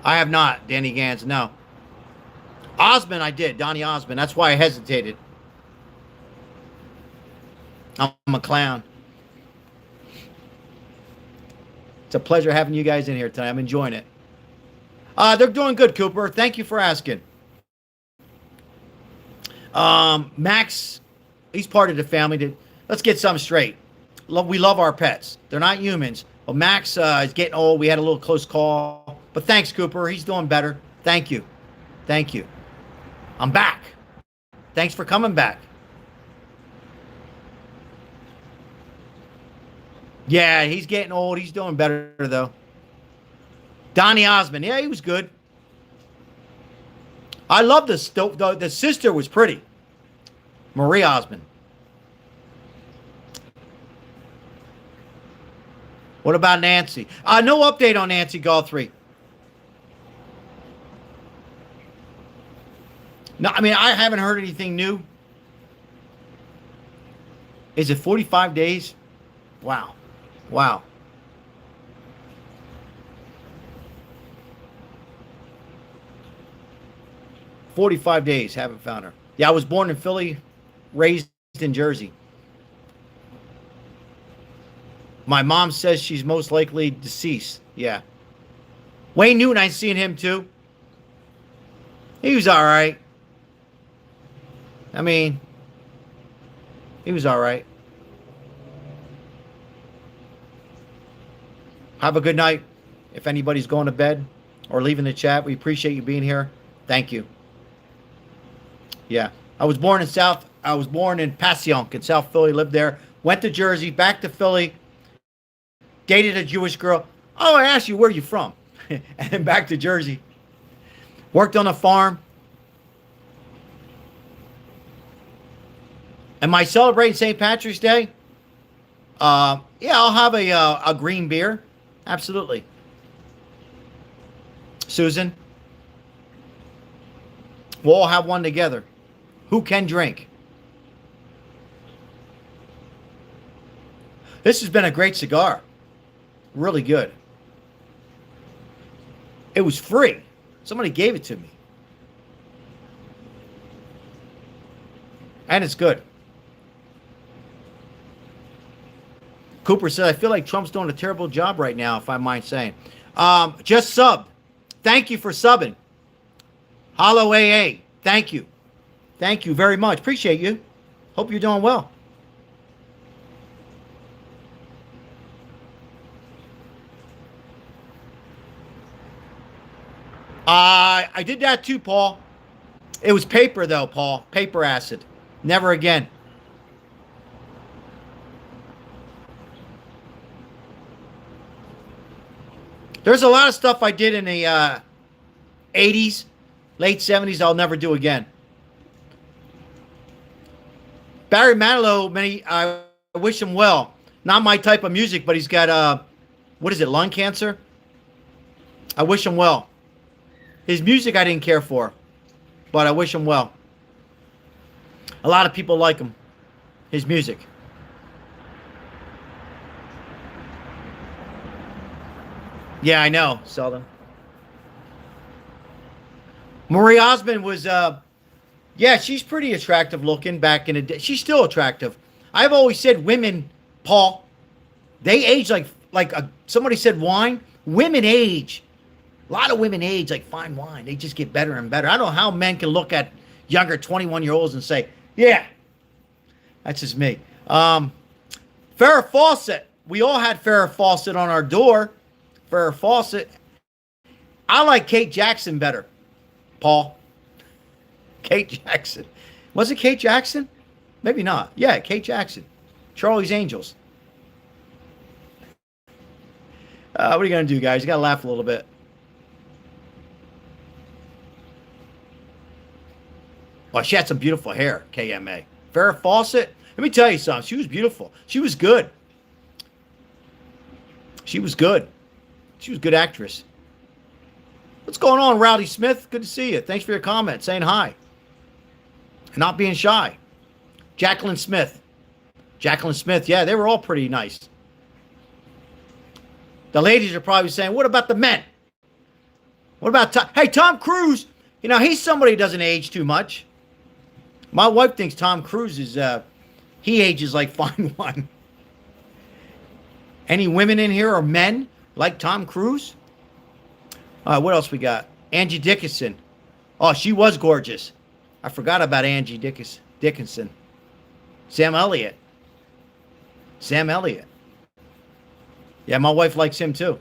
I have not, Danny Gans. No. Osmond, I did. Donnie Osmond. That's why I hesitated. I'm a clown. It's a pleasure having you guys in here tonight. I'm enjoying it. They're doing good, Cooper. Thank you for asking. Max... He's part of the family. Let's get something straight. We love our pets. They're not humans. Well, Max is getting old. We had a little close call. But thanks, Cooper. He's doing better. Thank you. Thank you. I'm back. Thanks for coming back. Yeah, he's getting old. He's doing better, though. Donnie Osmond. Yeah, he was good. I love the sister was pretty. Marie Osmond. What about Nancy? No update on Nancy Guthrie. No, I mean, I haven't heard anything new. Is it 45 days? Wow. Wow. "45 days, haven't found her." Yeah, I was born in Philly, raised in Jersey. My mom says she's most likely deceased. Yeah. Wayne Newton, I seen him too. He was all right. I mean, he was all right. Have a good night. If anybody's going to bed or leaving the chat, we appreciate you being here. Thank you. Yeah. I was born in Passyunk in South Philly, lived there. Went to Jersey, back to Philly. Dated a Jewish girl. Oh, I asked you, where are you from? And then back to Jersey. Worked on a farm. Am I celebrating St. Patrick's Day? Yeah, I'll have a green beer. Absolutely. Susan? We'll all have one together. Who can drink? This has been a great cigar. Really good. It was free. Somebody gave it to me. And it's good. Cooper said, I feel like Trump's doing a terrible job right now, if I mind saying. Just subbed. Thank you for subbing. Hollow AA. Thank you. Thank you very much. Appreciate you. Hope you're doing well. I did that too, Paul. It was paper, though, Paul. Paper acid. Never again. There's a lot of stuff I did in the 80s, late 70s I'll never do again. Barry Manilow, I wish him well. Not my type of music, but he's got, what is it, lung cancer? I wish him well. His music I didn't care for, but I wish him well. A lot of people like him, his music. Yeah, I know. Seldom. Marie Osmond was, yeah, she's pretty attractive looking back in the day. She's still attractive. I've always said women, Paul, they age like somebody said wine. Women age. A lot of women age like fine wine. They just get better and better. I don't know how men can look at younger 21-year-olds and say, yeah, that's just me. Farrah Fawcett. We all had Farrah Fawcett on our door. Farrah Fawcett. I like Kate Jackson better, Paul. Kate Jackson. Was it Kate Jackson? Maybe not. Yeah, Kate Jackson. Charlie's Angels. What are you going to do, guys? You got to laugh a little bit. Well, she had some beautiful hair, KMA. Farrah Fawcett. Let me tell you something. She was beautiful. She was good. She was good. She was a good actress. What's going on, Rowdy Smith? Good to see you. Thanks for your comment, saying hi. And not being shy. Jacqueline Smith. Jacqueline Smith, yeah, they were all pretty nice. The ladies are probably saying, what about the men? What about Tom? Hey, Tom Cruise, you know, he's somebody who doesn't age too much. My wife thinks Tom Cruise is, he ages like fine wine. Any women in here or men like Tom Cruise? What else we got? Angie Dickinson. Oh, she was gorgeous. I forgot about Angie Dickinson. Sam Elliott. Sam Elliott. Yeah, my wife likes him too.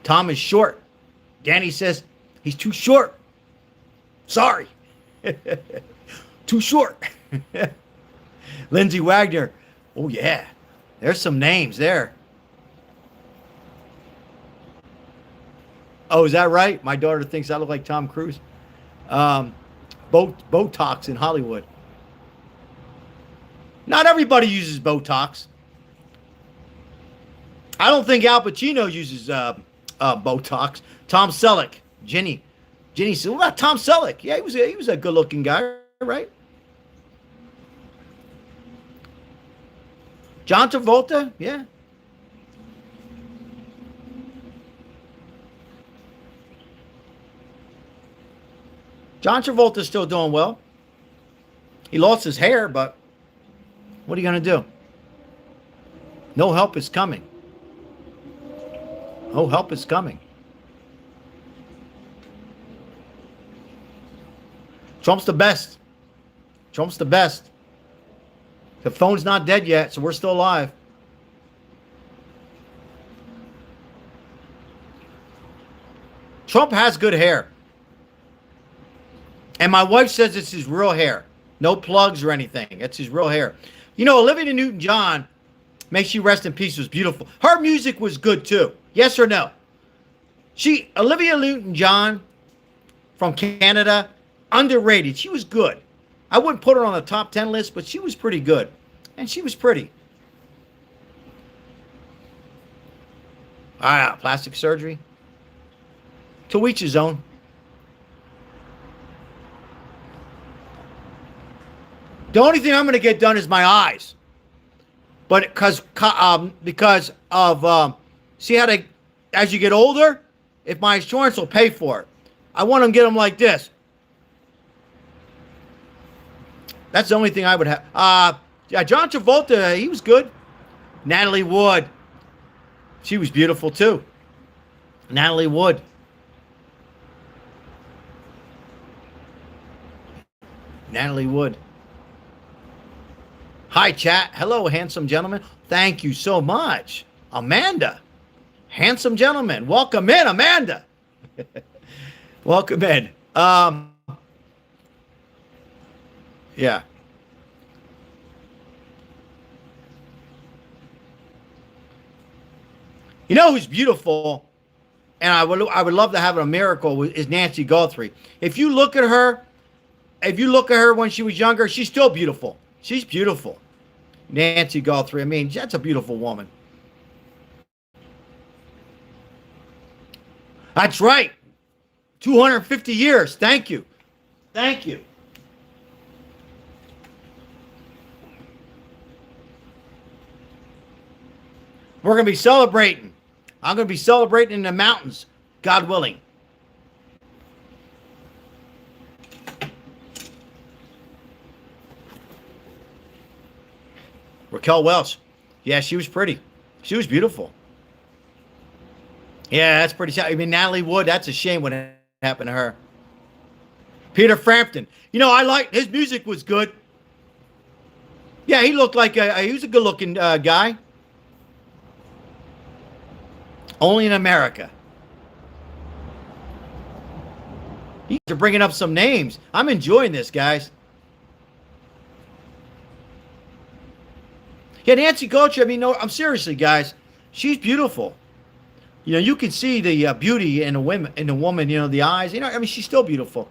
Tom is short. Danny says he's too short. Sorry. Too short. Lindsay Wagner. Oh, yeah. There's some names there. Oh, is that right? My daughter thinks I look like Tom Cruise. Botox in Hollywood. Not everybody uses Botox. I don't think Al Pacino uses Botox. Tom Selleck. Jenny said, what about Tom Selleck? Yeah, he was a good-looking guy, right? John Travolta, yeah. John Travolta's still doing well. He lost his hair, but what are you going to do? No help is coming. No help is coming. Trump's the best. Trump's the best. The phone's not dead yet, so we're still alive. Trump has good hair. And my wife says it's his real hair. No plugs or anything. It's his real hair. You know, Olivia Newton-John, may she rest in peace, was beautiful. Her music was good too. Yes or no? Olivia Newton-John from Canada, underrated. She was good. I wouldn't put her on the top 10 list, but she was pretty good. And she was pretty. Plastic surgery. To each his own. The only thing I'm going to get done is my eyes. But because of, see how they, as you get older, if my insurance will pay for it, I want them to get them like this. That's the only thing I would have. Yeah, John Travolta, he was good. Natalie Wood, she was beautiful too. Natalie Wood. Natalie Wood. Hi, chat. Hello, handsome gentleman. Thank you so much. Amanda. Handsome gentleman. Welcome in, Amanda. Welcome in. Yeah. You know who's beautiful, and I would love to have a miracle, is Nancy Guthrie. If you look at her when she was younger, she's still beautiful. She's beautiful. Nancy Guthrie. I mean, that's a beautiful woman. That's right. 250 years. Thank you. Thank you. We're going to be celebrating. I'm going to be celebrating in the mountains, God willing. Raquel Welch. Yeah, she was pretty. She was beautiful. Yeah, that's pretty sad. I mean, Natalie Wood, that's a shame when it happened to her. Peter Frampton. You know, his music was good. Yeah, he looked like he was a good-looking guy. Only in America. You're bringing up some names. I'm enjoying this, guys. Yeah, Nancy Guthrie, I mean, no, I'm seriously, guys. She's beautiful. You know, you can see the beauty in a woman, you know, the eyes. You know, I mean, she's still beautiful.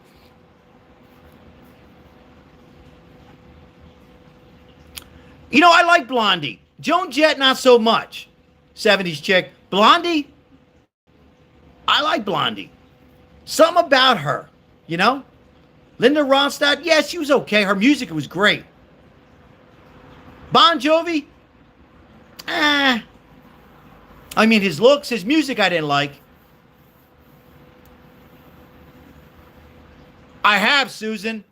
You know, I like Blondie. Joan Jett, not so much. 70s chick. Blondie, I like Blondie. Something about her, you know? Linda Ronstadt, yeah, she was okay. Her music was great. Bon Jovi, I mean, his looks, his music I didn't like. I have, Susan.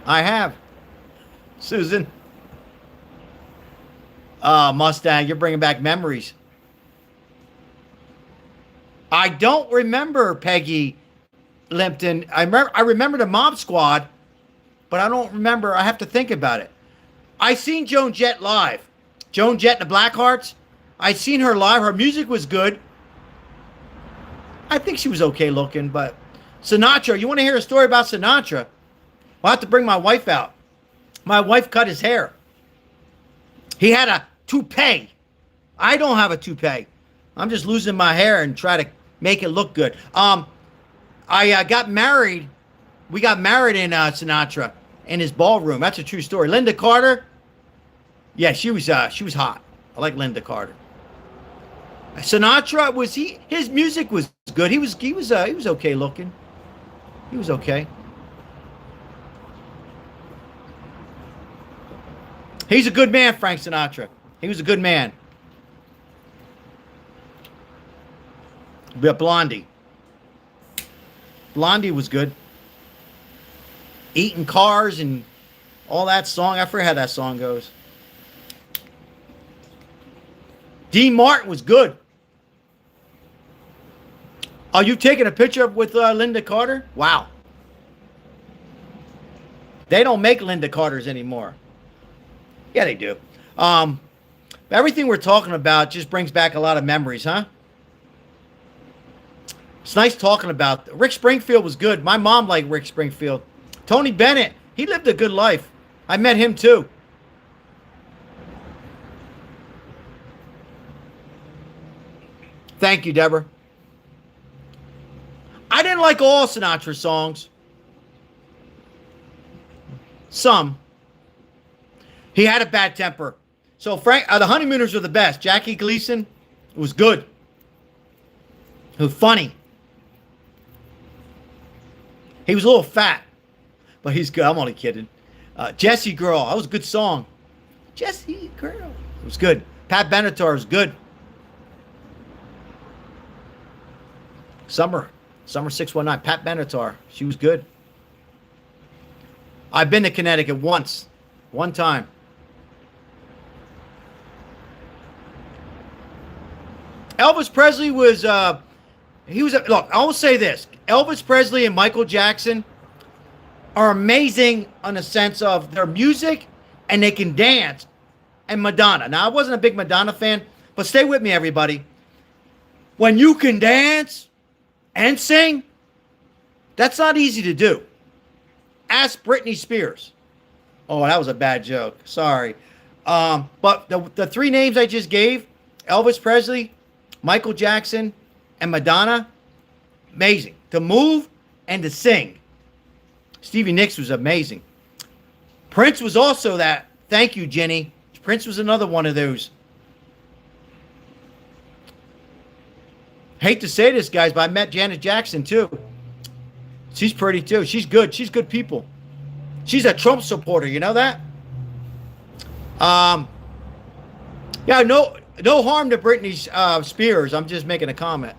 I have. Susan. Mustang, you're bringing back memories. I don't remember Peggy Limpton. I remember the Mob Squad, but I don't remember. I have to think about it. I seen Joan Jett live. Joan Jett and the Blackhearts. I seen her live. Her music was good. I think she was okay looking, but Sinatra, you want to hear a story about Sinatra? I'll have to bring my wife out. My wife cut his hair. He had a toupee. I don't have a toupee. I'm just losing my hair and try to make it look good. I got married. We got married in Sinatra in his ballroom. That's a true story. Linda Carter. Yeah, she was hot. I like Linda Carter. Sinatra his music was good. He was okay looking. He was okay. He's a good man, Frank Sinatra. He was a good man. But Blondie. Blondie was good. Eating cars and all that song. I forget how that song goes. Dean Martin was good. Are you taking a picture with Linda Carter? Wow. They don't make Linda Carters anymore. Yeah, they do. Everything we're talking about just brings back a lot of memories, huh? It's nice talking about. Rick Springfield was good. My mom liked Rick Springfield. Tony Bennett, he lived a good life. I met him too. Thank you, Deborah. I didn't like all Sinatra songs. Some. He had a bad temper. So Frank, the Honeymooners were the best. Jackie Gleason was good. He was funny. He was a little fat, but he's good. I'm only kidding. Jessie Girl, that was a good song. Jessie Girl, it was good. Pat Benatar was good. Summer 619. Pat Benatar, she was good. I've been to Connecticut one time. Elvis Presley was, look, I will say this. Elvis Presley and Michael Jackson, are amazing on the sense of their music and they can dance. And Madonna. Now, I wasn't a big Madonna fan, but stay with me, everybody. When you can dance and sing, that's not easy to do. Ask Britney Spears. Oh, that was a bad joke. Sorry. But the three names I just gave, Elvis Presley, Michael Jackson, and Madonna, amazing. To move and to sing. Stevie Nicks was amazing. Prince was also that. Thank you, Jenny. Prince was another one of those. Hate to say this, guys, but I met Janet Jackson, too. She's pretty, too. She's good. She's good people. She's a Trump supporter. You know that? Yeah, no harm to Britney Spears. I'm just making a comment.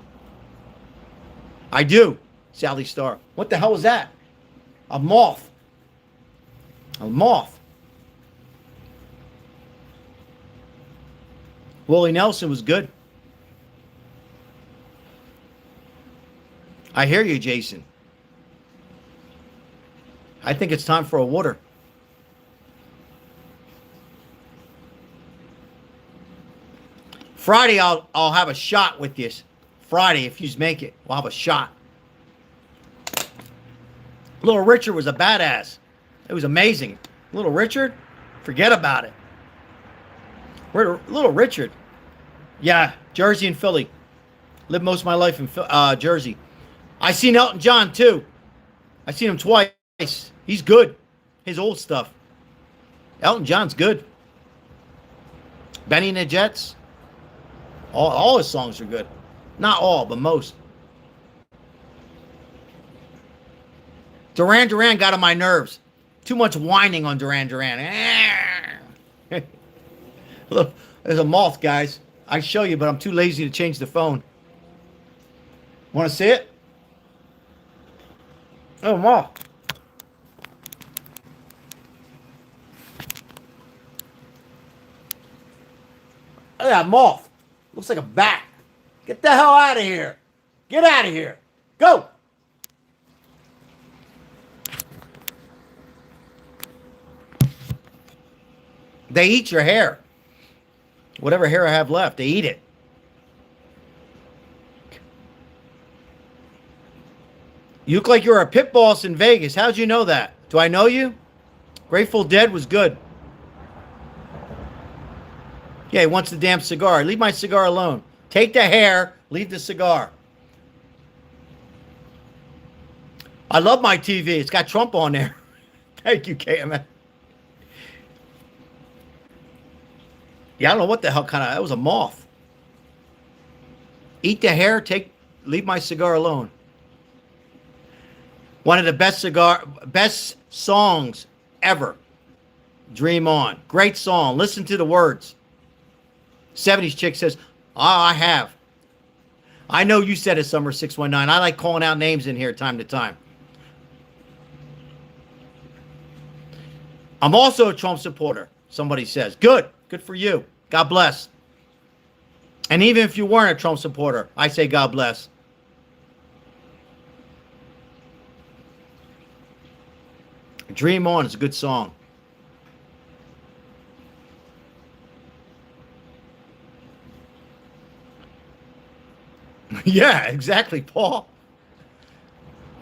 I do. Sally Starr. What the hell was that? A moth. A moth. Willie Nelson was good. I hear you, Jason. I think it's time for a water. Friday, I'll have a shot with this. Friday, if you make it, we'll have a shot. Little Richard was a badass. It was amazing. Little Richard, forget about it. Little Richard. Yeah, Jersey and Philly. Lived most of my life in Jersey. I seen Elton John, too. I seen him twice. He's good. His old stuff. Elton John's good. Benny and the Jets. All his songs are good. Not all, but most. Duran Duran got on my nerves. Too much whining on Duran Duran. Look, there's a moth, guys. I show you, but I'm too lazy to change the phone. Want to see it? Oh, moth. Look at that moth. Looks like a bat. Get the hell out of here. Get out of here. Go. They eat your hair. Whatever hair I have left, they eat it. You look like you're a pit boss in Vegas. How'd you know that? Do I know you? Grateful Dead was good. Yeah, he wants the damn cigar. Leave my cigar alone. Take the hair, leave the cigar. I love my TV. It's got Trump on there. Thank you, KMN. Yeah, I don't know what the hell kind of... That was a moth. Eat the hair, leave my cigar alone. One of the best songs ever. Dream On. Great song. Listen to the words. 70s chick says, I have. I know you said it, Summer 619. I like calling out names in here time to time. I'm also a Trump supporter, somebody says. Good. Good for you. God bless. And even if you weren't a Trump supporter, I say God bless. Dream On is a good song. Yeah, exactly, Paul.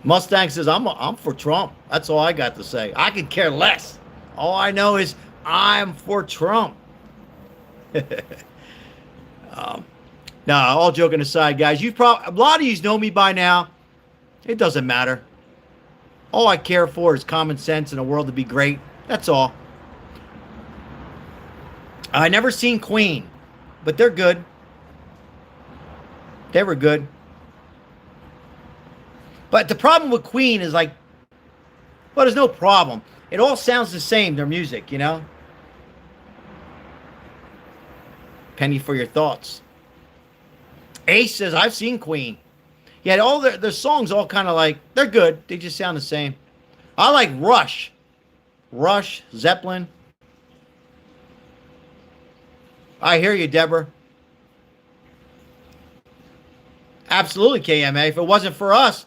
Mustang says, I'm for Trump. That's all I got to say. I could care less. All I know is I'm for Trump. No, all joking aside, guys, a lot of you know me by now. It doesn't matter. All I care for is common sense and a world to be great. That's all. I never seen Queen, but they're good. They were good. But the problem with Queen is well, there's no problem. It all sounds the same, their music, you know? Penny for your thoughts. Ace says, I've seen Queen. Yeah, all their songs all kind of they're good. They just sound the same. I like Rush. Rush, Zeppelin. I hear you, Deborah. Absolutely, KMA. If it wasn't for us,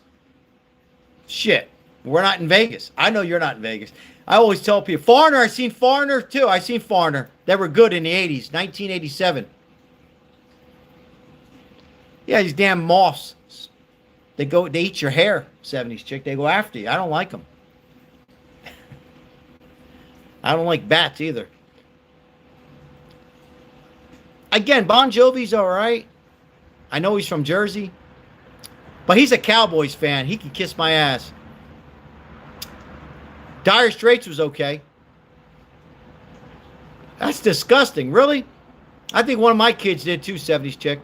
shit. We're not in Vegas. I know you're not in Vegas. I always tell people, Foreigner, I seen Foreigner too. I seen Foreigner. They were good in the 80s, 1987. Yeah, these damn moths. They eat your hair, 70s chick. They go after you. I don't like them. I don't like bats either. Again, Bon Jovi's all right. I know he's from Jersey. But he's a Cowboys fan. He can kiss my ass. Dire Straits was okay. That's disgusting. Really? I think one of my kids did too, 70s chick.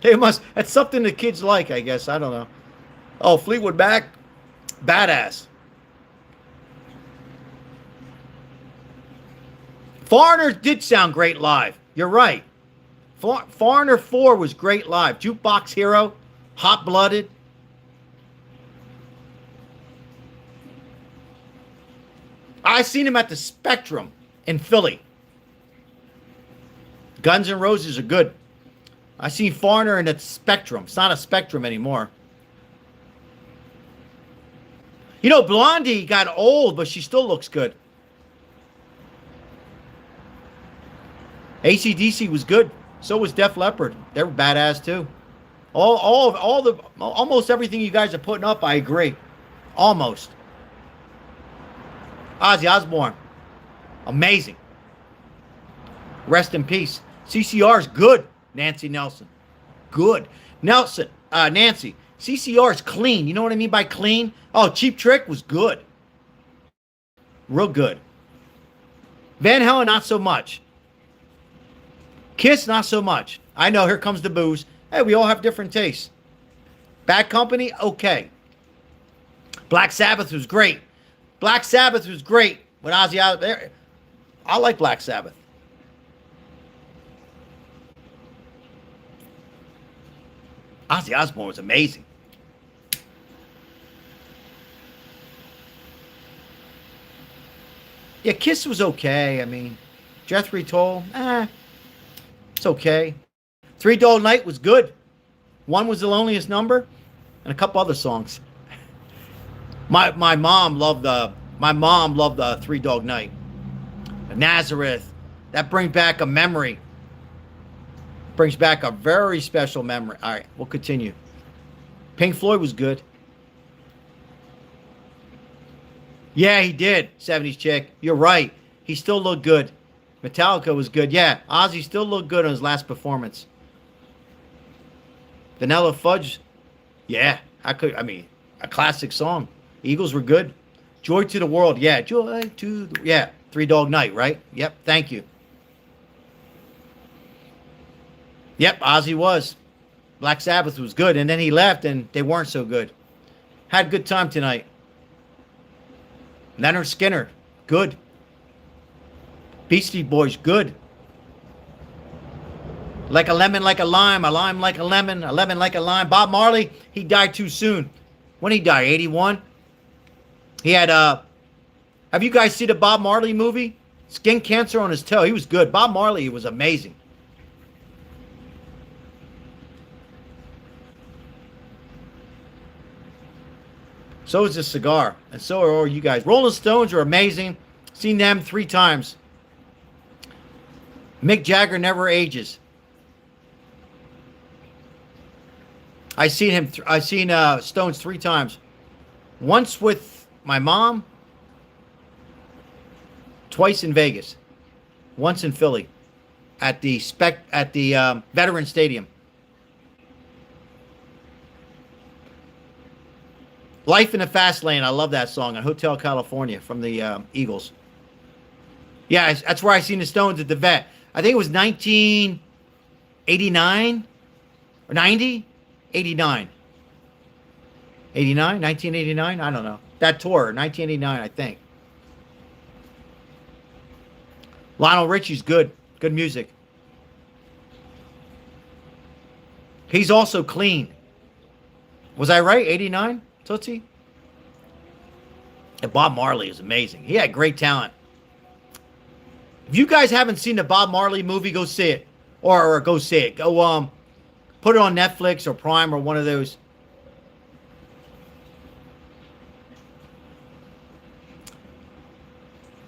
They must. That's something the kids like, I guess. I don't know. Oh, Fleetwood Mac. Badass. Foreigner did sound great live. You're right. Foreigner 4 was great live. Jukebox Hero. Hot Blooded. I seen him at the Spectrum in Philly. Guns N' Roses are good. I seen Foreigner in the Spectrum. It's not a Spectrum anymore. You know, Blondie got old, but she still looks good. AC/DC was good. So was Def Leppard. They were badass too. Almost everything you guys are putting up, I agree. Almost. Ozzy Osbourne. Amazing. Rest in peace. CCR's good. Nancy Nelson. Good. Nancy. CCR's clean. You know what I mean by clean? Oh, Cheap Trick was good. Real good. Van Halen, not so much. Kiss, not so much. I know, here comes the booze. Hey, we all have different tastes. Bad Company, okay. Black Sabbath was great. Black Sabbath was great. When Ozzy out there, I like Black Sabbath. Ozzy Osbourne was amazing. Yeah, Kiss was okay. I mean, Jethro Tull, it's okay. Three Dog Night was good. One was The Loneliest Number, and a couple other songs. My mom loved the Three Dog Night. Nazareth. That brings back a memory. Brings back a very special memory. All right, we'll continue. Pink Floyd was good. Yeah, he did, 70s chick. You're right. He still looked good. Metallica was good. Yeah, Ozzy still looked good on his last performance. Vanilla Fudge. Yeah, a classic song. Eagles were good. Joy to the World. Yeah, Three Dog Night, right? Yep, thank you. Yep, Ozzy was. Black Sabbath was good, and then he left, and they weren't so good. Had a good time tonight. Leonard Skinner, good. Beastie Boys, good. Like a lemon, like a lime like a lemon like a lime. Bob Marley, he died too soon. When he died, 81? He had, have you guys seen the Bob Marley movie? Skin cancer on his toe. He was good. Bob Marley was amazing. So is this cigar. And so are all you guys. Rolling Stones are amazing. Seen them 3 times. Mick Jagger never ages. I seen Stones 3 times. Once with my mom. Twice in Vegas. Once in Philly. At the Veteran Stadium. Life in the Fast Lane. I love that song on Hotel California from the Eagles. Yeah, that's where I seen the Stones at the Vet. I think it was 1989 or 90? 89. 89? 1989? I don't know. That tour, 1989, I think. Lionel Richie's good. Good music. He's also clean. Was I right? 89? Tootsie? And Bob Marley is amazing. He had great talent. If you guys haven't seen the Bob Marley movie, go see it. Or go see it. Go put it on Netflix or Prime or one of those.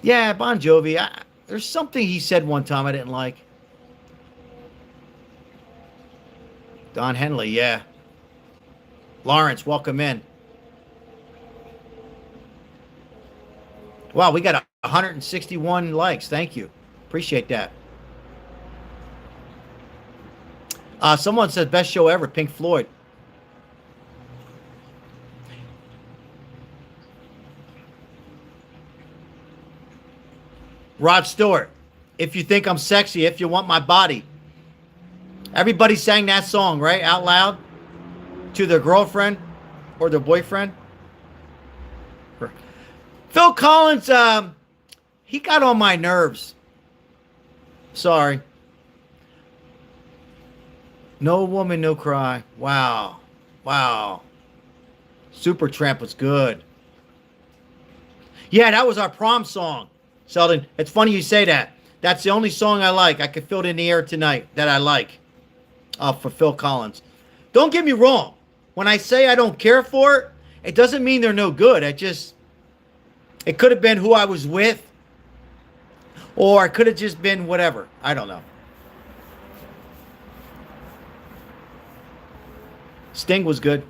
Yeah, Bon Jovi. There's something he said one time I didn't like. Don Henley, yeah. Lawrence, welcome in. Wow, we got 161 likes. Thank you. Appreciate that. Someone said best show ever, Pink Floyd. Rod Stewart, if you think I'm sexy, if you want my body. Everybody sang that song, right? Out loud to their girlfriend or their boyfriend. Phil Collins, he got on my nerves. Sorry. No Woman, No Cry. Wow. Wow. Supertramp was good. Yeah, that was our prom song, Sheldon. It's funny you say that. That's the only song I like. I could feel it in the air tonight that I like for Phil Collins. Don't get me wrong. When I say I don't care for it, it doesn't mean they're no good. It could have been who I was with, or it could have just been whatever. I don't know. Sting was good.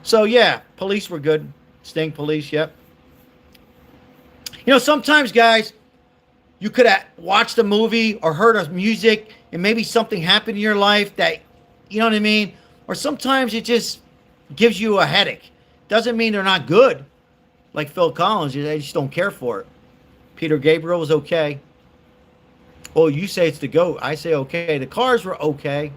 So, yeah, Police were good. Sting, Police, yep. You know, sometimes, guys, you could have watched a movie or heard of music and maybe something happened in your life that, you know what I mean? Or sometimes it just gives you a headache. Doesn't mean they're not good. Like Phil Collins, they just don't care for it. Peter Gabriel was okay. Oh, you say it's the GOAT. I say okay. The Cars were okay.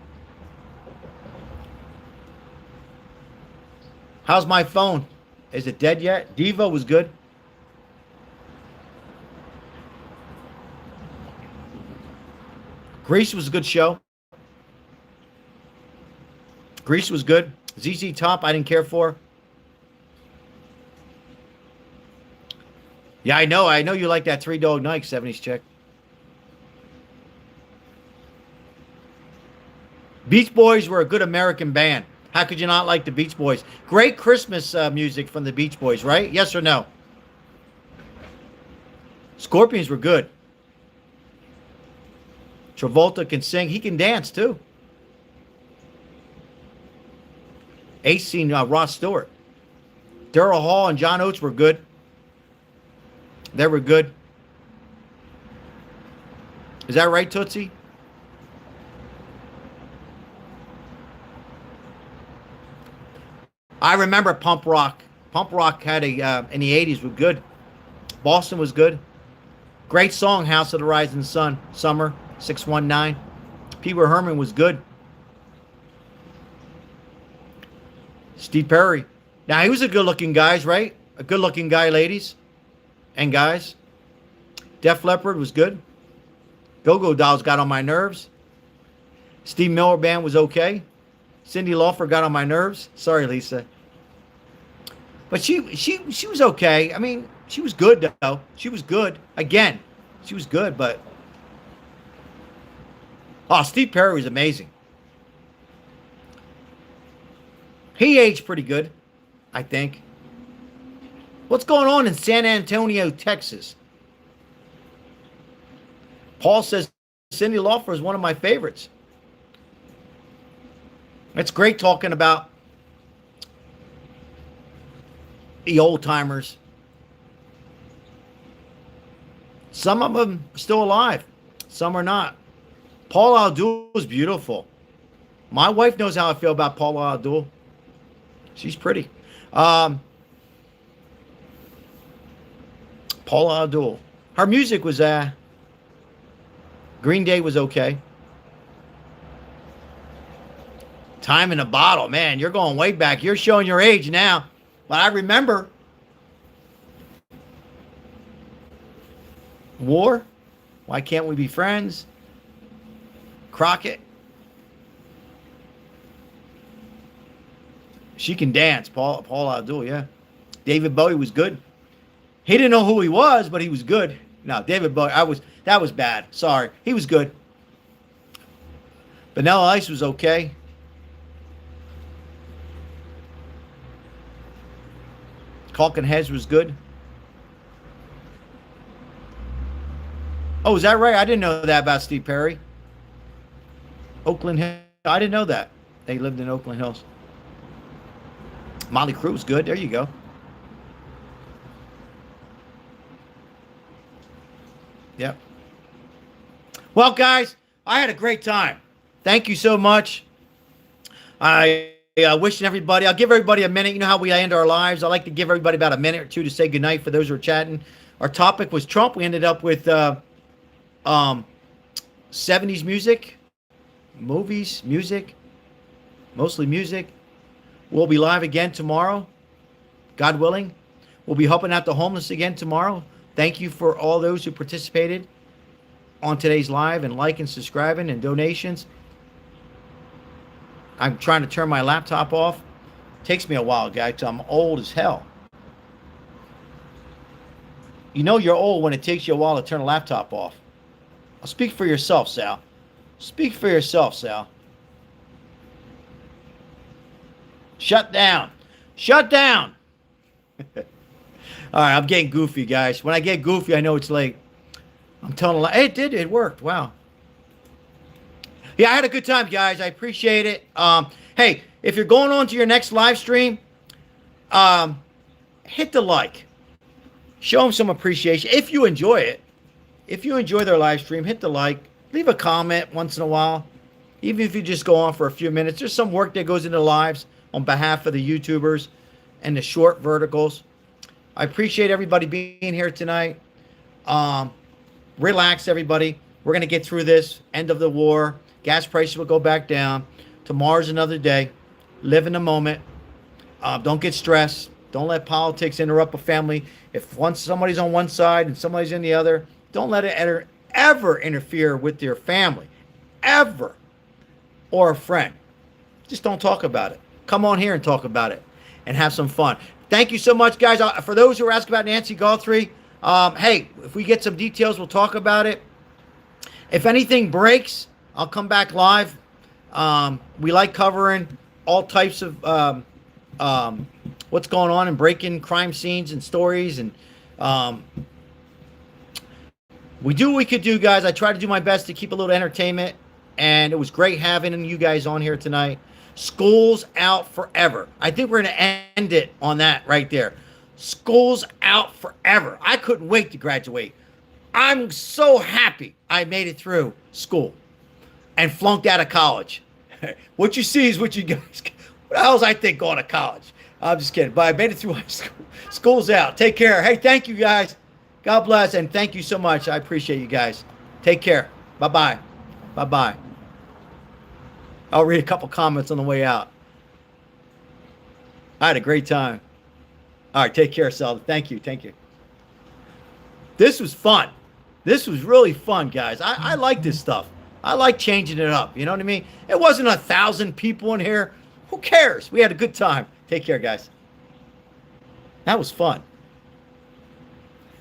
How's my phone? Is it dead yet? Devo was good. Grease was a good show. Grease was good. ZZ Top, I didn't care for. Yeah, I know you like that Three Dog Night, 70s chick. Beach Boys were a good American band. How could you not like the Beach Boys? Great Christmas music from the Beach Boys, right? Yes or no? Scorpions were good. Travolta can sing. He can dance, too. Ace seen Ross Stewart. Daryl Hall and John Oates were good. They were good. Is that right, Tootsie? I remember Pump Rock. Pump Rock had in the 80s was good. Boston was good. Great song, House of the Rising Sun. Summer, 619. Pee Wee Herman was good. Steve Perry. Now, he was a good-looking guy, right? A good-looking guy, ladies and guys. Def Leppard was good. Go-Go Dolls got on my nerves. Steve Miller Band was okay. Cyndi Lauper got on my nerves. Sorry, Lisa. But she was okay. I mean, she was good, though. She was good. Again, she was good, but... Oh, Steve Perry was amazing. He aged pretty good, I think. What's going on in San Antonio, Texas? Paul says Cyndi Lauper is one of my favorites. It's great talking about the old timers. Some of them are still alive. Some are not. Paula Abdul is beautiful. My wife knows how I feel about Paula Abdul. She's pretty. Paula Abdul. Her music was Green Day was okay. Time in a Bottle. Man, you're going way back. You're showing your age now. But I remember. War. Why Can't We Be Friends? Crockett. She can dance. Paula Abdul, yeah. David Bowie was good. He didn't know who he was, but he was good. No, David Bowie, that was bad. Sorry. He was good. Vanilla Ice was okay. Talking Heads was good. Oh, is that right? I didn't know that about Steve Perry. Oakland Hills. I didn't know that. They lived in Oakland Hills. Motley Crue was good. There you go. Yep. Well, guys, I had a great time. Thank you so much. I wishing everybody, I'll give everybody a minute. You know how we end our lives. I like to give everybody about a minute or two to say goodnight for those who are chatting. Our topic was Trump. We ended up with 70s music, movies, music, mostly music. We'll be live again tomorrow, God willing. We'll be helping out the homeless again tomorrow. Thank you for all those who participated on today's live and like and subscribing and donations. I'm trying to turn my laptop off. Takes me a while, guys. I'm old as hell. You know you're old when it takes you a while to turn a laptop off. I'll speak for yourself, Sal. Speak for yourself, Sal. Shut down. Shut down. All right, I'm getting goofy, guys. When I get goofy, I know it's late. I'm telling a lie. Hey, it did. It worked. Wow. Yeah, I had a good time, guys. I appreciate it. Hey, if you're going on to your next live stream, hit the like. Show them some appreciation. If you enjoy it, if you enjoy their live stream, hit the like. Leave a comment once in a while. Even if you just go on for a few minutes. There's some work that goes into lives on behalf of the YouTubers and the short verticals. I appreciate everybody being here tonight. Relax, everybody. We're going to get through this. End of the war. Gas prices will go back down. Tomorrow's another day. Live in the moment. Don't get stressed. Don't let politics interrupt a family. If somebody's on one side and somebody's in the other, don't let it ever interfere with your family. Ever. Or a friend. Just don't talk about it. Come on here and talk about it. And have some fun. Thank you so much, guys. For those who are asking about Nancy Guthrie, hey, if we get some details, we'll talk about it. If anything breaks, I'll come back live. We like covering all types of what's going on and breaking crime scenes and stories. And we do what we could do, guys. I try to do my best to keep a little entertainment. And it was great having you guys on here tonight. School's out forever. I think we're going to end it on that right there. School's out forever. I couldn't wait to graduate. I'm so happy I made it through school and flunked out of college. What you see is what you guys... What else I think going to college? I'm just kidding. But I made it through high school. School's out. Take care. Hey, thank you, guys. God bless, and thank you so much. I appreciate you guys. Take care. Bye-bye. Bye-bye. I'll read a couple comments on the way out. I had a great time. All right, take care, Sal. Thank you. Thank you. This was fun. This was really fun, guys. I like this stuff. I like changing it up. You know what I mean? It wasn't 1,000 people in here. Who cares? We had a good time. Take care, guys. That was fun.